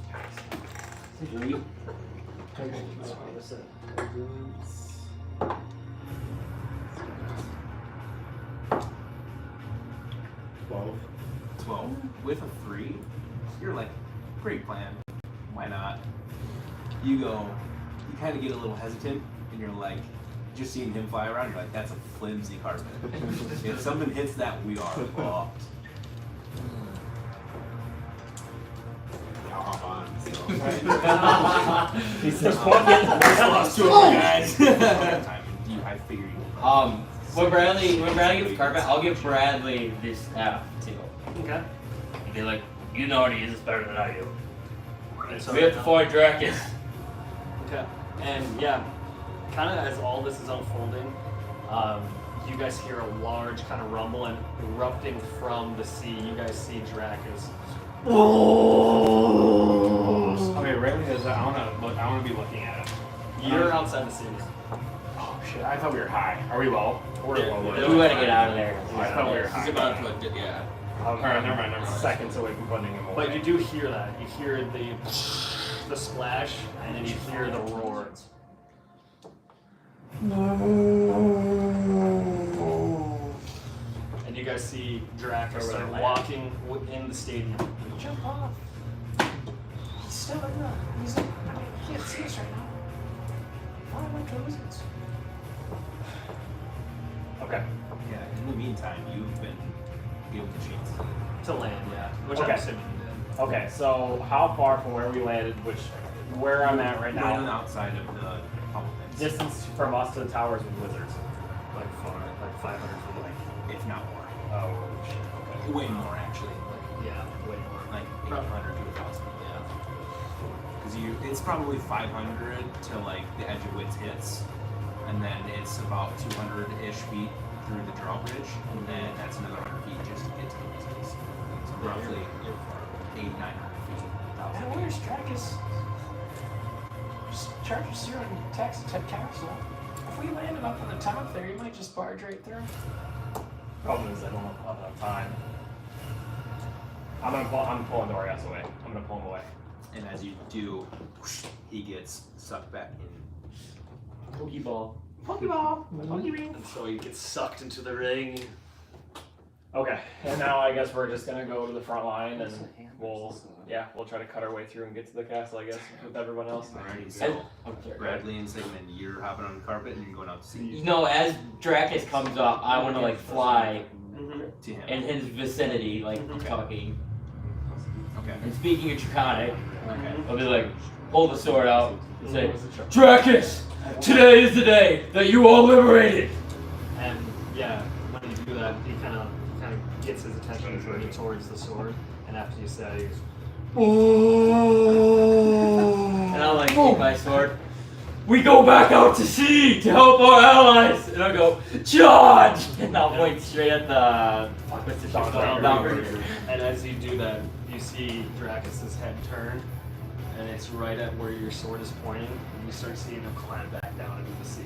Twelve. 12. With a 3, you're like, great plan. Why not? You kind of get a little hesitant, and you're like, just seeing him fly around, you're like, that's a flimsy carpet. If something hits that, we are fucked. I'll hop on. So. He says, fuck it. Lost 2 of our guys. I figured you. When Bradley gets carpet, I'll give Bradley this staff too. Okay. And be like, you know how to use this better than I do. And so We have to fight Drakus. Okay. And yeah, kind of as all this is unfolding, you guys hear a large kind of rumble and erupting from the sea. You guys see Drakus. Okay, really? I wanna be looking at it. You're outside the city. Oh shit! I thought we were high. Are we low? We're Yeah, low. yeah. We gotta get out of there. I thought we were high. He's about to, yeah. Alright, never mind. Seconds away from putting him away. But you do hear that. You hear the splash, and then you hear the roar. And you guys see Drakus start walking in the stadium. Jump off. He's still in the. He can't see us right now. Why am I wizards? Okay. Yeah, in the meantime, you've been given the chance To land, yeah. Which Okay. I'm assuming you did. Okay, so how far from where we landed, where I'm at right right on the now, outside of the compliments. distance from us to the towers with wizards? Like far, like 500 feet. If not more. Oh, shit. Okay. Way more, actually. Yeah, way more. Like 800 to 1,000, yeah. Because it's probably 500 to like the edge of Wits hits, and then it's about 200-ish feet through the drawbridge, and then that's another 100 feet just to get to the wizards. So roughly 800-900 feet. And where's Drakus? Just charge us through and taxi to castle. If we landed up on the top there, you might just barge right through. Problem is I don't have enough time. I'm pulling Dorias away. I'm gonna pull him away. And as you do, he gets sucked back in. Pokeball. Pokeball, Pokebeam. And so he gets sucked into the ring. Okay, and now I guess we're just gonna go to the front line and we'll try to cut our way through and get to the castle, I guess, with everyone else. Alrighty, so Bradley and Sigmund, you're hopping on the carpet and you're going out to sea You know, as Dracus comes up, I want to like fly to him. in his vicinity, like talking Okay. and speaking in Draconic. Okay. I'll be like, pull the sword out and say, Dracus, today is the day that you are liberated. And yeah, when you do that, he kind of gets his attention turning towards the sword, and after you say, And I'll like take my sword. We go back out to sea to help our allies. And I'll go, charge! And I'll point straight at the what's the ship called? Valkyrie. and as you do that, you see Dracus's head turn, and it's right at where your sword is pointing, and you start seeing him climb back down into the sea.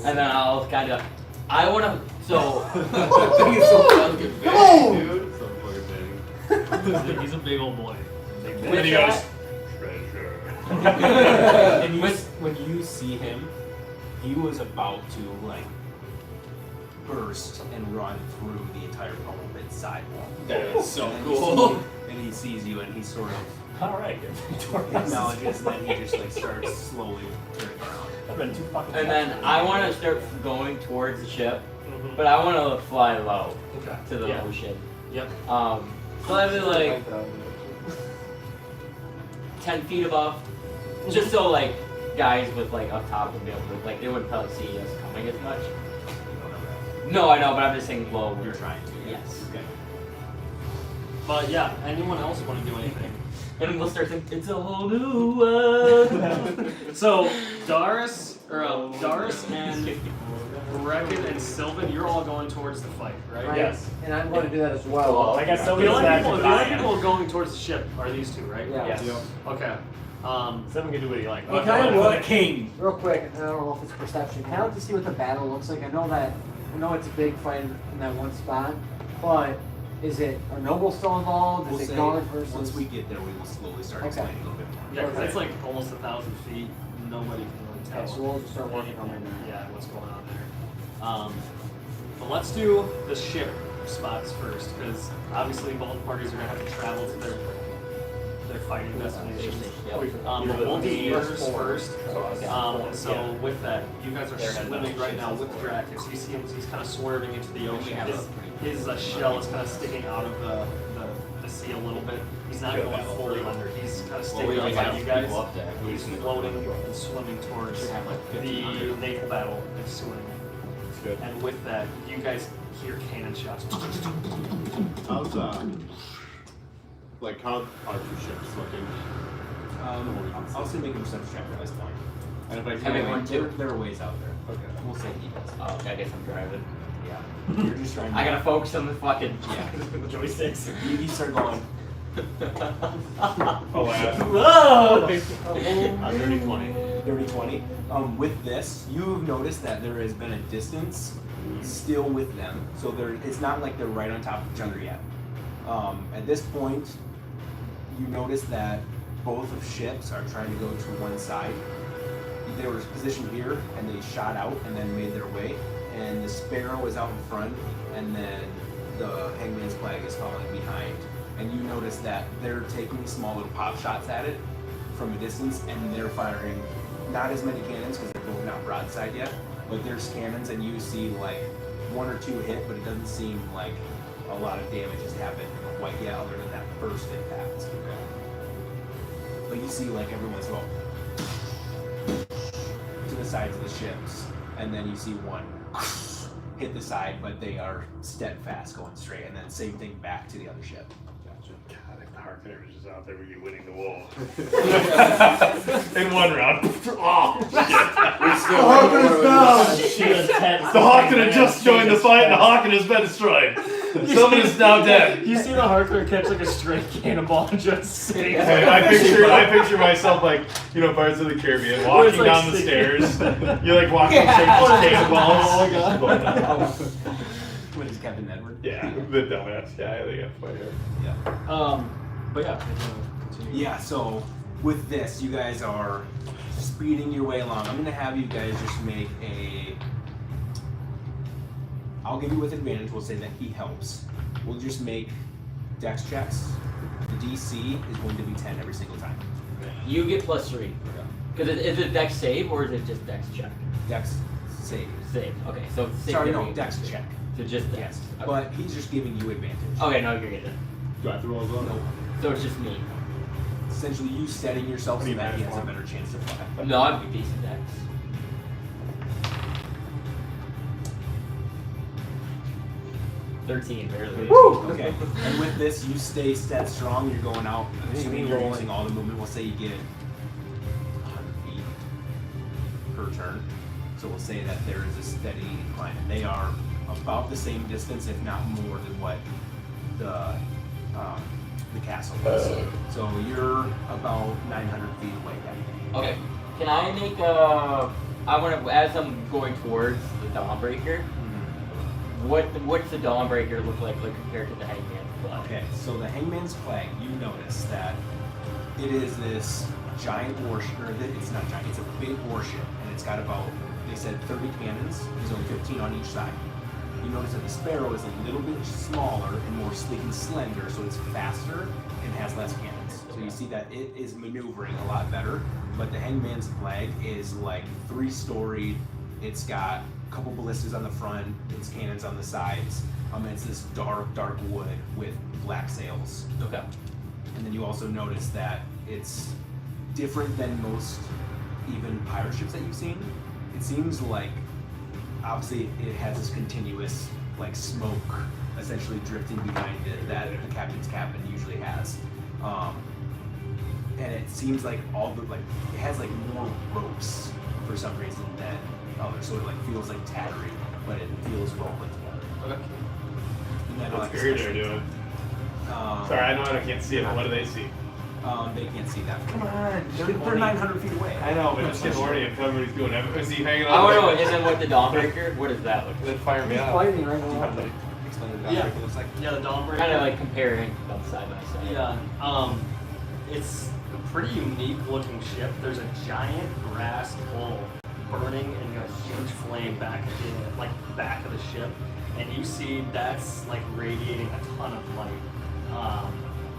And then I'll kind of, I want to, so. Dude. So fucking big. He's a big old boy. With And he goes, And when you see him, he was about to like burst and run through the entire pummel pit sidewall. That is so And cool. And he sees you and he sort of Alright, acknowledges, and then he just like starts slowly turning around. I've been too fucking And then I want to start going towards the ship, but I want to fly low okay. to the Yeah. ocean. Yep. So I'd be like 10 feet above, just so like guys with like up top would be able to, like they wouldn't probably see us coming as much. No, I know, but I'm just saying low. You're trying to. Yes. Okay. But yeah, anyone else want to do anything? And we'll start thinking, it's a whole new world. So Darius and Reckon and Sylvan, you're all going towards the fight, right? Right? Yes. And I'm going to do that as well. I guess The somebody's only back people, to the only Diane. people going towards the ship are these two, right? Yeah. Yes. Okay. Someone can do what he likes. Well, can I For look the king. real quick? I don't know if it's perception. Can I look to see what the battle looks like? I know it's a big fight in that one spot, but is it are nobles still involved? We'll Is say, it guard versus? once we get there, we will slowly start Okay. explaining a little bit more. Yeah, because it's like almost 1,000 feet. Nobody can really tell. Okay, so we'll just start working on it now. Yeah, what's going on there. But let's do the ship spots first, because obviously both parties are gonna have to travel to their fighting destinations. But we'll do yours first. So with that, you guys are swimming right now with Dracus. You see him; he's kind of swerving into the ocean. His shell is kind of sticking out of the sea a little bit. He's not going fully under. He's kind of sticking up by you guys. He's floating and swimming towards the naval battle ensuing. And with that, you guys hear cannon shots. How's like how are two ships looking? I'll say make a perception check at this point. And if I Have can, everyone too? There are ways out there. okay. We'll say he does. Oh, okay, I guess I'm driving. Yeah. You're just trying to. I gotta focus on the fucking Yeah. joysticks. You start going. Whoa! Dirty 20. Dirty 20. With this, you've noticed that there has been a distance still with them, so it's not like they're right on top of each other yet. At this point, you notice that both of ships are trying to go to one side. They were positioned here, and they shot out and then made their way. And the Sparrow is out in front, and then the Hangman's Flag is following behind. And you notice that they're taking small little pop shots at it from a distance, and they're firing not as many cannons because they're both not broadside yet, but there's cannons, and you see like one or two hit, but it doesn't seem like a lot of damage has happened quite yet, other than that first impact. But you see like everyone's going to the sides of the ships, and then you see one hit the side, but they are steadfast going straight, and then same thing back to the other ship. Gotcha. God, if the Harkener was just out there, we'd be winning the war. In one round. Oh, The Hawken had just joined the fight, and the Hawken has been destroyed. Someone is now dead. You see the Harker catch like a straight cannonball and just sitting Hey, I picture myself like, Pirates of the Caribbean, Where it's walking like down the sticking. stairs. You're like walking straight to cannonballs. Oh my god. What is Captain Edward? Yeah, the dumbass guy. They got fighter. But yeah, continue. Yeah, so with this, you guys are speeding your way along. I'm gonna have you guys just make a I'll give you with advantage. We'll say that he helps. We'll just make dex checks. The DC is going to be 10 every single time. You get +3. Because is it dex save or is it just dex check? Dex save. Save. Okay, so it's save Sorry, no, every- dex check. So just dex. Yes. Okay. But he's just giving you advantage. Okay, no, you're good. Do I have to roll as well? No. So it's just me. Essentially, you setting yourself so you that he manage has a one? better chance to fly. No, I'm a decent dex. $13, barely. Okay. And with this, you stay stead strong. You're going out. Assuming you're using all the movement, we'll say you get 100 feet per turn. So we'll say that there is a steady incline. And they are about the same distance, if not more, than what the castle is. So you're about 900 feet away. Then. Okay. Can I make a? I want to, as I'm going towards the Dawnbreaker. What's the Dawnbreaker look like compared to the Hangman's flag? Okay, so the Hangman's flag, you notice that it is this giant warship, or it's not giant, it's a big warship, and it's got about, they said 30 cannons, there's only 15 on each side. You notice that the Sparrow is a little bit smaller and more sleek and slender, so it's faster and has less cannons. So you see that it is maneuvering a lot better, but the Hangman's flag is like 3-storied, it's got a couple ballistas on the front, it's cannons on the sides. It's this dark wood with black sails. Okay. And then you also notice that it's different than most even pirate ships that you've seen. It seems like obviously it has this continuous like smoke essentially drifting behind it that the captain's cabin usually has. And it seems like all the it has like more ropes for some reason than others, so it like feels like tattery, but it feels well put together. Okay. And then, What's Garrido doing? Sorry, I know I can't see it, but what do they see? They can't see that. Come on, they're 900 feet away. I know, but just get horny and tell me what he's doing. Is he hanging I out? want to know, and then with the Dawnbreaker, what does that look like? Then fire me He's up. fighting right now. Explain what Yeah. it looks like. Yeah, the Dawnbreaker. Kind of like comparing them side by side. Yeah, it's a pretty unique looking ship. There's a giant brass bull burning in a huge flame back of the ship, and you see that's like radiating a ton of light,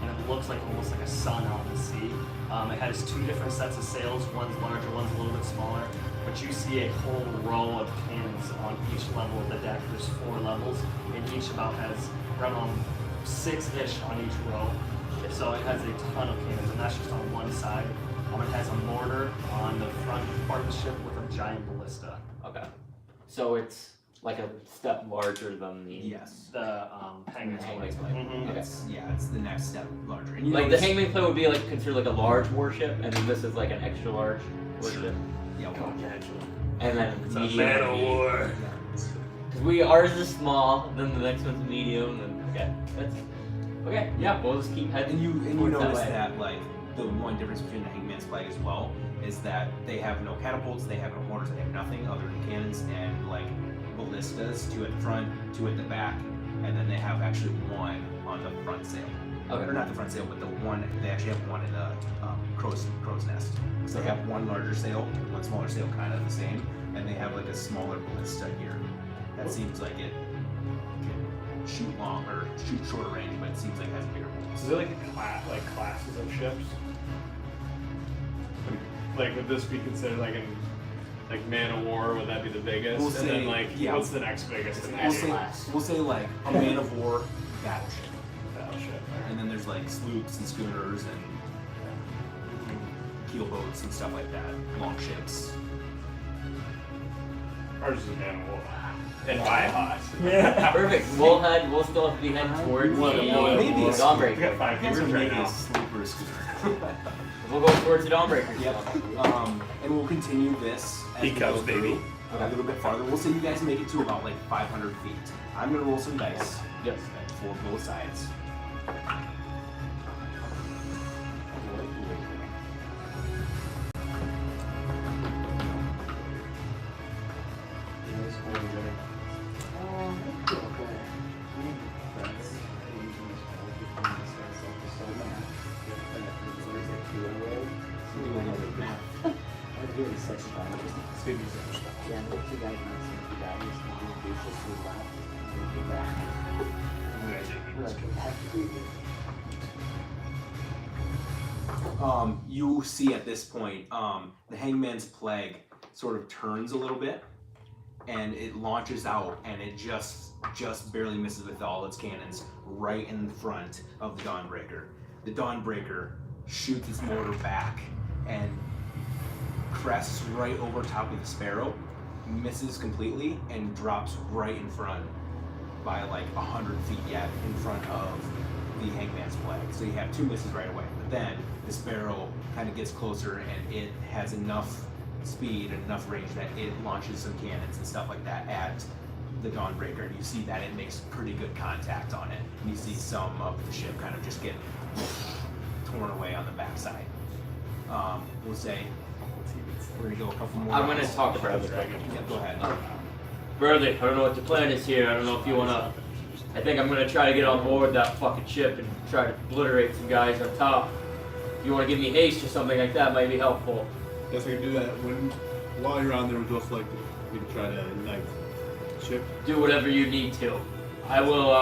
and it looks like almost like a sun out in the sea. It has 2 different sets of sails. One's larger, one's a little bit smaller. But you see a whole row of cannons on each level of the deck. There's 4 levels, and each about has around 6-ish on each row. So it has a ton of cannons, and that's just on one side. It has a mortar on the front part of the ship with a giant ballista. Okay. So it's like a step larger than the. Yes. The Hangman's Hangman's Blade. Blade. Mhm. Okay. It's the next step larger. And you Like the notice- Hangman plane would be like considered like a large warship, and then this is like an extra large warship, Yeah, well, and then It's a medium. man of war. Because ours is small, then the next one's medium, and okay, that's okay. Yeah, we'll just keep heading. and you towards notice way. that like the one difference between the Hangman's flag as well is that they have no catapults, they have no mortars, they have nothing other than cannons and like ballistas, 2 at the front, 2 at the back, and then they have actually 1 on the front sail. Okay. Or not the front sail, but the one they actually have 1 in the crow's nest. So they have 1 larger sail, 1 smaller sail, kind of the same, and they have like a smaller ballista here. That seems like it can shoot long or shoot shorter range, but it seems like it has bigger bolts. Is there like a classes of ships? Like would this be considered like man of war? Would that be the biggest? We'll and say- then like yeah. what's the next biggest in We'll that say, we'll say like a man of war battleship. battleship? And then there's like sloops and schooners and keel boats and stuff like that. Long ships. Ours is a man of war. And by hot. Perfect. We'll still have to be heading towards the Maybe a Dawnbreaker. We got 5 Guys are viewers right maybe now. a sleeper schooner. We'll go towards the Dawnbreaker. Yep. And we'll continue this as He we comes, go through baby. a little bit farther. We'll say you guys make it to about like 500 feet. I'm gonna roll some dice Yes. for both sides. Yeah, the 2 guys not seeing 2 guys, and the douches to the left. Get back. You see at this point, the Hangman's Plague sort of turns a little bit, and it launches out, and it just barely misses with all its cannons right in front of the Dawnbreaker. The Dawnbreaker shoots its mortar back and crests right over top of the Sparrow, misses completely, and drops right in front by like 100 feet yet in front of the Hangman's Plague. So you have 2 misses right away. But then the Sparrow kind of gets closer, and it has enough speed and enough range that it launches some cannons and stuff like that at the Dawnbreaker, and you see that it makes pretty good contact on it. And you see some of the ship kind of just get torn away on the backside. We'll say we're gonna go a couple more. I'm gonna rounds. talk for Brother. Yeah, go ahead. Brother, I don't know what the plan is here. I don't know if you wanna. I think I'm gonna try to get on board that fucking ship and try to obliterate some guys up top. If you wanna give me haste or something like that, might be helpful. Guess I can do that while you're on there with Ghost Like we can try to ignite the ship. Do whatever you need to. I will,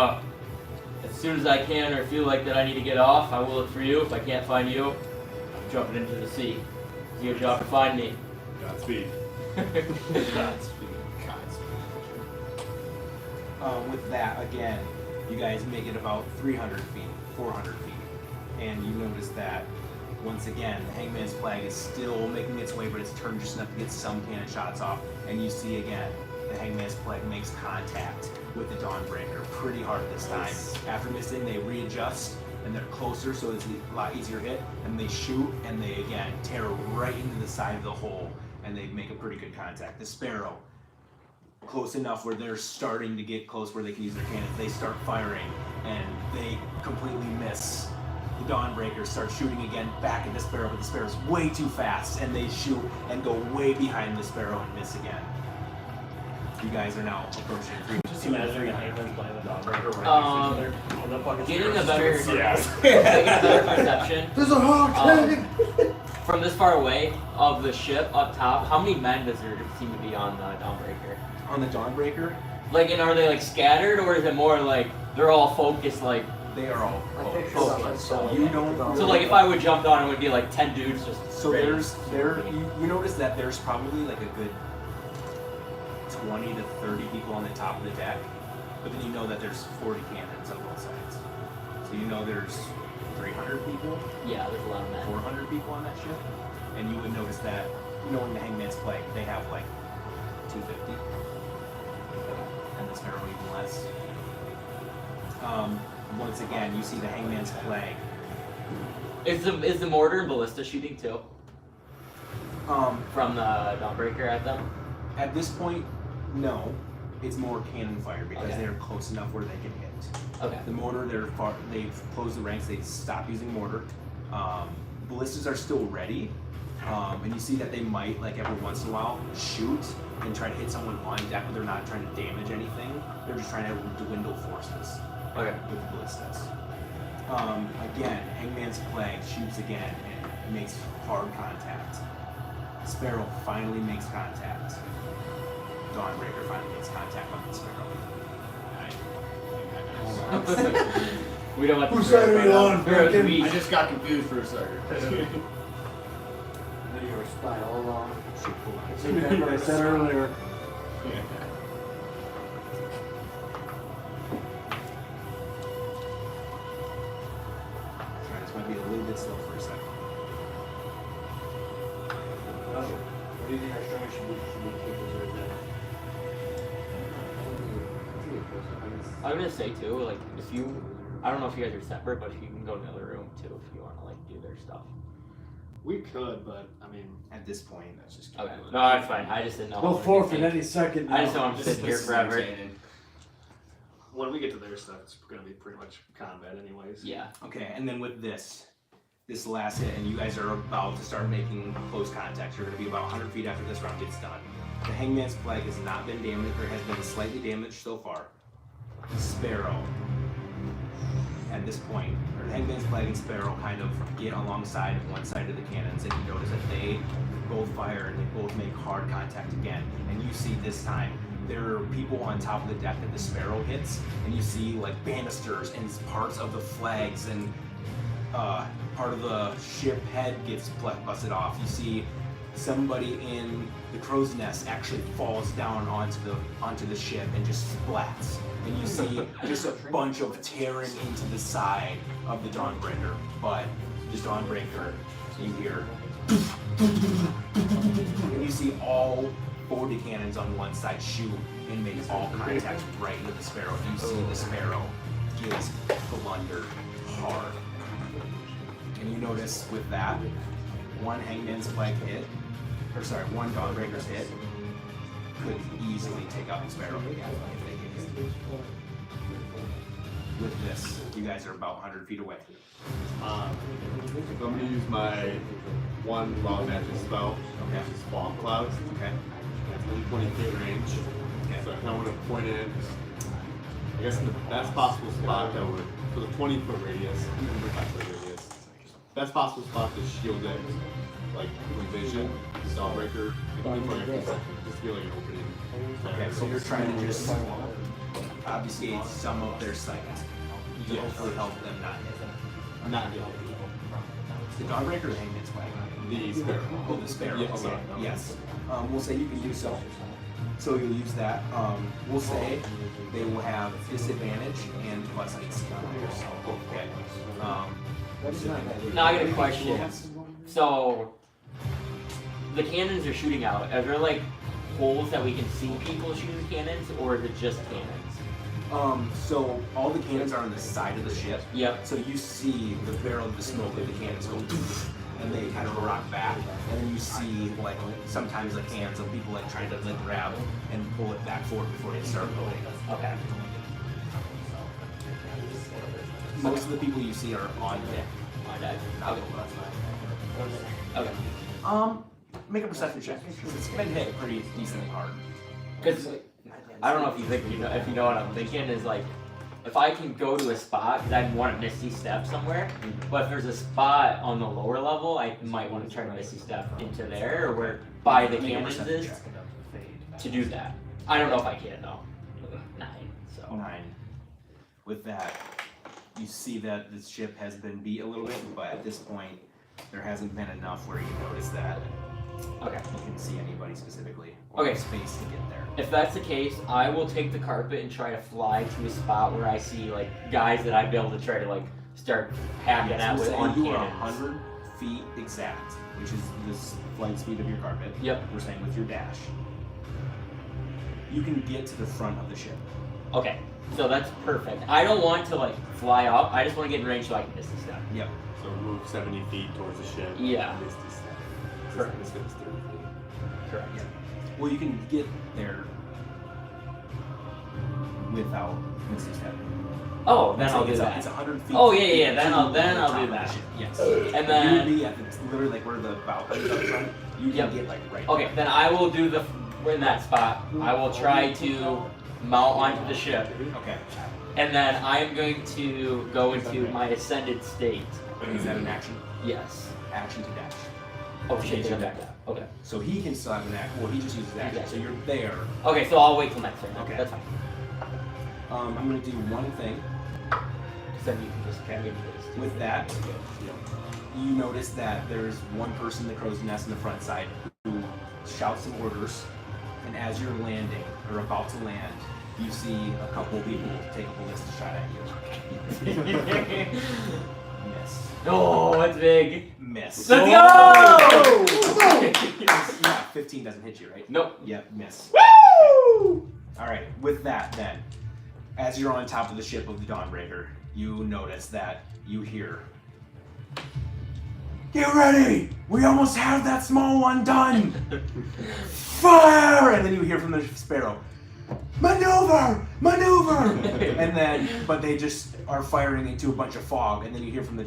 as soon as I can or feel like that I need to get off, I will look for you. If I can't find you, I'm jumping into the sea. It's your job to find me. Godspeed. With that, again, you guys make it about 300 feet, 400 feet, and you notice that once again, the Hangman's Plague is still making its way, but it's turned just enough to get some cannon shots off. And you see again, the Hangman's Plague makes contact with the Dawnbreaker pretty hard this time. After missing, they readjust, and they're closer, so it's a lot easier hit. And they shoot, and they again tear right into the side of the hole, and they make a pretty good contact. The Sparrow, close enough where they're starting to get close where they can use their cannons. They start firing, and they completely miss. The Dawnbreaker starts shooting again back at the Sparrow, but the Sparrow's way too fast, and they shoot and go way behind the Sparrow and miss again. You guys are now approaching 3. Just imagining a Hangman's playing the Dawnbreaker Um, right next to each other. On the fucking Getting a Sparrows. better, Yeah. getting a better perception There's a hawk! from this far away of the ship up top. How many men does there seem to be on the Dawnbreaker? On the Dawnbreaker, Like, and are they like scattered, or is it more like they're all focused? Like, they are all I picture focused. that myself. You don't so really- like if I would jump on, it would be like 10 dudes just. So ready. you notice that there's probably like a good 20 to 30 people on the top of the deck, but then you know that there's 40 cannons on both sides. So you know there's 300 people, Yeah, there's a lot of men. 400 people on that ship, and you would notice that, knowing the Hangman's Plague, they have like 250, and the Sparrow even less. Once again, you see the Hangman's Plague. Is the mortar and ballista shooting too from the Dawnbreaker at them? At this point, no. It's more cannon fire because Okay. they're close enough where they can hit. Okay. The mortar, they've closed the ranks. They stopped using mortar. Ballistas are still ready, and you see that they might, like every once in a while, shoot and try to hit someone on deck, but they're not trying to damage anything. They're just trying to dwindle forces Okay. with the ballistas. Again, Hangman's Plague shoots again and makes hard contact. Sparrow finally makes contact. Dawnbreaker finally makes contact on the Sparrow. We don't want to. Whose side are you on, Sparrow's Falcon? weak. I just got confused for a second. You were a spy all along. I take back what I said earlier. Sorry, this might be a little bit slow for a second. What do you think our strong should be keep reserved then? I'm gonna say too, like if you, I don't know if you guys are separate, but if you can go to the other room too, if you want to like do their stuff. We could, but I mean, At this point, that's just Okay. No, that's fine. I just didn't know. how We'll long forfeit it'd take. any second I just now. don't want to sit here forever. When we get to their stuff, it's gonna be pretty much combat anyways. Yeah. Okay, and then with this last hit, and you guys are about to start making close contact. You're going to be about 100 feet after this round gets done. The Hangman's Plague has not been damaged, or has been slightly damaged so far. Sparrow, at this point, or the Hangman's Plague and Sparrow kind of get alongside of one side of the cannons, and you notice that they both fire and they both make hard contact again. And you see this time there are people on top of the deck that the Sparrow hits, and you see like banisters and parts of the flags and part of the ship head gets busted off. You see somebody in the crow's nest actually falls down onto the ship and just splats. And you see just a bunch of tearing into the side of the Dawnbreaker. But the Dawnbreaker, you hear, and you see all 40 cannons on one side shoot and make all contact right into the Sparrow. You see the Sparrow gets blundered hard. And you notice with that, one Hangman's Flag hit, one Dawnbreaker's hit, could easily take out the Sparrow if they get it. With this, you guys are about 100 feet away. So I'm gonna use my one wild magic spell, which is Fog Clouds. Okay. It's 120 feet range. Okay. So I kind of want to point in, I guess, in the best possible spot that would, for the 20-foot radius, 25-foot radius, best possible spot to shield it, like from vision, Dawnbreaker, just feel like an opening. Okay, so you're trying to just obfuscate some of their sight. To hopefully help them not hit them. I'm not getting The Dawnbreaker or the Hangman's Flag? the Sparrow. Oh, the Sparrow. Yeah, Okay. sorry. Yes. We'll say you can do so. So you'll use that. We'll say they will have disadvantage and plus AC on theirs. Okay. Now I got a question. Yes. So the cannons are shooting out. Are there like holes that we can see people shooting cannons, or is it just cannons? So all the cannons are on the side of the ship. Yep. So you see the barrel of the smoke of the cannons go poof, and they kind of rock back, and then you see like sometimes like hands of people like trying to like grab and pull it back forward before they start loading. Okay. Most of the people you see are on deck. My dad. Not Okay. Okay. Make a perception check. It's been hit pretty decently hard. Because I don't know if you know what I'm thinking is like, if I can go to a spot, because I want to Misty Step somewhere, but if there's a spot on the lower level, I might want to try to Misty Step into there, or where by the Make a cannons perception is, check. to do that. I don't know if I can though. 9. So 9. With that, you see that the ship has been beat a little bit, but at this point, there hasn't been enough where you notice that okay. you can see anybody specifically, or Okay. space to get there. If that's the case, I will take the carpet and try to fly to a spot where I see like guys that I'd be able to try to like start hacking Yes, at we'll with say on you are cannons. 100 feet exact, which is the flight speed of your carpet. Yep. We're saying with your dash. You can get to the front of the ship. Okay, so that's perfect. I don't want to like fly up. I just want to get in range so I can miss this stuff. Yep. So move 70 feet towards the ship. Yeah. Misty Step. Correct. This is 30 feet. Correct. Yeah. Well, you can get there without Misty Step. Oh, then I'll do It's that. It's 100 feet. Oh, yeah. Then to I'll the top do of the that. ship. Yes. And then You'll be at the, literally like where the bow is up front. You can Yep. get like right. okay, then I will do we're in that spot. I will try to mount onto the ship, Okay. and then I am going to go into my ascended state. Is that an action? Yes. Action to dash. Oh shit, jump back down. Okay. So he can still have an action. Well, he just uses action. So you're there. Okay, so I'll wait till next turn. Okay. That's fine. I'm gonna do one thing. Because then you can just carry me this. With that, you notice that there's one person in the crow's nest in the front side who shouts some orders, and as you're landing or about to land, you see a couple people take a ballistic shot at you. Miss. Oh, that's big. Miss. Let's Oh! go! Yeah, 15 doesn't hit you, right? Nope. Yep, miss. Woo! Alright, with that then, as you're on top of the ship of the Dawnbreaker, you notice that you hear, "Get ready! We almost have that small one done! Fire!" And then you hear from the Sparrow, "Maneuver! Maneuver!" And then, but they just are firing into a bunch of fog, and then you hear from the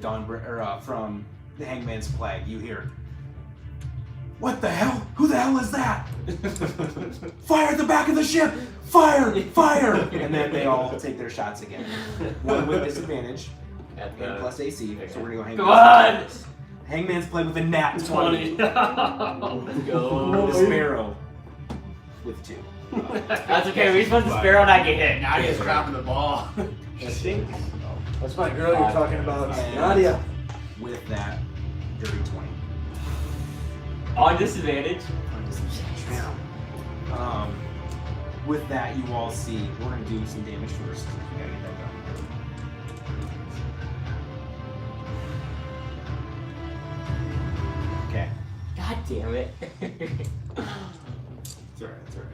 from the Hangman's Flag, you hear, "What the hell? Who the hell is that? Fire at the back of the ship! Fire! Fire!" And then they all take their shots again. One with disadvantage At and the... plus AC. So we're gonna go Come on! Hangman's Flag with a nat 20. Let's go. The Sparrow with 2. That's okay. We supposed to Sparrow not get hit. Nadia's dropping the ball. That's my girl you're talking about. And Nadia. with that, dirty 20. On disadvantage. With that, you all see. We're gonna do some damage first. We gotta get that done. Okay. God damn it. It's alright, it's alright.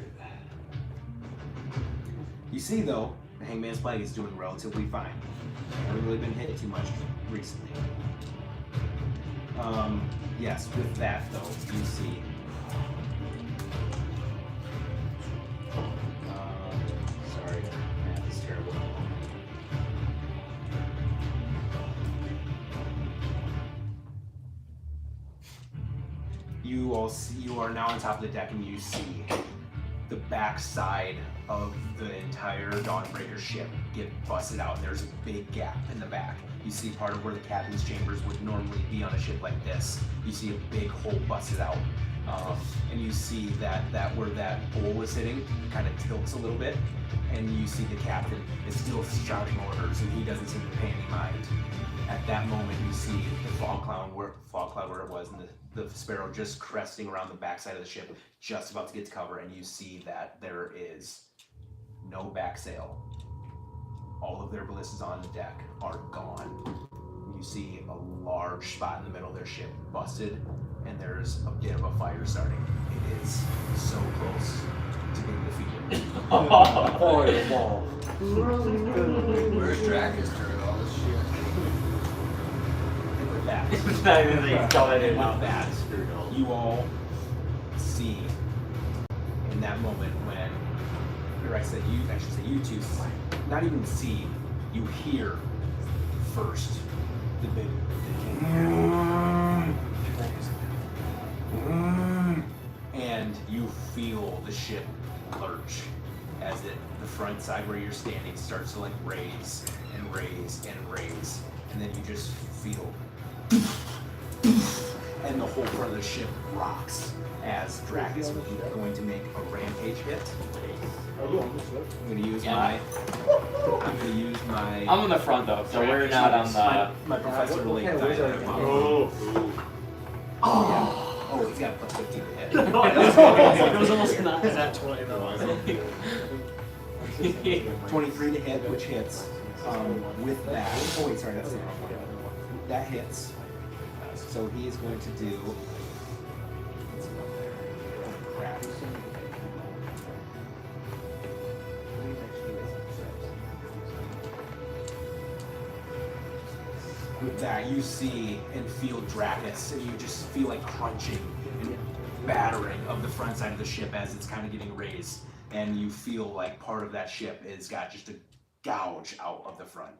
You see, though, the Hangman's Plague is doing relatively fine. They haven't really been hit too much recently. Yes, with that, though, you see. Sorry, math is terrible. You all see, you are now on top of the deck, and you see the back side of the entire Dawnbreaker ship get busted out. There's a big gap in the back. You see part of where the captain's chambers would normally be on a ship like this. You see a big hole busted out. And you see that where that hole was hitting kind of tilts a little bit. And you see the captain is still shouting orders, and he doesn't seem to pay any mind. At that moment, you see the fog cloud where it was, and the Sparrow just cresting around the backside of the ship, just about to get to cover, and you see that there is no back sail. All of their ballistas on the deck are gone. You see a large spot in the middle of their ship busted, and there's a bit of a fire starting. It is so close to being defeated. Oh, the ball. Where's Dracus during all this shit? And with that, It's not even like coming in. with that, you all see in that moment when, or I should say you two, not even see, you hear first the big and you feel the ship lurch as the front side where you're standing starts to like raise and raise and raise, and then you just feel and the whole front of the ship rocks as Dracus is going to make a rampage hit. I'm gonna use my I'm on the front though, so we're not on the. my Professor Lake Okay, where's die. everything? Oh, he's got a plus 15 to hit. It was almost not that 20 though. 23 to hit, which hits. With that, oh wait, sorry, that's the wrong one. That hits. So he is going to do. Oh, crap. With that, you see and feel Dracus, and you just feel like crunching and battering of the front side of the ship as it's kind of getting raised, and you feel like part of that ship has got just a gouge out of the front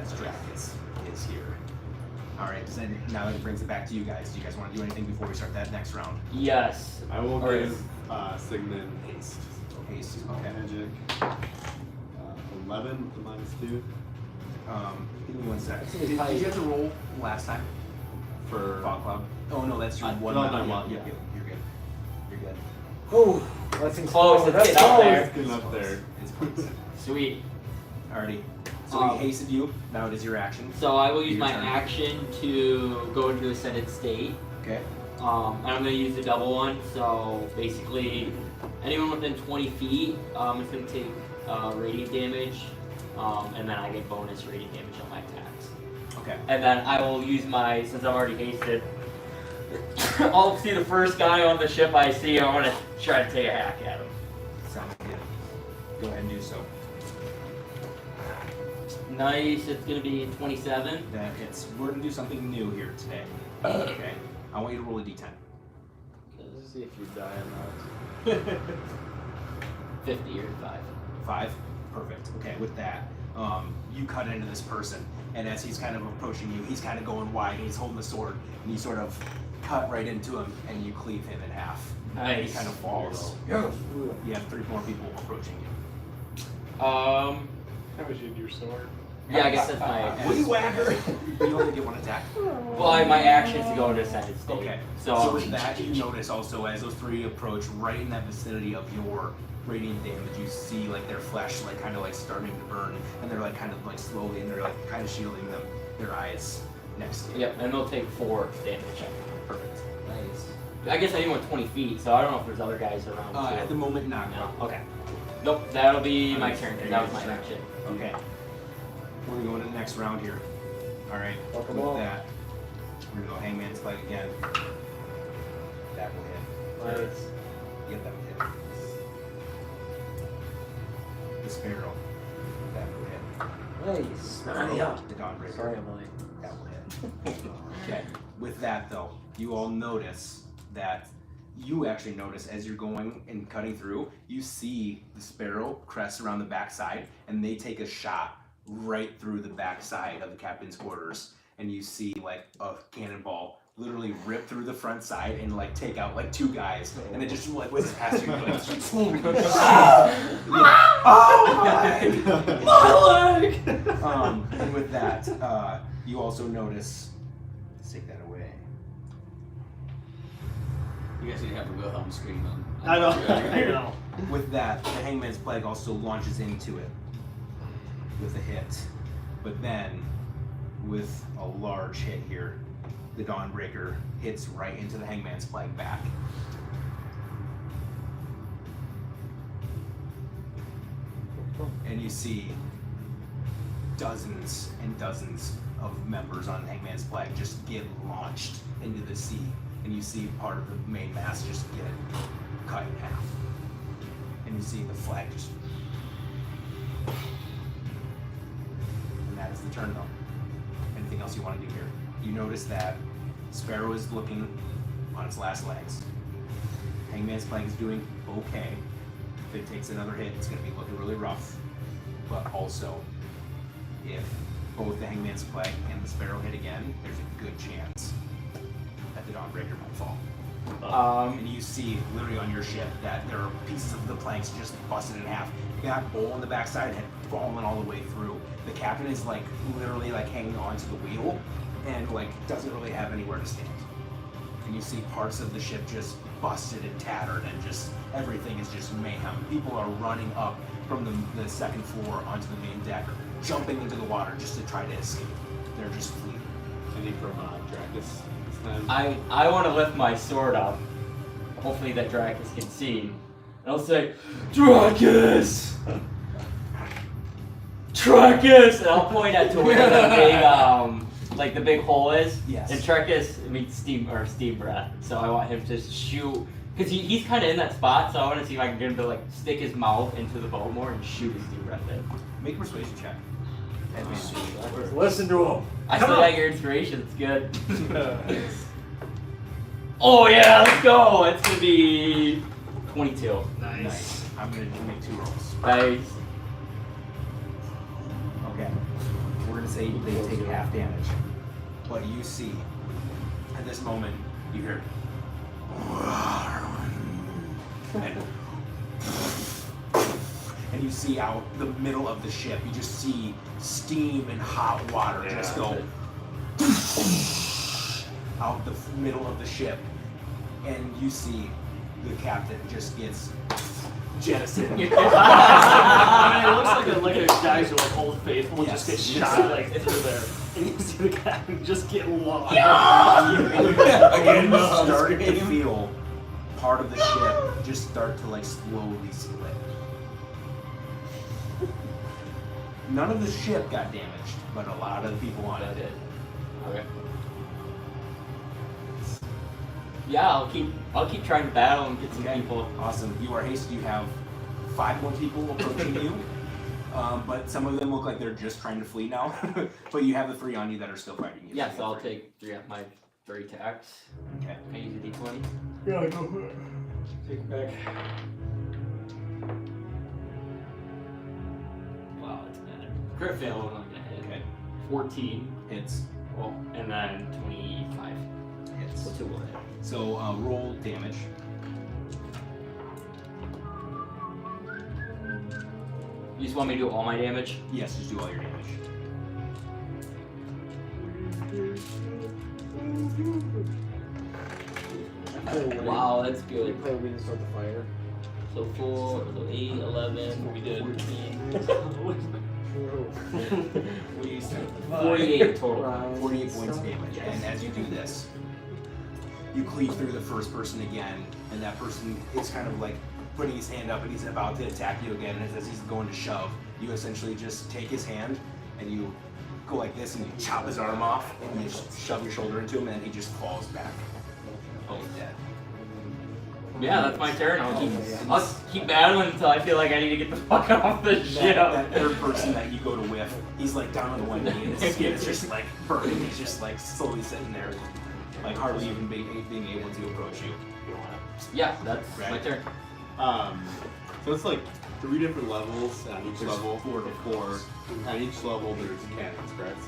as Dracus is here. All right, so then now it brings it back to you guys. Do you guys want to do anything before we start that next round? Yes. I will Alright. give Sigmund haste. Haste, okay. Magic. 11 with the -2 Give me 1 second. That's Did really you tight. have to roll last time? for. Fog Cloud? Oh no, that's your one. no, round. my Yeah, one, yeah, yeah. you're good. You're good. Oh, that's Close, it's getting up there. It's getting up there. It's close. Sweet. Alrighty. So he hasted you. Now it is your action. So I will use Your my turn. action to go into ascended state. Okay. And I'm gonna use the double one. So basically, anyone within 20 feet is gonna take radiant damage, and then I get bonus radiant damage on my attacks. Okay. And then I will use my, since I'm already hasted, I'll see the first guy on the ship I see, and I'm gonna try to take a hack at him. Sounds good. Go ahead and do so. Nice, it's gonna be 27. That hits. We're gonna do something new here today. Okay. I want you to roll a d10. Let's see if you die or not. 50 or 5. 5. Perfect. Okay. With that, you cut into this person, and as he's kind of approaching you, he's kind of going wide, and he's holding the sword, and you sort of cut right into him, and you cleave him in half. And he Nice. kind of falls. Yes. You have 3 more people approaching you. How much you your sword? Yeah, I guess that's my. Weed whacker. You only get one attack. Well, my action is to go into ascended state. Okay. So, So with that, you notice also as those three approach, right in that vicinity of your radiant damage, you see like their flesh like kind of like starting to burn, and they're like kind of like slowly, and they're like kind of shielding them, their eyes next to you. yep, and they'll take 4 damage. Perfect. Nice. I guess I even went 20 feet, so I don't know if there's other guys around. too. At the moment, not. No. Okay. Nope, that'll be my turn. 'Cause that was my action. Okay. We're gonna go into the next round here. All right. Welcome With all. that, we're gonna go Hangman's Plague again. That will hit. Nice. Yep, that will hit. The Sparrow. That will hit. Nice. The Dawnbreaker. Sorry, Emily. That will hit. Okay. With that though, you all notice that you actually notice as you're going and cutting through, you see the Sparrow crest around the backside, and they take a shot right through the backside of the captain's quarters, and you see like a cannonball literally rip through the front side and like take out like 2 guys, and it just like whizzes past you. Like, oh my leg! And with that, you also notice. Let's take that away. You guys need to have a Wilhelm scream on. I know. I know. With that, the Hangman's Plague also launches into it with a hit. But then, with a large hit here, the Dawnbreaker hits right into the Hangman's Plague back. And you see dozens and dozens of members on Hangman's Plague just get launched into the sea. And you see part of the main mast just get cut in half. And you see the flag just. And that is the turn though. Anything else you want to do here? You notice that Sparrow is looking on its last legs. Hangman's Plague is doing okay. If it takes another hit, it's going to be looking really rough. But also, if both the Hangman's Plague and the Sparrow hit again, there's a good chance that the Dawnbreaker might fall. And you see literally on your ship that there are pieces of the planks just busted in half. You got a bowl on the backside had fallen all the way through. The captain is like literally like hanging onto the wheel and like doesn't really have anywhere to stand. And you see parts of the ship just busted and tattered, and just everything is just mayhem. People are running up from the second floor onto the main deck, jumping into the water just to try to escape. They're just fleeing. Any from Dracus this time? I want to lift my sword up. Hopefully that Dracus can see. And I'll say, Dracus! Dracus! And I'll point at to where the big, like the big hole is. Yes. And Dracus means steam breath. So I want him to shoot, because he's kind of in that spot. So I want to see if I can get him to like stick his mouth into the boat more and shoot his steam breath in. Make a persuasion check. Advantage. Listen to him. I still got your inspiration. It's good. Oh yeah, let's go. It's gonna be 22. Nice. I'm gonna make 2 rolls. Nice. Okay. We're gonna say they take half damage. But you see, at this moment, you hear and you see out the middle of the ship, you just see steam and hot water just go out the middle of the ship, and you see the captain just gets jettisoned. I mean, it looks like a guys who are old faithful Yes. just get shot like through there. And you see the guy just get lost. Again, you start to feel part of the ship just start to like slowly split. None of the ship got damaged, but a lot of the people on it did. Okay. Yeah, I'll keep trying to battle and get some people. Awesome. You are hasted. You have 5 more people approaching you, but some of them look like they're just trying to flee now. But you have the 3 on you that are still fighting you. Yeah, so I'll take 3 of my 3 attacks. Okay. Can I use a d20? Yeah, go for it. Take it back. Wow, that's bad. Crit fail, I'm not gonna hit. Okay. 14. Hits. Well, and then 25. Hits. So 2 will hit. So roll damage. You just want me to do all my damage? Yes, just do all your damage. That's We good. play we didn't start the fire. So 4, so 8, 11, We did. 48 total. Rise 48 and points of stuff. damage. And as you do this, you cleave through the first person again, and that person is kind of like putting his hand up and he's about to attack you again, and as he's going to shove, you essentially just take his hand and you go like this and you chop his arm off and you just shove your shoulder into him and he just falls back. Oh, he's dead. Yeah, that's my turn. I'll keep battling until I feel like I need to get the fuck off the ship. That third person that you go to whiff, he's like down on one knee and his skin is just like burning. He's just like slowly sitting there, like hardly even being able to approach you. Yeah, that's my Right. turn. So it's like 3 different levels. On each There's level, 4 or 4. On each level, there's cannons, correct?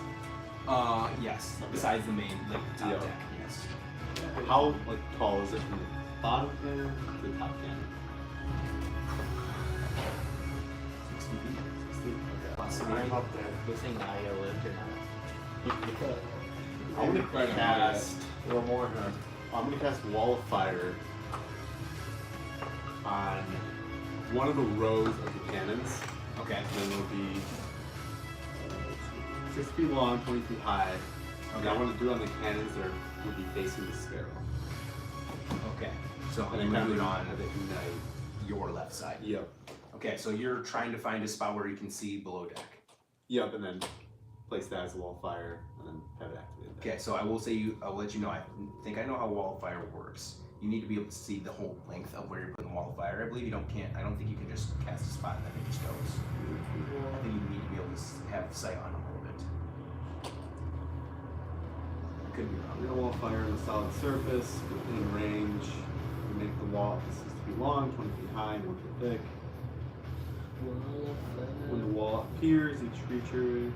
Yes. Besides the main, like top Yeah. deck, yes. How like tall is it from the bottom cannon to the top cannon? 60 feet. 60? Okay. Possibly. I'm up there. Good thing Nadia lived or not. I'm gonna cast. A little more. I'm gonna cast Wall of Fire on one of the rows of the cannons. Okay. And then it'll be 6 feet long, 20 feet high. And I want to do it on the cannons that would be facing the sparrow. Okay. So And you then move it have on it ignite. your left side. Yep. Okay, so you're trying to find a spot where you can see below deck. Yep, and then place that as a wall of fire, and then have it activated. Okay, so I will let you know, I think I know how wall of fire works. You need to be able to see the whole length of where you're putting the wall of fire. I believe I don't think you can just cast a spot and then it just goes. I think you need to be able to have sight on all of it. I could be wrong. Rid a wall of fire on a solid surface within range. We make the wall 60 feet long, 20 feet high, and 1 foot thick. When the wall appears, each creature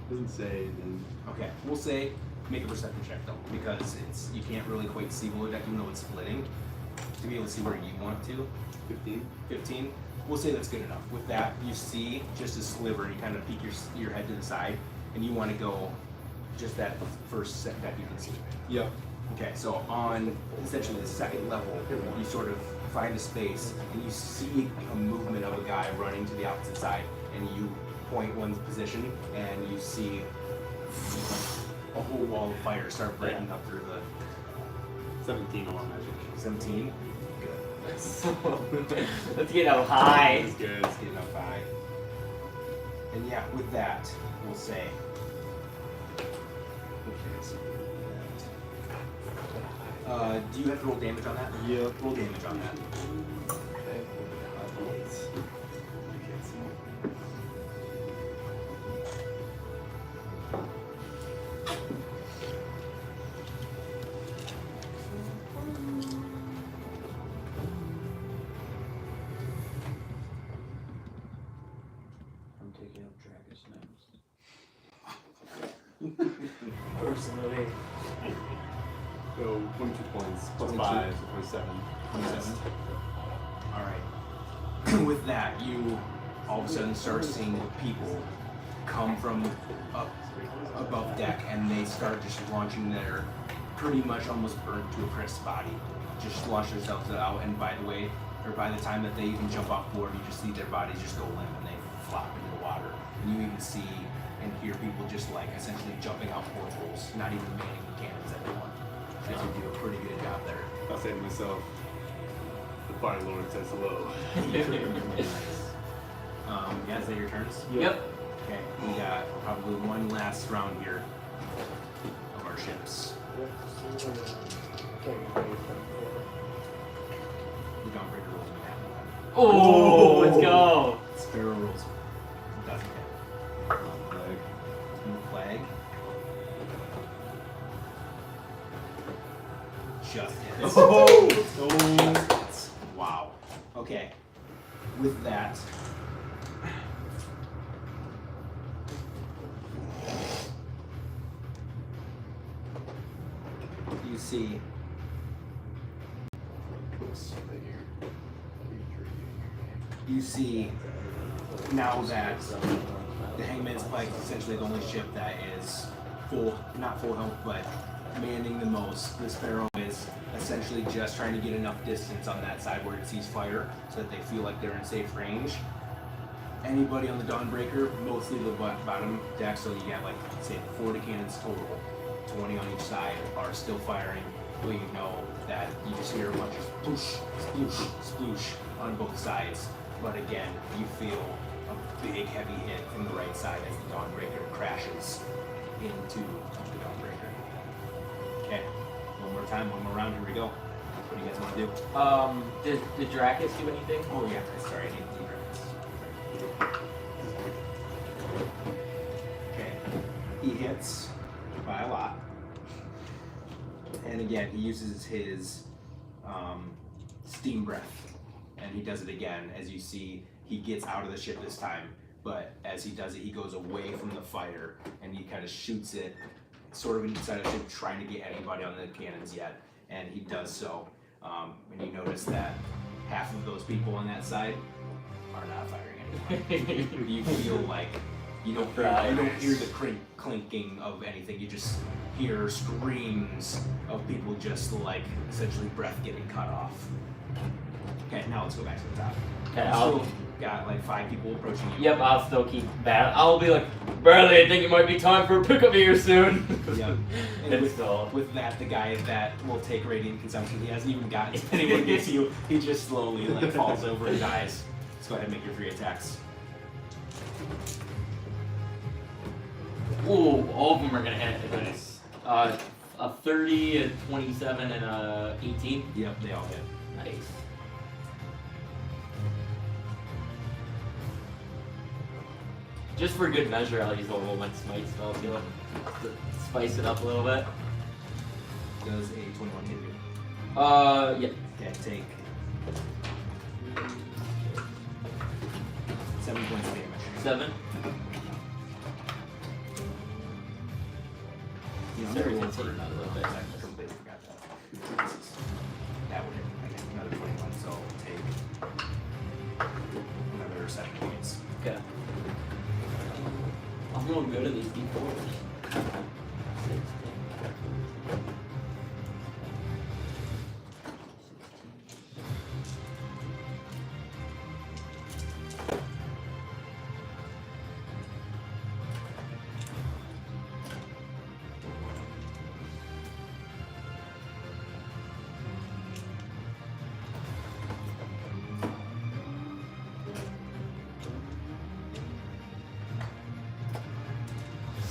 doesn't say anything. Okay, we'll say make a perception check though, because you can't really quite see below deck even though it's splitting. To be able to see where you want to. 15. 15. We'll say that's good enough. With that, you see just a sliver. You kind of peek your head to the side, and you want to go just that first set that you can see. Yep. Okay, so on essentially the second level, you sort of find a space, and you see a movement of a guy running to the opposite side, and you point one's position, and you see a whole wall of fire start breaking up through the 17 on magic. 17. Good. Let's get up high. That's good. Let's get enough high. And yeah, with that, we'll say. Okay, so do you have to roll damage on that? Yep. Roll damage on that. I'm taking up Dragus next. Personally. So 22 points plus 22. 5, so 27. 27. Alright. With that, you all of a sudden start seeing people come from up above deck, and they start just launching their pretty much almost burnt to a crisp body. Just launch themselves out, and by the time that they even jump off board, you just see their bodies just go limp and they flop into the water. And you even see and hear people just like essentially jumping out portholes, not even manning the cannons everyone. As you do a pretty good job there. I'll say to myself, the Fire Lord says hello. Guys, is that your turns? Yep. Okay, we got probably one last round here of our ships. The Dawnbreaker rolls we have. Oh, let's go. Sparrow rolls doesn't hit. And the flag just hits. Just hits. Wow. Okay. With that. You see now that the Hangman's Pike is essentially the only ship that is not full health, but commanding the most. The Sparrow is essentially just trying to get enough distance on that side where it sees fire so that they feel like they're in safe range. Anybody on the Dawnbreaker, mostly the bottom deck, so you got like, say, 40 cannons total, 20 on each side, are still firing. Well, you know that you just hear a bunch of sploosh, sploosh, sploosh on both sides. But again, you feel a big heavy hit from the right side as the Dawnbreaker crashes into the Dawnbreaker. Okay, one more time, one more round, here we go. What do you guys want to do? Did Dracus do anything? Oh yeah, sorry, I need to Okay, he hits by a lot. And again, he uses his steam breath. And he does it again. As you see, he gets out of the ship this time. But as he does it, he goes away from the fire and he kind of shoots it sort of inside the ship, trying to get anybody on the cannons yet. And he does so. And you notice that half of those people on that side are not firing anymore. You feel like you don't hear the clinking of anything. You just hear screams of people just like essentially breath getting cut off. Okay, now let's go back to the top. Okay, I'll got like 5 people approaching you. Yep, I'll still keep battle. I'll be like, Bradley, I think it might be time for a pickup here soon. Yep. And It's with, still. with that, the guy that will take radiant consumption, he hasn't even gotten if anyone gets you. He just slowly like falls over and dies. Let's go ahead and make your 3 attacks. Ooh, all of them are gonna hit. Nice. A 30, a 27, and a 18. Yep, they all hit. Nice. Just for good measure, I'll use the level 1 smite spell too, to spice it up a little bit. Does a 21 hit you? Yeah. Okay, take 7 points of damage. 7. You know, Sorry, roll that's for a another little bit. I completely forgot that. That would hit again, another 21, so take another 7 points. Okay. I'm going good at these D4s.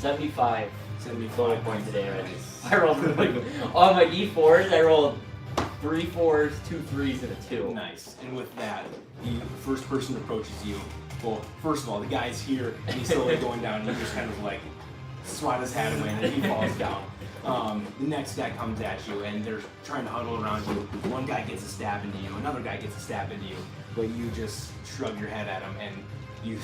$75 total points of damage. I rolled like on my D4s. I rolled 3 4s, 2 3s, and a 2. Nice. And with that, the first person approaches you. Well, first of all, the guy's here and he's slowly going down. And you just kind of like swat his hat away and then he falls down. The next guy comes at you and they're trying to huddle around you. One guy gets a stab into you, another guy gets a stab into you, but you just shrug your head at him and you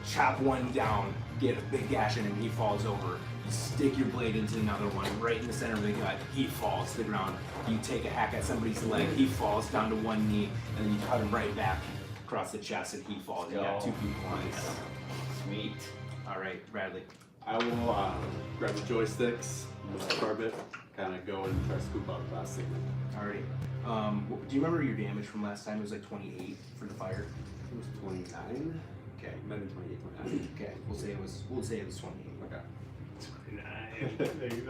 chop one down, get a big gash in him, he falls over. You stick your blade into another one, right in the center of the gut, he falls to the ground. You take a hack at somebody's leg, he falls down to one knee, and then you cut him right back across the chest and he falls. You got 2 people on it. Sweet. Alright, Bradley. I will grab the joysticks, move the carpet, kind of go and try to scoop out the last segment. Alrighty. Do you remember your damage from last time? It was like 28 for the fire. It was 29. Okay. Maybe 28, 29. Okay. We'll say it was 28. Okay.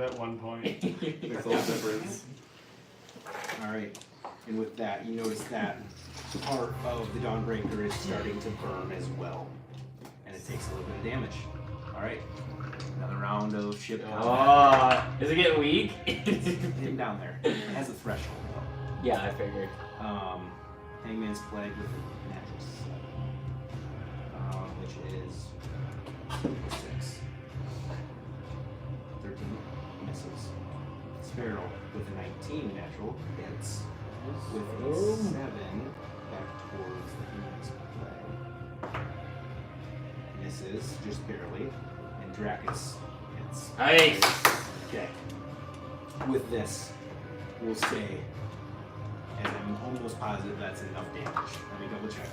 At one point. Makes a little difference. Alright. And with that, you notice that part of the Dawnbreaker is starting to burn as well. And it takes a little bit of damage. Alright. Another round of ship combat. Is it getting weak? It's hitting down there. It has a threshold though. Yeah, I figured. Hangman's Plague with a natural 7. Which is 6. 13 misses. Sparrow with a 19 natural hits. With a 7 back towards the Hangman's Plague. Misses just barely. And Dracus hits. Nice. Okay. With this, we'll say, and I'm almost positive that's enough damage. Let me double check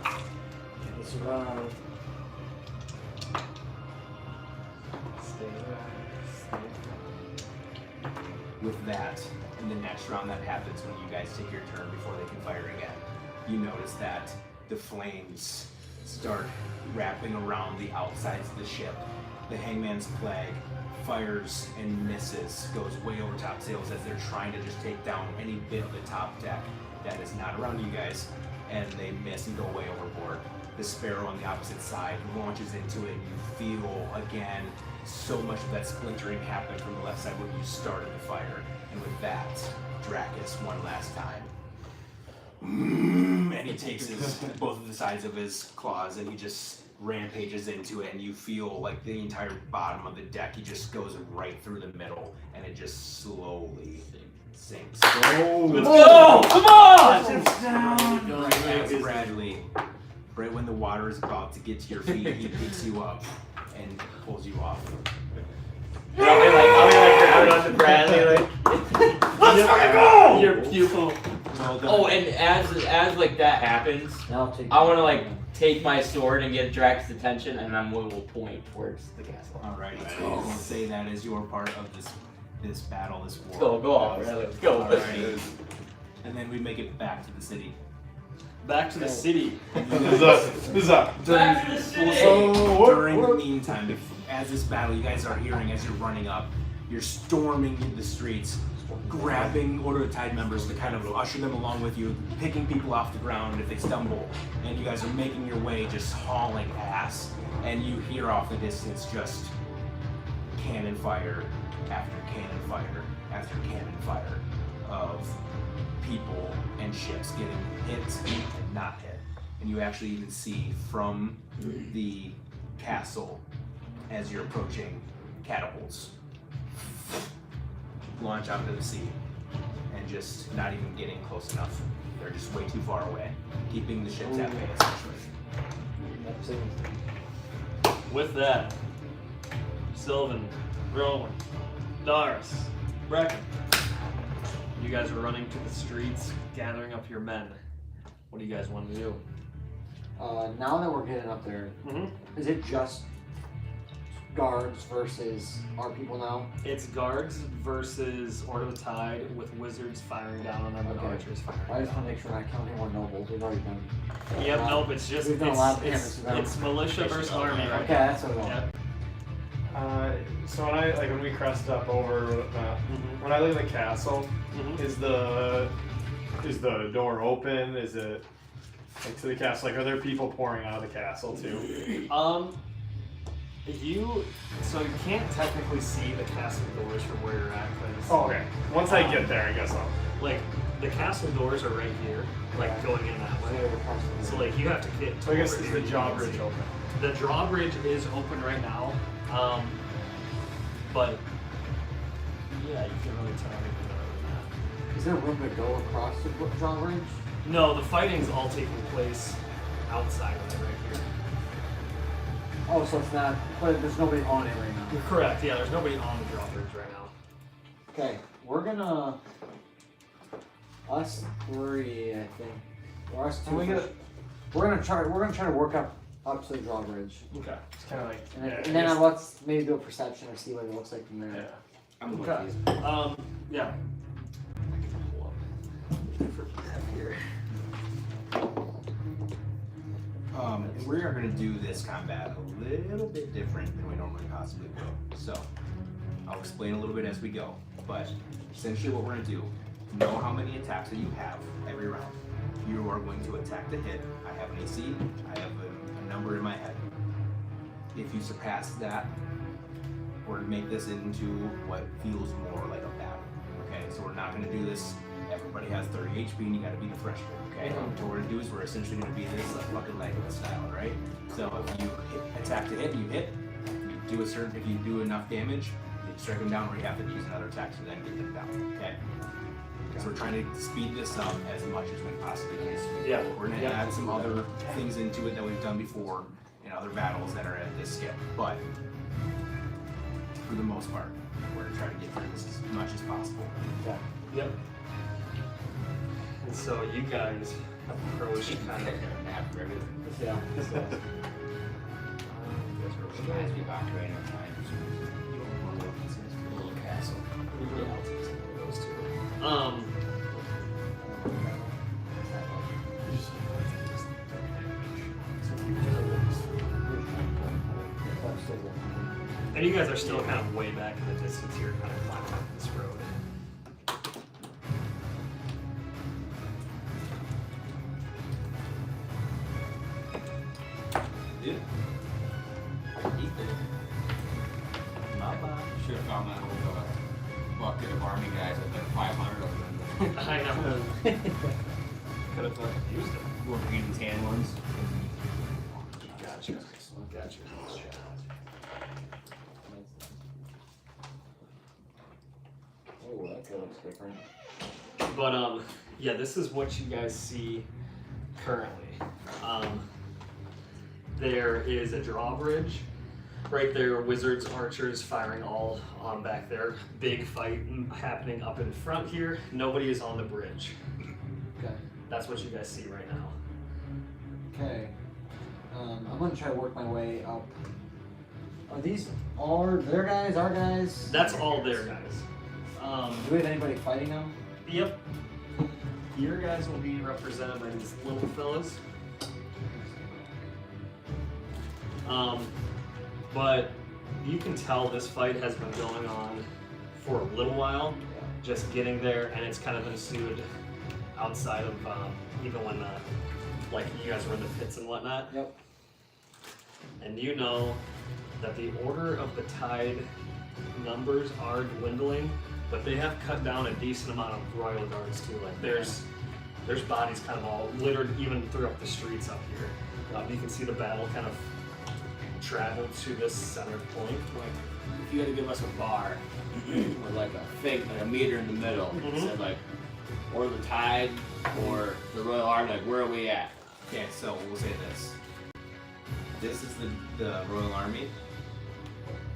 though. Okay, survive. Stay alive. With that, in the next round that happens when you guys take your turn before they can fire again, you notice that the flames start wrapping around the outsides of the ship. The Hangman's Flag fires and misses, goes way over top sails as they're trying to just take down any bit of the top deck that is not around you guys, and they miss and go way overboard. The Sparrow on the opposite side launches into it, and you feel again so much of that splintering happen from the left side where you started the fire. And with that, Dracus one last time. And he takes both of the sides of his claws and he just rampages into it, and you feel like the entire bottom of the deck, he just goes right through the middle, and it just slowly sinks. Let's go! Come on! As Bradley, right when the water is about to get to your feet, he picks you up and pulls you off. I'll be like grabbing onto Bradley, like, Let's fucking go! your pupil. Well done. Oh, and as like that happens, Now take I want to like take my sword and get Drax's attention, and then we will point towards the castle. Alright, so we'll say that is your part of this battle, this war. Go on, Bradley. Let's go. Alright. And then we make it back to the city. Back to the city. This is a Back to the city. During the meantime, as this battle, you guys are hearing as you're running up, you're storming into the streets, grabbing Order of the Tide members to kind of usher them along with you, picking people off the ground if they stumble, and you guys are making your way just hauling ass, and you hear off the distance just cannon fire after cannon fire after cannon fire of people and ships getting hit and not hit. And you actually even see from the castle, as you're approaching, catapults launch out into the sea and just not even getting close enough. They're just way too far away, keeping the ships at bay essentially. With that, Sylvan, Rowan, Dars, Brecken, you guys are running to the streets, gathering up your men. What do you guys want to do? now that we're getting up there, is it just guards versus our people now? It's guards versus Order of the Tide with wizards firing down on them and Okay. archers firing I just down. want to make sure I'm not counting more nobles. We've already done. Yep, nope, it's just We've done a lot of canvases now. it's militia versus army right Okay, that's what I want. Yep. So when we crest up over, when I look at the castle, is the door open? Is it like to the castle? Like, are there people pouring out of the castle too? You can't technically see the castle doors from where you're at, because Oh, okay. Once I get there, I guess I'll. like the castle doors are right here, like going in that way. So like you have to get. So I guess over is here, the you can drawbridge see. open? The drawbridge is open right now, but yeah, you can really tell anything other than that. Is there room to go across the drawbridge? No, the fighting's all taking place outside of it right here. Oh, so it's not. But there's nobody on it right now. You're correct. Yeah, there's nobody on the drawbridge right now. Okay, we're gonna. Us three, I think. Or us two. Can we get We're gonna try to work up to the drawbridge. Okay. It's kind of like. And then let's maybe do a perception or see what it looks like from there. Yeah. I'm with Okay. you. Yeah. I can pull up different map here. And we are going to do this combat a little bit different than we normally possibly will. So, I'll explain a little bit as we go. But essentially what we're going to do, know how many attacks that you have every round. You are going to attack to hit. I have an AC. I have a number in my head. If you surpass that, we're going to make this into what feels more like a battle. Okay, so we're not going to do this. Everybody has 30 HP and you got to be the freshman. Okay, what we're going to do is we're essentially going to be this fucking Legolas style, right? So if you attack to hit, you hit. You do if you do enough damage, you strike them down, or you have to use another attack to then get them down. Okay. So we're trying to speed this up as much as we possibly can. Yeah. We're going to add some other things into it that we've done before in other battles that are at this scale, but for the most part, we're going to try to get through this as much as possible. Yep. And so you guys approach kind of. Yeah. And you guys are still kind of way back in the distance here, kind of climbing up this road. Yeah. Ethan. Mama. Should have found that whole bucket of army guys with like 500 of them. I know. Could have used it. More green and tan ones. Gotcha. Gotcha. Oh, that guy looks different. But yeah, this is what you guys see currently. There is a drawbridge right there. Wizards, archers firing all on back there. Big fight happening up in front here. Nobody is on the bridge. Okay. That's what you guys see right now. Okay. I'm gonna try to work my way up. Are these all their guys, our guys? That's all their guys. Do we have anybody fighting them? Yep. Your guys will be represented by these little fellas. But you can tell this fight has been going on for a little while, just getting there, and it's kind of ensued outside of even when like you guys were in the pits and whatnot. Yep. And you know that the Order of the Tide numbers are dwindling, but they have cut down a decent amount of Royal Guards too. Like there's bodies kind of all littered even throughout the streets up here. You can see the battle kind of travel to this center point. Like, if you had to give us a bar with like a fake, like a meter in the middle, it said like, or the Tide, or the Royal Army, like where are we at? Okay, so we'll say this. This is the Royal Army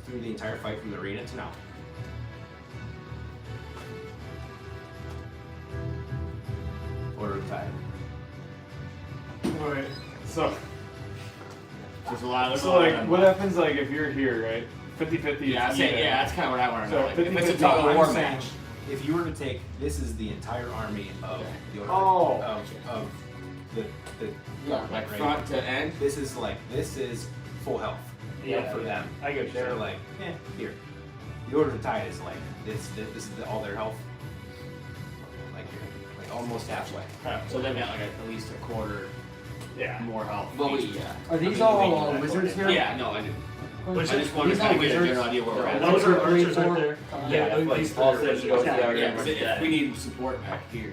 through the entire fight from the arena to now. Order of Tide. Alright, so There's a lot of like what happens like if you're here, right? 50-50. Yeah, that's kind of what I want to know. So Like, if it's a 50-50, tug of I'm war saying, match. if you were to take, this is the entire army of the Order Oh. of the Yeah. Like right? front to end. This is full health. Yeah, for them. I get you. They're like, here. The Order of Tide is like this is all their health. Like here, like almost halfway. So they've got like at least a quarter more health. Well, each. Are these all wizards here? Yeah, no, I do. Which I just wanted to these kind are of get a wizards? general idea where we're at. Those are Three, archers right four. there. Yeah, these like three all are said wizards. to go Yeah, together. if we need support back here.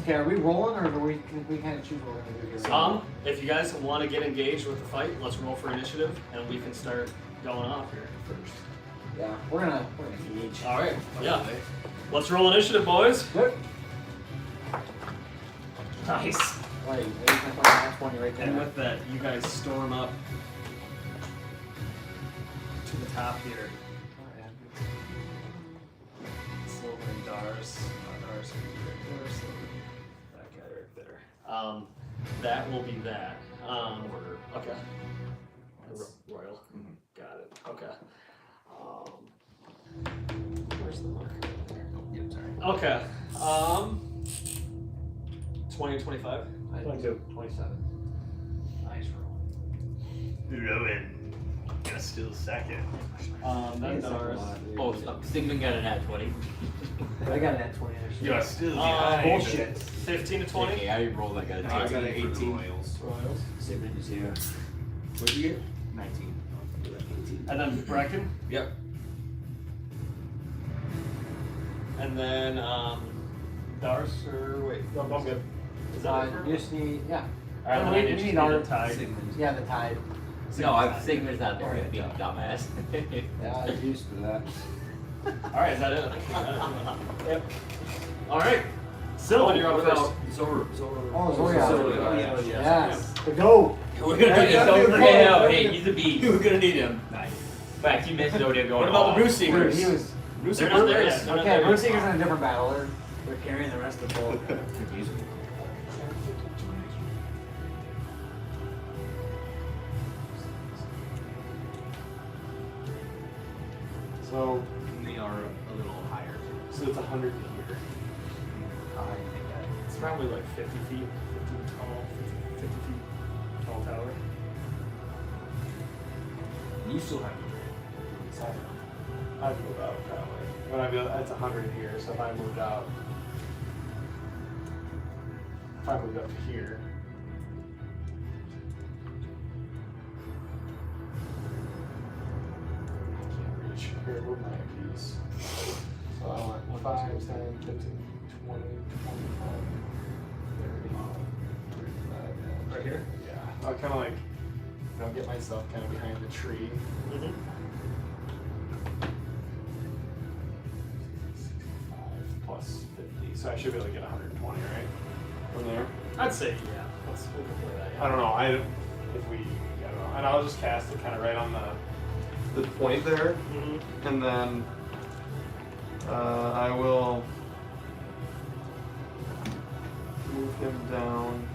Okay, are we rolling or do we kind of choose what we're gonna do here? If you guys want to get engaged with the fight, let's roll for initiative, and we can start going off here first. Yeah, we're gonna engage. All right. Yeah. Let's roll initiative, boys. Good. Nice. Right, you can put that 20 right there. And with that, you guys storm up to the top here. Silver and Dars. Dars will be right there. Silver. That guy right there. That will be that. Okay. Royal. Got it. Okay. Where's the marker? There. Yep, sorry. Okay. 20 and 25. 22. 27. Nice roll. Rowan. Gonna steal second. That Dars. Oh, so Sigmund got an at 20. I got that 20 there. You're still behind. Bullshit. 15 to 20. Okay, I rolled like a I got an 18. Royals. Royals. Sigmund is here. What'd you get? 19. 18. And then Brecken. Yep. And then Dars or wait. No, I'm good. Is that it for You just need, yeah. Alright, then we I need need to our- tide. Sigmund. Yeah, the tide. No, Sigmund's not there. Being a dumbass. Yeah, I'm used to that. Alright, is that it? Yep. Alright. Sylvan, you're up first. Zor. Oh, Zoria. Zoria. Yes. The goat. We're gonna need Yeah, him. yeah, Hey, yeah. no, hey, he's a beast. We're gonna need him. Nice. In fact, you missed Zodiac going What about off. the Bruce Dude, Seekers? he was. Bruce They're not there yet. They're not Okay, there Bruce yet. Seeker's in a different battle. They're carrying the rest of the boat. Confusing. So They are a little higher. it's 100 here. high do you think that is? It's probably like 50 feet, 50 feet tall tower. You still have I'd move out probably. When I go, that's 100 here, so if I moved out, if I moved up to here, I can't reach here with my piece. So I want 5, 10, 15, 20, 25, 30, 35, yeah. Right here? Yeah. I'll kind of like, get myself kind of behind the tree. Mm-hmm. 65 plus 50, so I should be able to get 120, right? From there. I'd say, yeah. Let's play that. Yeah. I don't know. I don't know. And I'll just cast it kind of right on the point there, Mm-hmm. and then I will move him down.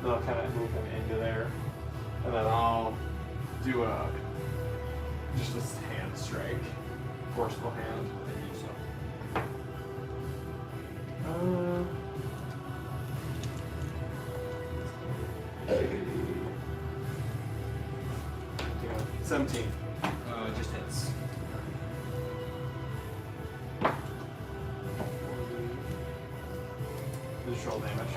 Then I'll kind of move him into there, and then I'll do just a hand strike, forceful hand. Yeah, 17. Just hits. Visual damage.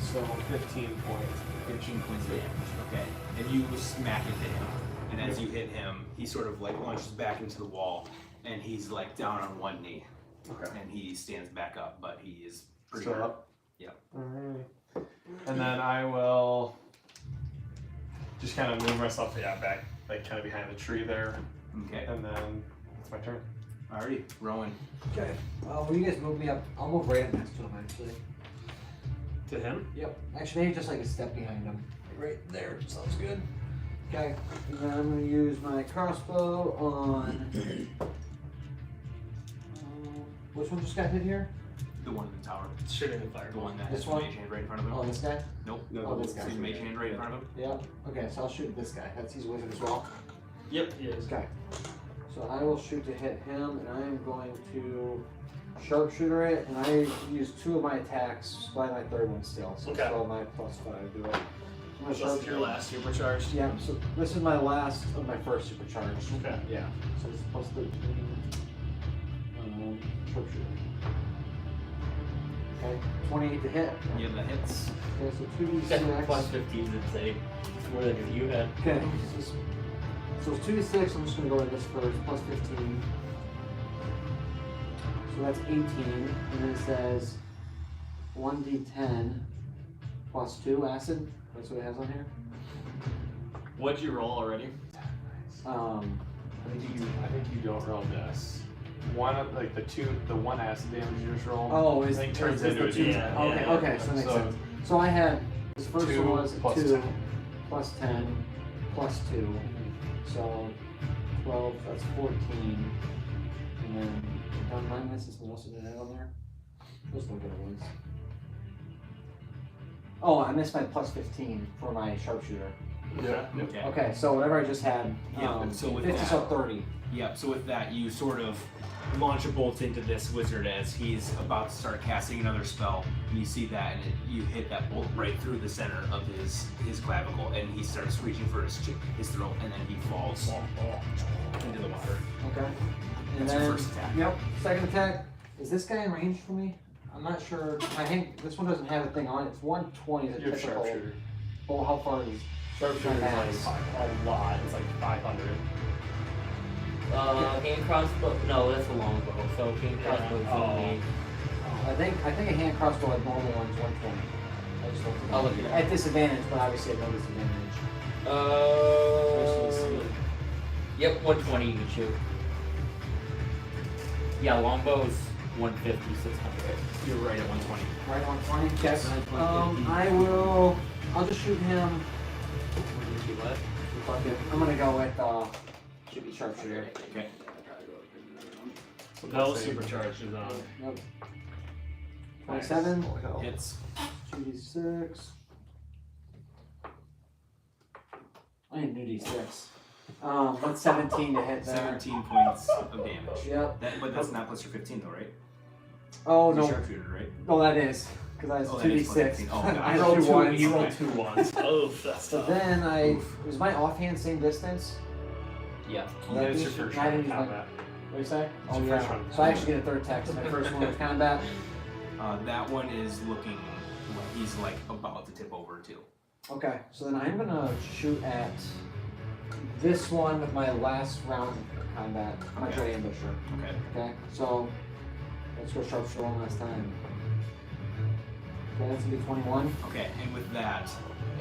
So 15 points. 15 points of damage. Okay. And you smack into him. And as you hit him, he sort of like launches back into the wall, and he's like down on one knee. Okay. And he stands back up, but he is pretty Still hurt. up? Yep. Alright. And then I will just kind of move myself, back, like kind of behind the tree there. Okay. And then it's my turn. Alrighty, Rowan. Okay. Will you guys move me up? I'll move right up next to him, actually. To him? Yep. Actually, maybe just like a step behind him. Right there. Sounds good. Okay. And then I'm going to use my crossbow on. Which one just got hit here? The one in the tower. Shooting the fire. The one that This has the one? mage hand right in front of him. Oh, this guy? Nope. Oh, this guy. See the mage hand right in front of him? Yeah. Okay, so I'll shoot this guy. He's a wizard as well. Yep, he is. Okay. So I will shoot to hit him, and I am going to sharpshooter it, and I use 2 of my attacks by my 3rd one still. So Okay. still my +5 do it. I'm gonna This is sharpshooter. your last supercharged. Yeah, so this is my last of my first supercharge. Okay. Yeah. So it's +13. Sharpshooter. Okay. 28 to hit. Yeah, that hits. Okay, so 2d6. Plus 15 would say more than if you had. Okay. So it's 2d6. I'm just gonna go with this first. +15. So that's 18, and then it says 1d10 plus 2 acid. That's what it has on here. What'd you roll already? Um, I think you don't roll this. One of like the one acid damage you just rolled. oh, I is think turns is into a the two- D10. Okay, Yeah. okay, so that makes So- sense. So I had this first 2 one was plus 2 10. plus 10 plus 2, so 12. That's 14, and then down my misses. What else did I have on there? Those look good ones. Oh, I missed my +15 for my sharpshooter. Yeah. Okay. Okay, so whatever I just had, Yeah, so with 50, that- so 30. Yep, so with that, you sort of launch a bolt into this wizard as he's about to start casting another spell, and you see that, and you hit that bolt right through the center of his clavicle, and he starts reaching for his throat, and then he falls into the water. Okay. And That's your then, first attack. Yep, second attack. Is this guy in range for me? I'm not sure. I think this one doesn't have a thing on it. It's 120 is a You have typical. sharpshooter. Oh, how far is Sharpshooter is Nice. like a lot. It's like 500. Hand crossbow. No, that's a longbow. So hand crossbow is Oh. only. I think a hand crossbow like normal one's 120. I just looked I'll look it up. at disadvantage, but obviously at no disadvantage. Yep, 120 you can shoot. Yeah, longbow's 150, 600. You're right at 120. Right on 20. Yes. I'll just shoot him. Fuck it. I'm gonna go with should be sharpshooter. Okay. No supercharged is on. Yep. 27. Holy hell. Hits. 2d6. I need a new d6. That's 17 to hit there. 17 points of damage. Yep. But that's not plus your 15 though, right? Oh It's a no. sharpshooter, right? No, that is because I Oh, was that is 2d6. plus 15. Oh, God. I You rolled rolled two ones. You rolled 2 ones. Oh, that's So tough. then was my offhand same distance? Yeah. Well, Yeah, that it's your means first I didn't round use my- combat. What do you say? It's Oh your yeah. first one. So I actually get a third attack. So my first one was combat. That one is looking like he's like about to tip over too. Okay, so then I'm gonna shoot at this one with my last round of combat. My Okay. Dread Ambusher. Okay. Okay, so let's go sharpshooter one last time. Okay, that's gonna be 21. Okay, and with that,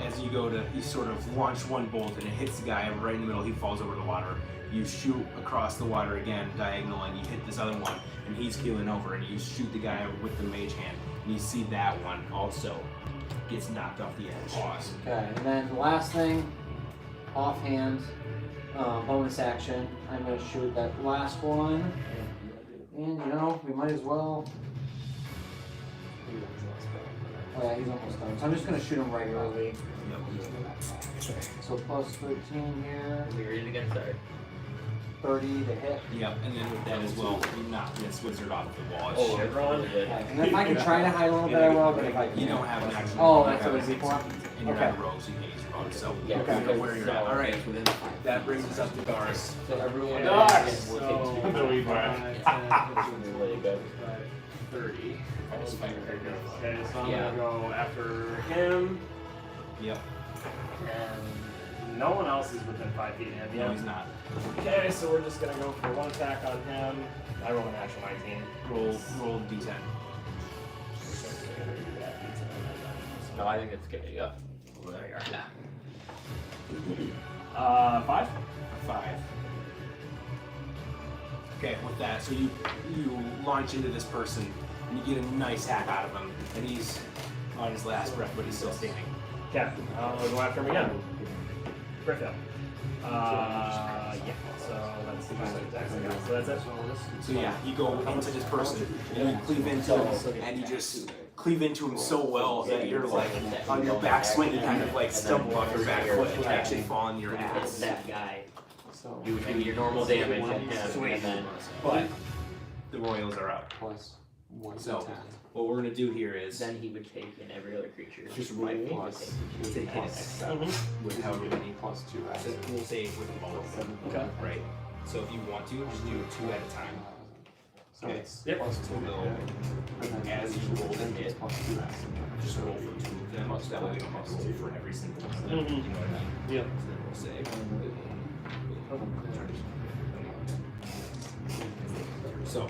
as you go to, you sort of launch one bolt and it hits the guy right in the middle. He falls over the water. You shoot across the water again, diagonal, and you hit this other one, and he's keeling over, and you shoot the guy with the mage hand, and you see that one also gets knocked off the edge. Awesome. Okay, and then the last thing, offhand, bonus action. I'm gonna shoot that last one, and you know we might as well. Oh yeah, he's almost done. So I'm just gonna shoot him regularly. So plus 13 here, We ready to get started. 30 to hit. Yep, and then with that as well, you knock this wizard off the wall. Oh, Shit. really good. Okay, and if I can try to hide a little bit, I will. But if I You don't have an action. Oh, You that's have what a it's for? and you're Okay. not a rogue, so you can't use your bonus. So Yeah, Okay. you know where you're at. so- All right, that brings us up to Doris. So everyone Dogs! will So- take The weed whack. really good. 30. Okay, so I'm Yeah. gonna go after him. Yep. And no one else is within 5 feet of him. No, he's not. Okay, so we're just gonna go for one attack on him. I roll an actual 19. Roll d10. No, I think it's good. Yeah. There you are. 5? 5. Okay, with that, so you launch into this person and you get a nice hack out of him, and he's on his last breath, but he's still standing. Okay, I'll go after him again. Griffin. Yeah, so that's the kind of attacks I got. So that's it. So yeah, you go into this person and you cleave into him, and you just cleave into him so well that you're like on your backswing, you kind of like stumble off your back foot and you actually fall on your It's ass. that guy. So You would do your normal damage at him, and then But the Royals are out. plus 1 So what we're gonna do here is then he would take in every other creature. just roll Right, he would plus take to hit with however many. plus 2 So we'll say with them all. Okay. Right. So if you want to, just do 2 at a time. So Okay. it's Yep. plus 2 We'll, and then as you roll the hit, plus 2 just roll for 2 of them. That way we don't have to roll for every single one. Mhm. You know what I mean? Yep. So then we'll say. So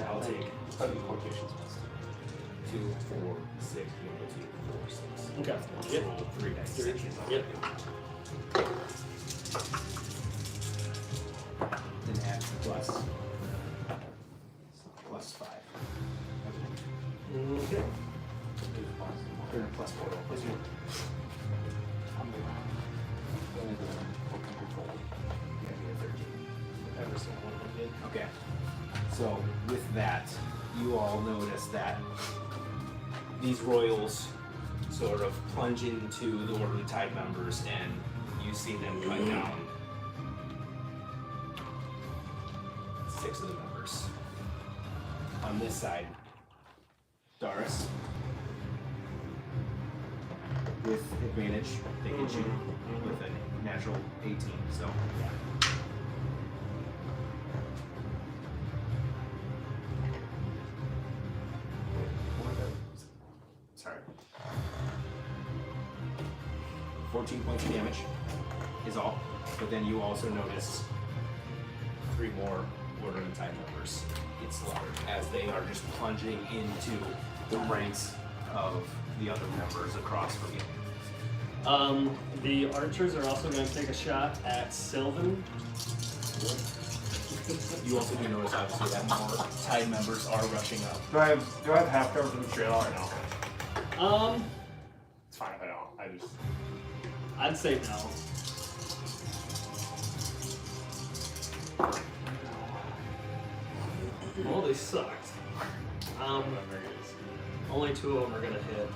I'll take 2, 4, 6, 1, 2, 4, 6. Okay. Just Yep. roll 3 dice. Yep. Then add plus 5. Okay. Or plus 4. Plus 1. Every single one of them did. Okay. So with that, you all notice that these royals sort of plunge into the Order of the Tide members, and you see them cut down 6 of the members. On this side, Doris, with advantage, they hit you with a natural 18. So yeah. Sorry. 14 points of damage is all. But then you also notice 3 more Order of the Tide members get slaughtered as they are just plunging into the ranks of the other members across from you. The archers are also going to take a shot at Sylvan. You also do notice obviously that more Tide members are rushing up. Do I have half cover from the trail or no? It's fine if I don't. I just. I'd say no. Well, they sucked. Whatever it is. Only 2 of them are gonna hit.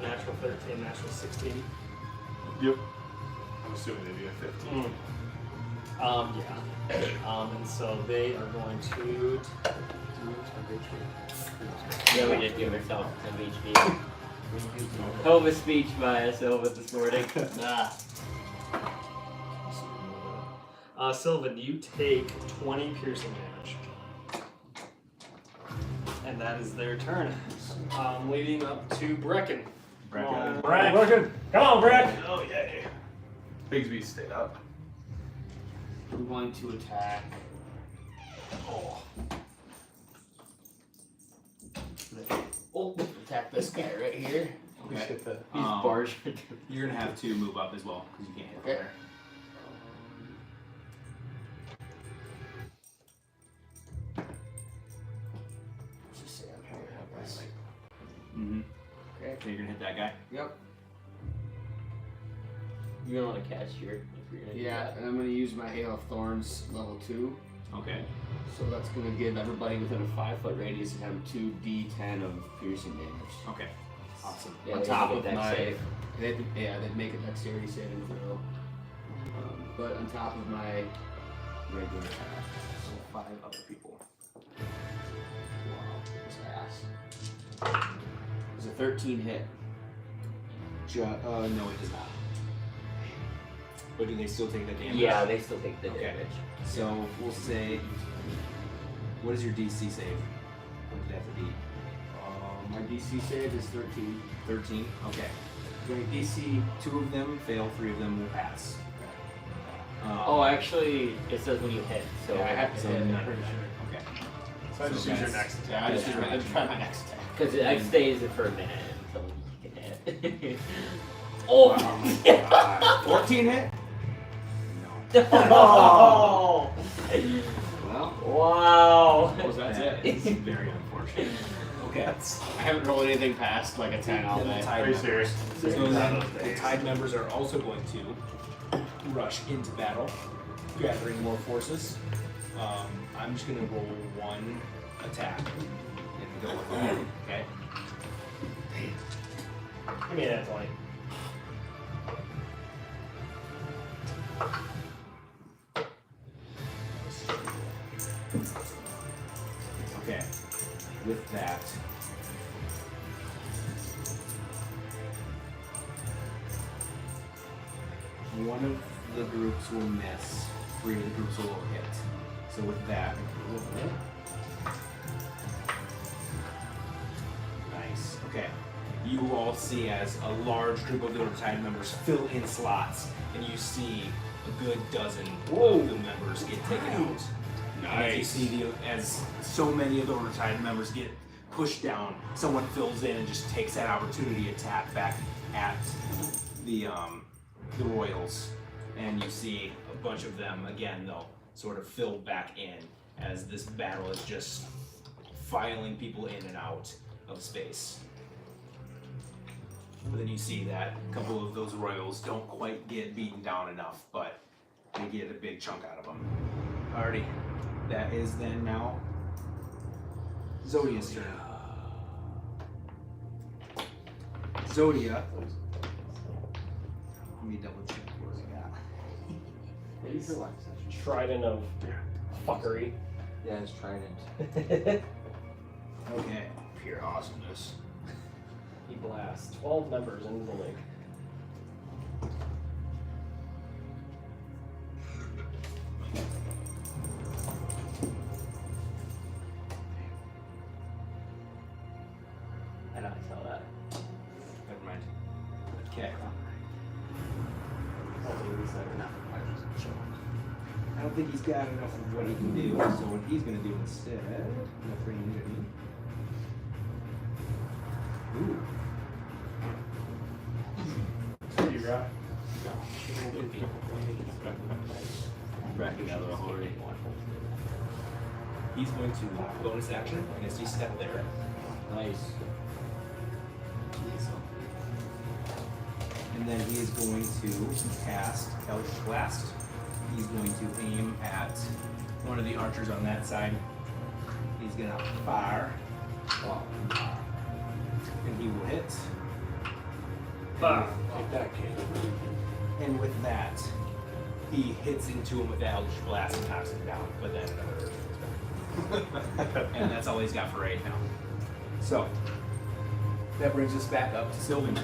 Natural 13, natural 16. Yep. I'm assuming they'd be a 15. Yeah. And so they are going to. Yeah, we did give ourselves some HP. Hell of a speech by Silva this morning. Sylvan, you take 20 piercing damage. And that is their turn. Leading up to Brecken. Brecken. Come on, Brecken. Come on, Breck! Oh, yay. Bigsby stayed up. We're going to attack. Attack this guy right here. Okay. He's Um, barged. You're gonna have to move up as well because you can't hit Okay. there. Let's just say I'm here. Help us. Mm-hmm. Okay. So you're gonna hit that guy. Yep. You're gonna want to cast your. If you're gonna do Yeah, that. and I'm gonna use my Hail of Thorns level 2. Okay. So that's gonna give everybody within a 5-foot radius of him 2d10 of piercing damage. Okay. Awesome. Yeah, On they top make of a dex my, save. they'd make a dexterity saving throw. But on top of my regular attack. So 5 other people. Wow, this ass. It's a 13 hit. No, it does not. But do they still take the damage? Yeah, they still take the Okay. damage. So we'll say, what is your DC save? What did that have to be? My DC save is 13. 13. Okay. Great DC. 2 of them fail. 3 of them will pass. Oh, actually, it says when you hit. So Yeah, I have to So hit. none I'm of pretty them. sure. Okay. So I just So use your that's- next attack. Yeah, I just Yeah. try, try my next attack. Because it stays it for a minute until you can hit. Oh! 14 hit? Oh! Well, Wow! that's That it. is very unfortunate. Okay. I haven't rolled anything past like a 10 all Then the day. tide Are you members. serious? So None then of those the days. tide members are also going to rush into battle, gathering more forces. I'm just gonna roll 1 attack and go with that. Okay. Give me that 20. Okay. With that, one of the groups will miss, 3 of the groups will hit. So with that, nice. Okay. You all see as a large group of the Tide members fill in slots, and you see a good dozen of the members get taken out. And as you see as so many of the Overtide members get pushed down, someone fills in and just takes that opportunity to tap back at the Royals. And you see a bunch of them, again, though, sort of filled back in as this battle is just filing people in and out of space. But then you see that a couple of those Royals don't quite get beaten down enough, but they get a big chunk out of them. Alrighty. That is then now Zodia's turn. Zodia. Let me double check what we got. Trident of fuckery. Yeah, it's trident. Okay. Pure awesomeness. He blasts 12 members into the lake. I know, I saw that. Never mind. Okay. I don't think he's got enough of what he can do, so what he's gonna do instead, enough range, I mean. Ooh. You got Bracking out of the horde. He's going to bonus action, I guess he stepped there. Nice. And then he is going to cast Hellish Blast. He's going to aim at one of the archers on that side. He's gonna fire. And he will hit. Fuck. Take that, kid. And with that, he hits into him with the Eldritch Blast and knocks him down, but then another. And that's all he's got for right now. So, that brings us back up to Sylvan.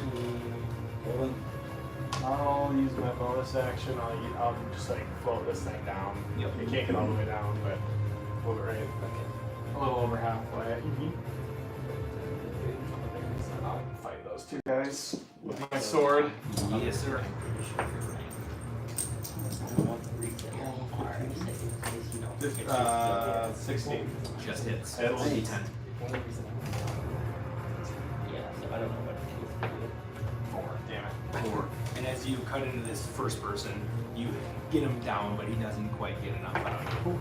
I'll use my bonus action. I'll just like float this thing down. Yep. You can't get all the way down, but hold it right. Okay. A little over halfway. I'll fight those two guys with my sword. Yes, sir. 16. Just hits. Hits. Roll a d10. Yeah, so I don't know what to do. 4. Damn it. 4. And as you cut into this first person, you get him down, but he doesn't quite get enough out of you.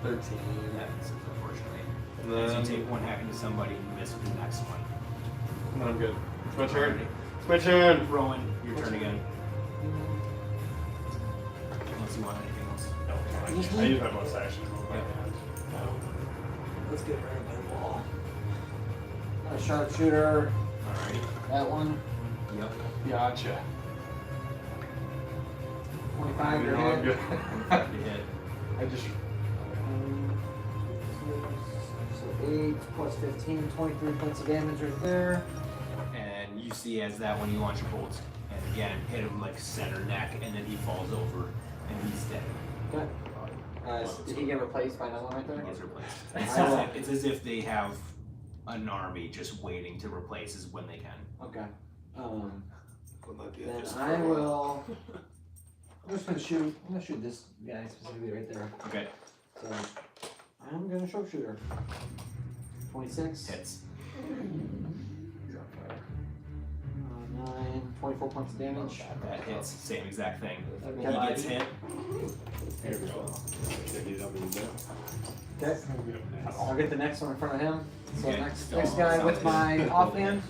13. That's unfortunately. And As then, you take one hack into somebody, you miss with the next one. and then I'm good. It's my turn. It's my turn. Rowan, your turn again. Unless you want anything else. I use my bonus action. to move my Yep. hand. Let's get rid of that wall. A sharpshooter. Alrighty. That one. Yep. Gotcha. 25 You're to all hit. good. You hit. I just. So 8 plus 15, 23 points of damage right there. And you see as that when you launch your bolts, and again, hit him like center neck, and then he falls over, and he's dead. Okay. Did he get replaced by another one right He there? gets replaced. I It's as if they have an army just waiting to replace us when they can. Okay. Would that be a Then fist I crawl? will. I'm just gonna shoot. I'm gonna shoot this guy specifically right there. Okay. So I'm gonna sharpshooter. 26. Hits. 9, 24 points of damage. That hits. Same exact thing. He Okay. gets hit. There we go. Take it up in the Okay. I'll get the next one in front of him. So Okay. next guy with my offhand.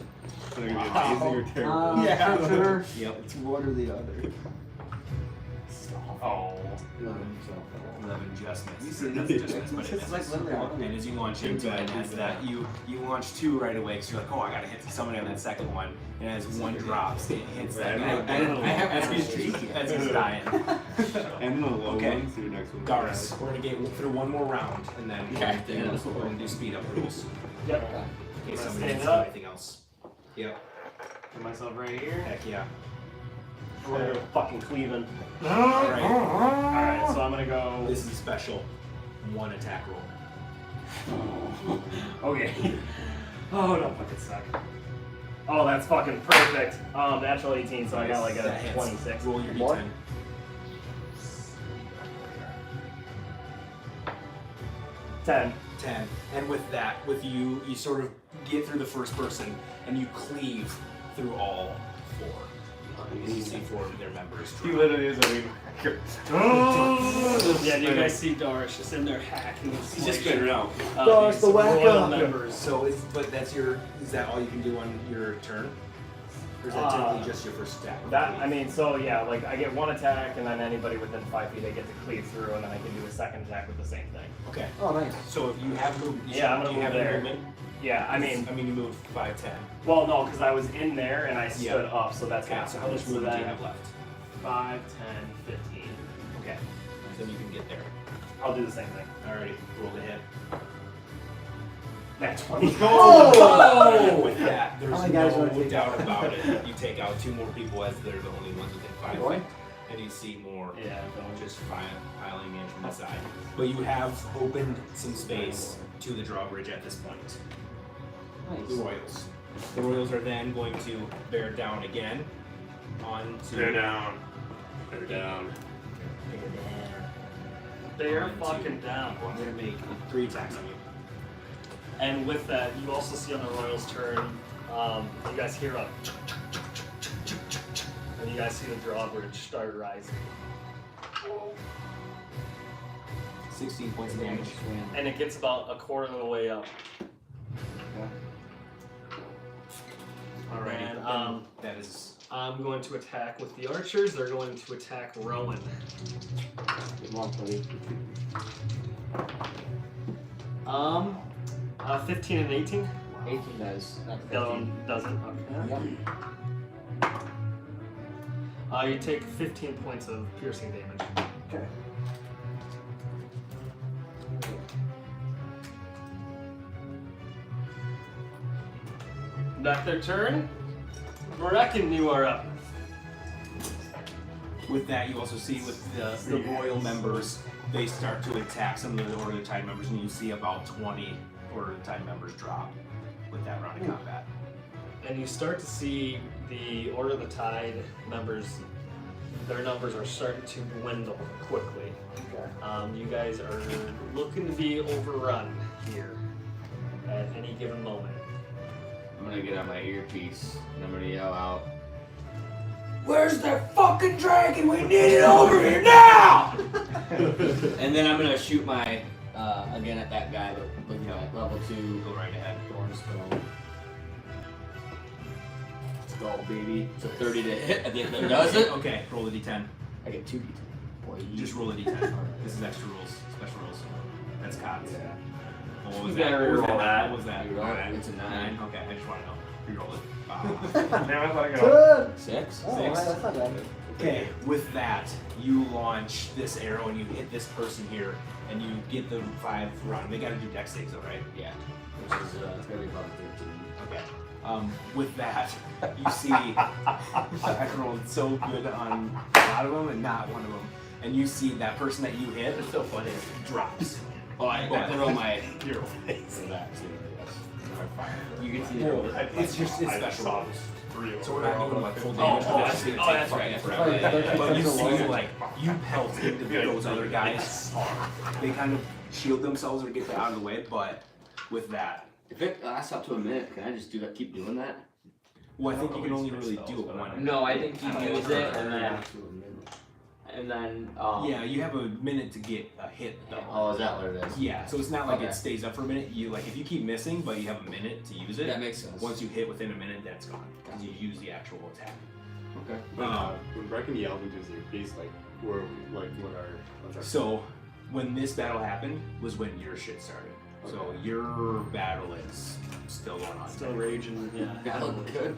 It's gonna be amazing or terrible. Sharpshooter. Yep. It's one or the other. Oh. 11 just missed. You said That's it. just missed, but it It's like misses. literally all of And as you launch into it, as that you launch 2 right away, because you're like, oh, I gotta hit somebody on that second one. And as one drops, it hits that guy. As he's dying. And the low Okay. one, so your next one. Garrus, we're gonna get through one more round, and then we're gonna do speed up rules. Yep. In case Let's somebody stand needs up. anything else. Yep. Put myself right here. Heck yeah. We're gonna go fucking Cleveland. Alright. Alright, so I'm gonna go. This is a special 1 attack roll. Okay. Oh, don't fucking suck. Oh, that's fucking perfect. Natural 18, so I got like a That hits. 26. Roll your What? d10. 10. 10. And with that, with you sort of get through the first person, and you cleave through all 4. You see 4 of their members. He literally is a weed whacker. Yeah, you guys see Darish just in there hacking. He's just spinning around. Darish the whacker. members. So, is that all you can do on your turn? Or is that typically just your first attack? So yeah, like I get 1 attack, and then anybody within 5 feet I get to cleave through, and then I can do a second attack with the same thing. Okay. Oh, nice. So if you have moved, Yeah, I'm gonna do you move have there. movement? Yeah, I mean, you moved 5, 10. well, no, because I was in there and I stood up, so that's Okay, gonna so how much so movement do you then have left? 5, 10, 15. Okay. Then you can get there. I'll do the same thing. Alrighty, roll the hit. That 20. Oh! With that, there's How many guys no do I take doubt out? about it. You take out 2 more people as they're the only ones within 5 Really? feet. And you see more Yeah, don't just piling in from the side. But you have opened some space to the drawbridge at this point. The Nice. Royals. The Royals are then going to bear down again onto They're down. They're down. They're One, two. fucking down. I'm gonna make 3 attacks on you. And with that, you also see on the Royals' turn, you guys hear a and you guys see the drawbridge start rising. 16 points of damage. And it gets about a quarter of the way up. Alrighty. And that is I'm going to attack with the archers. They're going to attack Rowan. Good luck, buddy. 15 and 18. wow. 18 does. Not 15. Doesn't. Okay. Yep. You take 15 points of piercing damage. Okay. Back their turn. Reckon you are up. With that, you also see with the royal members, they start to attack some of the Order of the Tide members, and you see about 20 Order of the Tide members drop with that round of combat. And you start to see the Order of the Tide members, their numbers are starting to dwindle quickly. Okay. You guys are looking to be overrun here at any given moment. I'm gonna get out my earpiece and I'm gonna yell out, "Where's that fucking dragon? We need it over here now!" And then I'm gonna shoot my, again at that guy with my level 2. Go right ahead. Thornstone. Let's go, baby. It's a 30 to hit. I think that does it. Okay, roll the d10. I get 2 d10. Boy, Just roll a d10. This is extra rules, special rules. That's cots. Yeah. What was You gotta that? What was reroll that. What was that? Reroll it. It's a 9. Okay, I just want to know. Reroll it. Damn, I thought I got Good. 6. Oh, Six. that's not bad. Okay, with that, you launch this arrow and you hit this person here, and you get the 5 round. They gotta do dex saves, though, right? Yeah. Which is fairly above 13. Okay. With that, you see I rolled so good on a lot of them and not one of them. And you see that person that you hit It's so funny. drops. Oh, I put on my Your for that too, yes. You can see the It's just it's I just special. saw this 3 So we're not doing like full Oh, damage. oh, but that's- it's gonna oh, take that's fucking right. forever. Oh, yeah. But you That's see a like you pelt into those other guys. They kind of shield themselves or get out of the way, but with that, If it lasts up to a minute, can I just do that? Keep doing that? well, I think you can only really do it one. No, I think you use it and then To a minute. Yeah, you have a minute to get a hit though. Oh, is that what it is? Yeah, so it's not like Okay. it stays up for a minute. You like if you keep missing, but you have a minute to use it. That makes sense. Once you hit within a minute, that's gone because you use the actual attack. Okay. When Brecken yelled into his earpiece, like, where, like, what's our So when this battle happened was when your shit started. So Okay. your battle is still going on. still raging. Yeah. That looked good.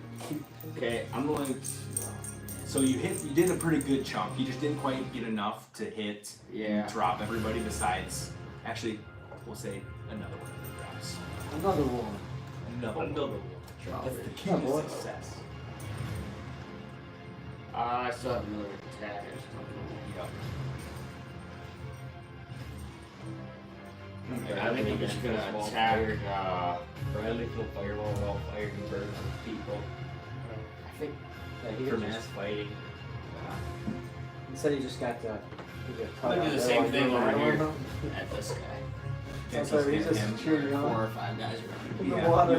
Okay, I'm going to. So you did a pretty good chunk. You just didn't quite get enough to hit Yeah. drop everybody besides, actually, we'll say another one of the drops. Another one. Another one. Another Drop That's it. the key Oh, to boy. success. I still have another attack. Yep. I think I'm just gonna attack. Bradley throw fireball while firing birds at people I think he for could mass just, fighting. he said he just got he got I'm gonna do the same thing over here at this guy. That's why he's just cheering you 4 on. or 5 guys around. In the Yeah, water.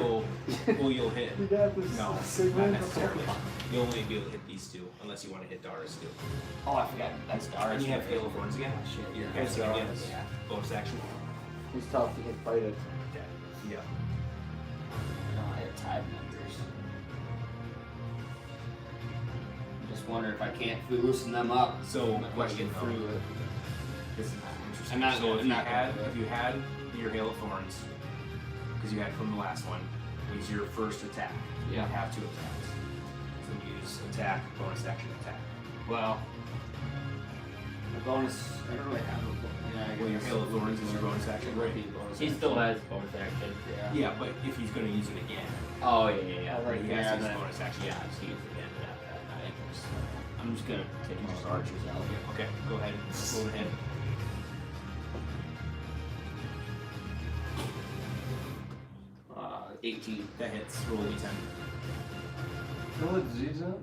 you'll hit. You got this No, signal not necessarily. You'll only be able to hit these two unless you want to hit Darius too. Oh, I forgot. That's And Darius. you have Hail of Thorns again. Shit. You're That's casting again. Darius. Yeah. Bonus action. He's tough. He can fight it. Okay. Yeah. No, I have Tide members. Just wonder if I can't loosen them up. So I'm not question gonna get through it. This is interesting. I'm not- so I'm if not gonna do it. you had your Hail of Thorns, because you had from the last one, was your first attack. You Yeah. have 2 attacks. So use attack, bonus action, attack. Well, the bonus. I don't really have a bonus. Yeah, I Well, your guess. Hail of Thorns is your bonus action, right? He still has bonus action. Yeah. Yeah, but if he's going to use it again, Oh yeah. right, he Yeah, has to use then- bonus action. Yeah, I've seen it again. I'm just gonna take those archers out. Yeah, okay, go ahead. Go ahead. Uh, 18. That hits. Roll a d10. Kill a disease up?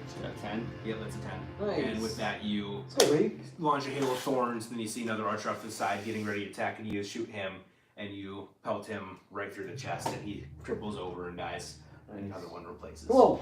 So got 10. Yeah, that's a 10. Nice. And with that, you So weak. launch a Hail of Thorns, then you see another archer off to the side getting ready to attack, and you shoot him, and you pelt him right through the chest, and he tripples over and dies. And another one replaces. Whoa.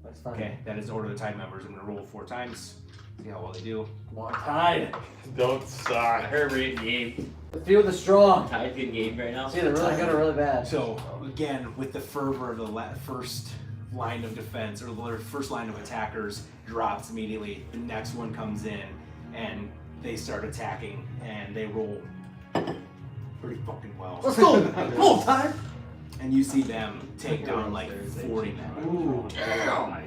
That's fine. Okay, that is Order of the Tide members. I'm going to roll 4 times. See how well they do. Come on, Tide. Don't sigh. Herb game. The field is strong. Tide's good game right now. It's either really good or really bad. So, again, with the fervor of the first line of defense, or the first line of attackers drops immediately, the next one comes in, and they start attacking, and they roll pretty fucking well. Let's go! Full time! And you see them take down like 40 men Ooh, damn.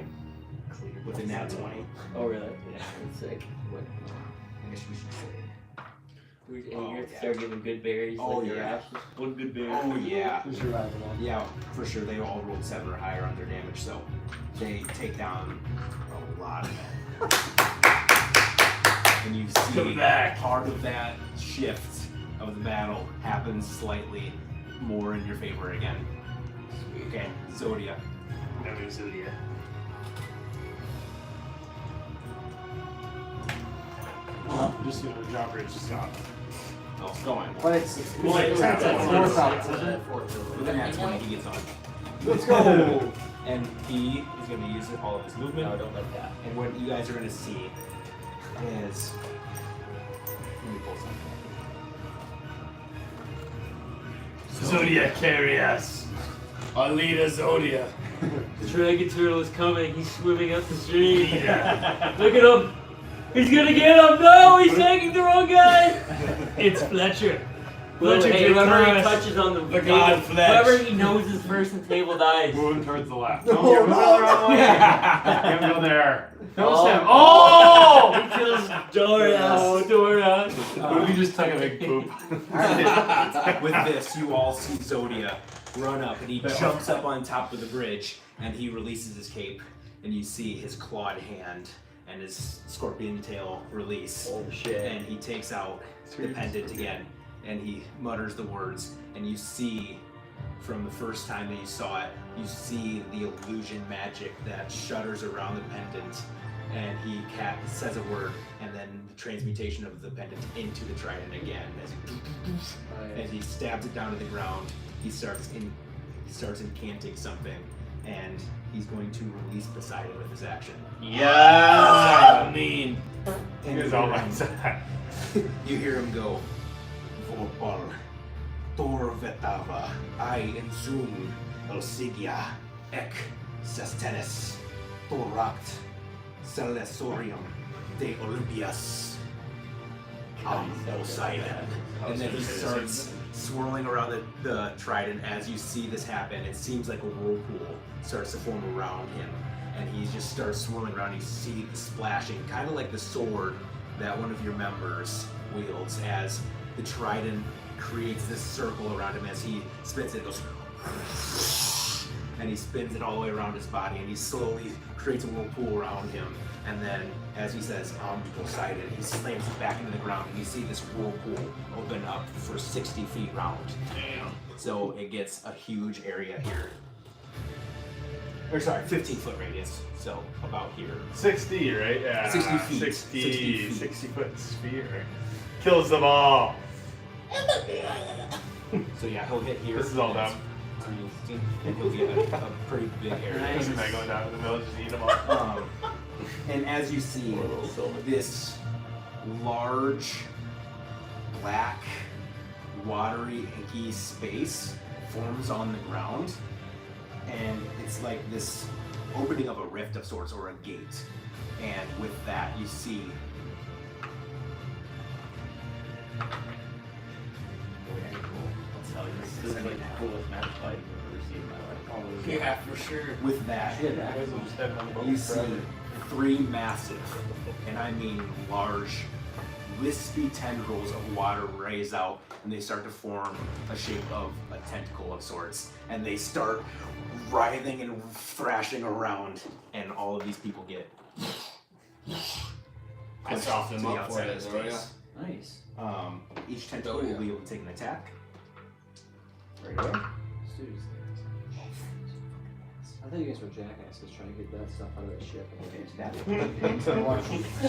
with a nat 20. Oh, really? Yeah, that's sick. What? I guess we should say. You Oh, have to yeah. start giving good berries. Oh, like your yeah. ashes. One good berry. Oh yeah. Who's your rival one? Yeah, for sure. They all rolled 7 or higher on their damage, so they take down a lot of men. And you see part of that shift of the battle happens slightly more in your favor again. Okay, Zodia. I'm just gonna drop Rich Scott. Oh, go on. But it's Like, that's that's fourth one. out, isn't it? With a nat 20, he gets on. Let's go! And he is going to use all of his movement. No, don't like that. And what you guys are going to see is. Let me pull something. Zodiac, carry us. Our leader, Zodiac. The dragon turtle is coming. He's swimming up the stream. Look at him. He's gonna get him. No, he's taking the wrong guy. It's Fletcher. Fletcher, Hey, whoever he Christ. touches on the table, god Fletch. whoever he knows is first and table dies. Moving towards the left. No, Don't no. go the wrong way. Can't go there. Oh. Him. Oh! He kills Dorian. Oh, Dorian. What if he just took a big poop? With this, you all see Zodia run up, and he jumps up on top of the bridge, and he releases his cape, and you see his clawed hand and his scorpion tail release. Oh shit. And he takes out the pendant again, and he mutters the words, and you see from the first time that you saw it, you see the illusion magic that shudders around the pendant, and he says a word, and then the transmutation of the pendant into the trident again as he stabs it down to the ground. He starts incanting something, and he's going to release Poseidon with his action. Yeah. mean. He is all my side. You hear him go, Vorpal, Tor Vetava, I Enzum, Elsigia, Ek, Sestennis, Torakt, Celesorium, De Olympias, Poseidon. And then he starts swirling around the trident. As you see this happen, it seems like a whirlpool starts to form around him. And he just starts swirling around. You see the splashing, kind of like the sword that one of your members wields, as the trident creates this circle around him as he spins it. It goes, and he spins it all the way around his body, and he slowly creates a whirlpool around him. And then, as he says, Poseidon, he slams it back into the ground, and you see this whirlpool open up for 60 feet round. Damn. So it gets a huge area here. Or sorry, 15-foot radius. So about here. 60, right? Yeah. 60 feet. 60, 60 feet. 60-foot sphere. Kills them all. So yeah, he'll hit here. This is all them. And he'll get a pretty big area. Isn't that going down in the village and eat them all? And as you see, this large, black, watery, inky space forms on the ground, and it's like this opening of a rift of sorts, or a gate. And with that, you see This is like the coolest match fight I've ever seen in my life. Yeah, for sure. with that, you see 3 massive, and I mean large, wispy tendrils of water raise out, and they start to form a shape of a tentacle of sorts, and they start writhing and thrashing around, and all of these people get I pushed soften to them the up for outside you, of Zoria. Nice. Each tentacle will be able to take an attack. Right away. I thought you guys were jackasses trying to get that stuff out of the ship. That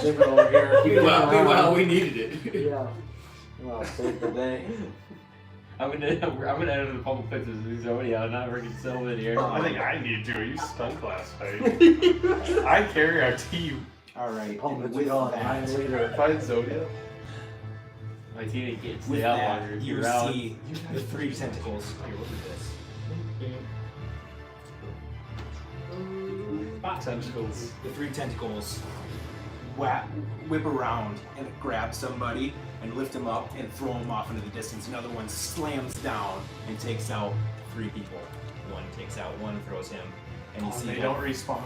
Ship it over here. keep it around. Well, we needed it. Yeah. Well, save the day. I'm gonna enter the public pictures of Zodia. I'm not freaking Sylvan here. I think I need to. You stunk last fight. I carry our team. all right. Pump And it with on, that, 9 liter. Fight Zodia. My team gets with the out that, longer. you You're out. see the 3 tentacles. Here, look at this. Tentacles. The 3 tentacles whip around and grab somebody, and lift him up and throw him off into the distance. Another one slams down and takes out 3 people. One takes out one, throws him, and you see They them- don't respawn.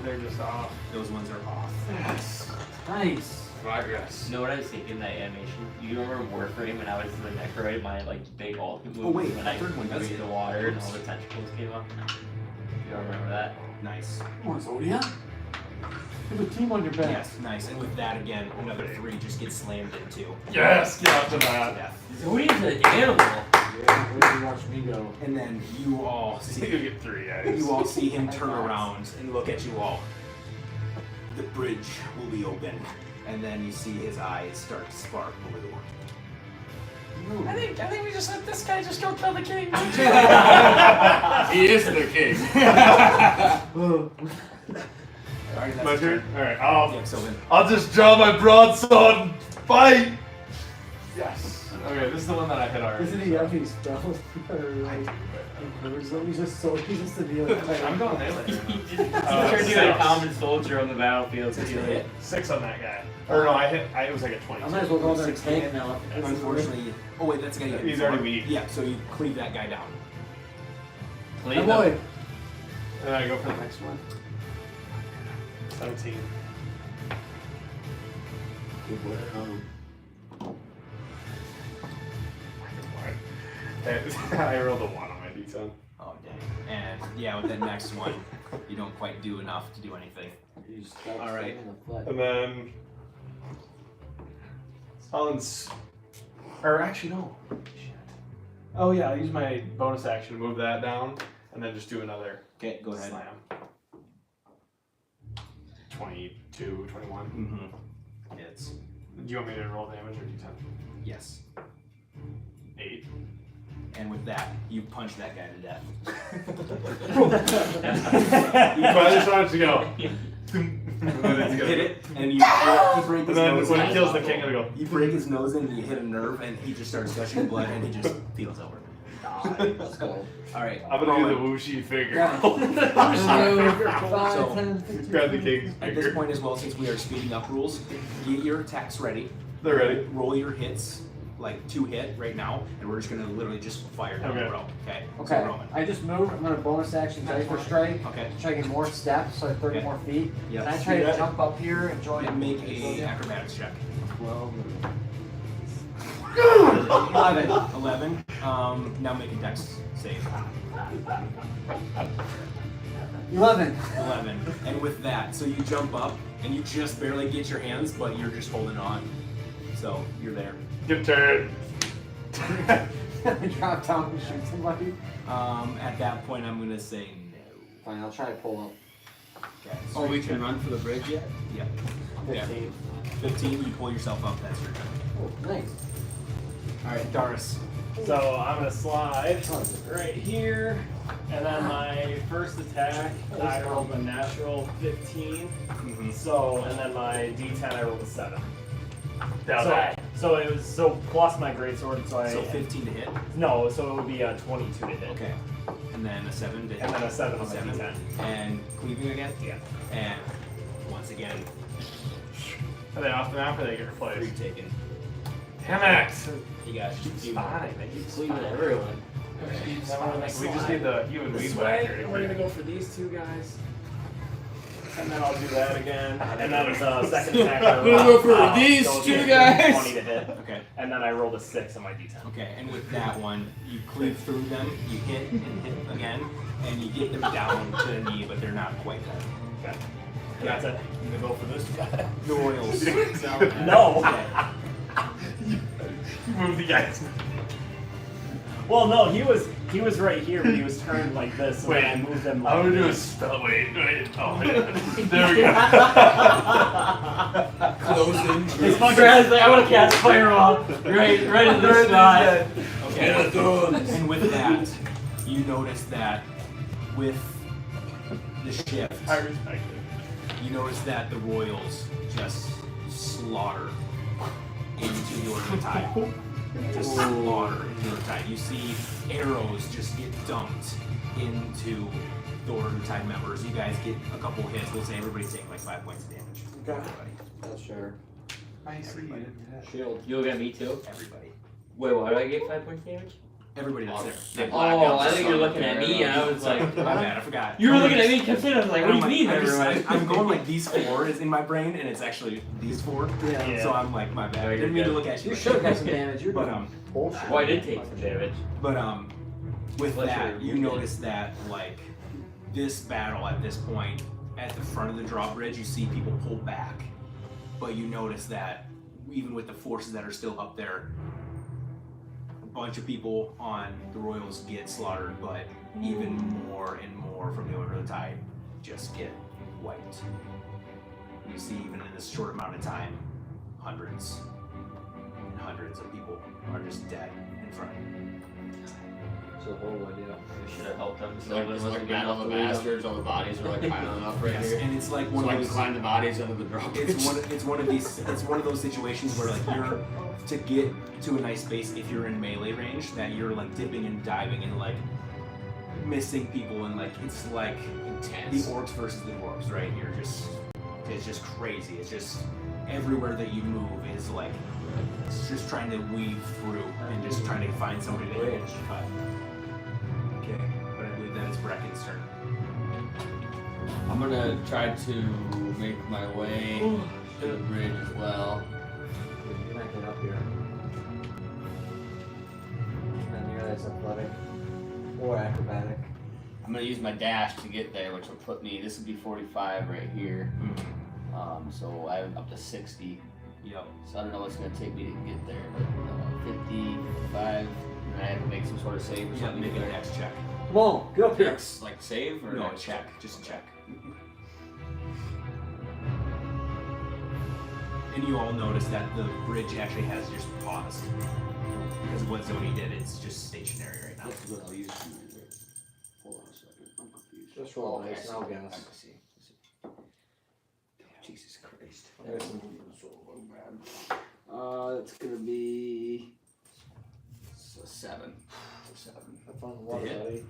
They're just off. those ones are off. Yes. Nice. Progress. You know what I was thinking that animation? You remember Warframe when I was the Necroid, my like big ultimate move Oh, wait, when the I third one does made it. the water and Oops. all the tentacles came up? You don't remember that? Nice. Come on, Zodiac. You have a team on your back. Yes, nice. And with that again, another 3 just get slammed into Yes, get off the to map. death. Zodiac's an animal! Yeah, where did you watch me go? And then you all You see get 3 guys. you all see him turn around and look at you all. The bridge will be open. And then you see his eyes start to spark blue. I think we just let this guy just go kill the king. He is the king. Alright, that's My his turn? Alright, Yeah, Sylvan. I'll just draw my broadsword and fight! Yes. Okay, this is the one that I hit already. Isn't he have any spells? Or like, he's just a deal. I'm going melee. Just turn you a common soldier on the battlefield. 6 to hit. 6 on that guy. Or no, it was like a 20. I might as well go there and 16. tank now. Unfortunately, oh wait, that's the guy you hit He's before. already weak. Yeah, so you cleave that guy down. Hey boy. And then I go for the next one. 17. I rolled a 1 on my d10. Oh dang. And yeah, with that next one, you don't quite do enough to do anything. All right. And then or actually no. Shit. Oh yeah, I'll use my bonus action to move that down, and then just do another Okay, go ahead. slam. 22, 21. Mm-hmm. Hits. Do you want me to roll damage or d10? Yes. 8. And with that, you punch that guy to death. But I just wanted to go. You hit it, and you break And his then nose. when in. it kills the king, I go. You break his nose in, and you hit a nerve, and he just starts gushing blood, and he just feels over. All right. I'm gonna do the whooshy figure. Yeah. So, 10, 15. Grab the king's At this figure. point as well, since we are speeding up rules, get your attacks ready. They're ready. Roll your hits, like 2 hit right now, and we're just gonna literally just fire down the Okay. row. Okay. So Okay, Roman. I just moved. I'm gonna bonus action Viper Strike. Okay. Try to get more steps, so I have 30 Okay. more feet. Yep. And I try to jump up here and join. And make a acrobatics check. 12. 11. 11. Now make a dex save. 11. 11. And with that, so you jump up and you just barely get your hands, but you're just holding on. So you're there. Good turn. I drop down and shoot somebody. At that point, I'm gonna say no. Fine, I'll try to pull up. Okay. Oh, we can run for the bridge yet? Yep. 15. 15. You pull yourself up. That's your turn. Oh, nice. All right, Doris. So I'm gonna slide right here, and then my first attack I rolled a natural 15. Mm-hmm. So and then my D10 I rolled a 7. Down So it was plus my greatsword. So I So 15 to hit. no. So it would be a 22 to hit. Okay. And then a 7 to hit. And then a 7 on my 7. D10. And cleaving again. Yeah. And once again, Are they off the map or they get 3 replaced? taken. Damn it! You guys Keep keep spotting. They keep cleaving spotting. everyone. We just need the human This weed way, whacker. and we're gonna go for these 2 guys. And then I'll do that again. And then the second attack I We'll go for rolled, these so it's 2 gonna be guys. 20 to hit. Okay. And then I rolled a 6 on my D10. Okay, and with that one, you cleave through them, you hit and hit again, and you get them down to the knee, but they're not quite dead. Okay. And that's it. I'm gonna go for this guy. The Royals. No. Okay. Move the guys. Well, no, he was right here, but he was turned like this. So Wait, I moved him. Like I'm gonna do a this. spell. Wait. Oh, yeah. There we go. Close in. It's my grass, like, I want to cast Fireball right in the shot. Okay. And with that, you notice that with the shift, I respect it. you notice that the Royals just slaughter into your tide. Just slaughter into your tide. You see arrows just get dumped into the Order of Tide members. You guys get a couple hits. We'll say everybody take like 5 points of damage. Okay. Everybody. That's sure. I see Everybody. Shield. You look at me too? Everybody. Wait, why do I get 5 points damage? Everybody that's there. They Oh, black out I the think you're sun. looking at me, and I was like, My bad, I forgot. you were looking at me, kept saying, I was like, what do you I'm mean, I'm, everyone? I'm going like these 4 is in my brain, and it's actually these 4. Yeah. So I'm like, my bad. No, I you're didn't mean to good. look at you. You like should have that. got some damage. You're But doing bullshit. Well, I did take some damage. But with Unless that, you're you wounded. notice that like this battle at this point, at the front of the drawbridge, you see people pull back, but you notice that even with the forces that are still up there, a bunch of people on the Royals get slaughtered, but even more and more from the Order of the Tide just get wiped. You see, even in this short amount of time, hundreds and hundreds of people are just dead in front. It's a horrible idea. We should have helped them. It's like Battle of the Bastards, all the bodies are like piling up right Yes, here. and it's like So one I of can those. climb the bodies under the drawbridge. It's one of those situations where like you're to get to a nice space if you're in melee range that you're like dipping and diving and like missing people and like it's like intense. the orcs versus the dwarves, right? It's just crazy. It's just everywhere that you move is like it's just trying to weave through and just trying to find somebody that you can cut. Okay, but I believe that is Brecken's turn. I'm gonna try to make my way to the bridge as well. You're not getting up here. Not near as athletic or acrobatic. I'm gonna use my dash to get there, which will put me. This would be 45 right here. So I'm up to 60. Yep. So I don't know what's gonna take me to get there, but 50, 55, and I have to make some sort of save or Yeah, something. make to a get there. dex check. Come on, get up here. Dex, like save or No, a dex check. Just a check. And you all notice that the bridge actually has just paused. Because what Zoni did, it's just stationary right now. That's what I'll use. Hold on a second. I'm confused. Just roll Okay, dice and I'll I guess. can see. Jesus Christ. There's some- It's gonna be a 7. It's a 7. Have fun with water, hit. buddy.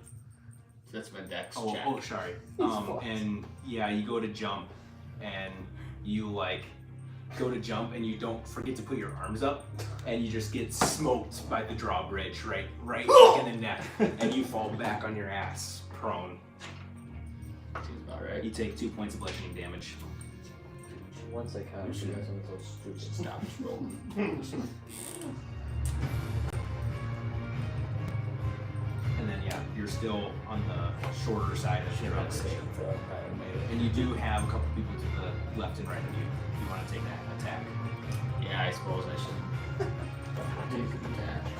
That's my dex Oh, check. oh, sorry. fucked. And yeah, you go to jump, and you like go to jump, and you don't forget to put your arms up, and you just get smoked by the drawbridge right in the neck, and you fall back on your ass, prone. Seems about right. You take 2 points of bludgeoning damage. Once I kind of shoot something so stupid. Stop rolling. And then yeah, you're still on the shorter side of the drawbridge. And you do have a couple people to the left and right of you. If you want to take that attack. Yeah, I suppose I should. Take the dash.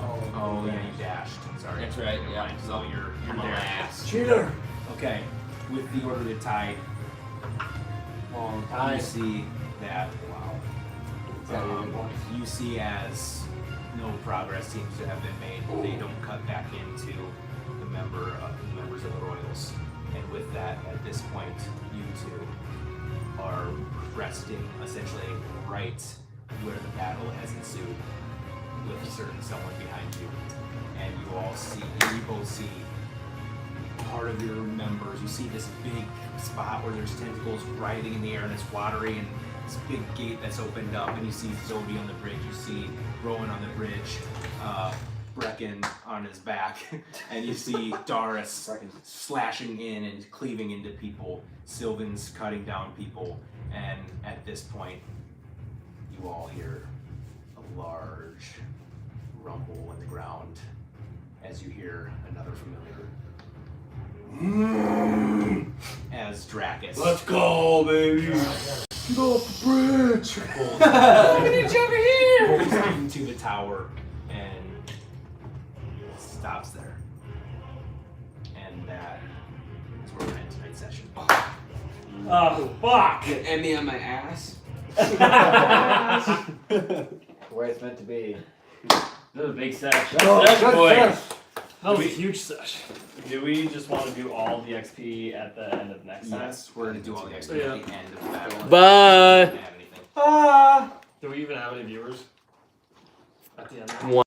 Oh yeah, you dashed. Sorry. That's right, Never yeah. mind. So you're I'm on there. my ass. Cheater! Okay. With the Order of the Tide, Long you time. see that Is that your good one? you see as no progress seems to have been made. They don't cut back into the members of the Royals. And with that, at this point, you two are resting essentially right where the battle has ensued with a certain someone behind you. And you all see, you both see part of your members. You see this big spot where there's tentacles riding in the air and it's watery, and this big gate that's opened up, and you see Zoe on the bridge. You see Rowan on the bridge, Brecken on his back, and you see Doris slashing in and cleaving into people, Sylvan's cutting down people, and at this point, you all hear a large rumble in the ground as you hear another familiar. As Dracus. Let's go, baby. Get off the bridge! Pulls into the tower and stops there. And that is where we're in tonight's session. Oh, fuck! And me on my ass. The way it's meant to be. This is a big sesh. Oh, Sesh, good boy. sesh. That was a huge sesh. Do we just want to do all the XP at the end of next time? Yes, we're gonna do all the XP Yeah. at the end of the battle. Bye. Don't have anything. Do we even have any viewers? At the end. One.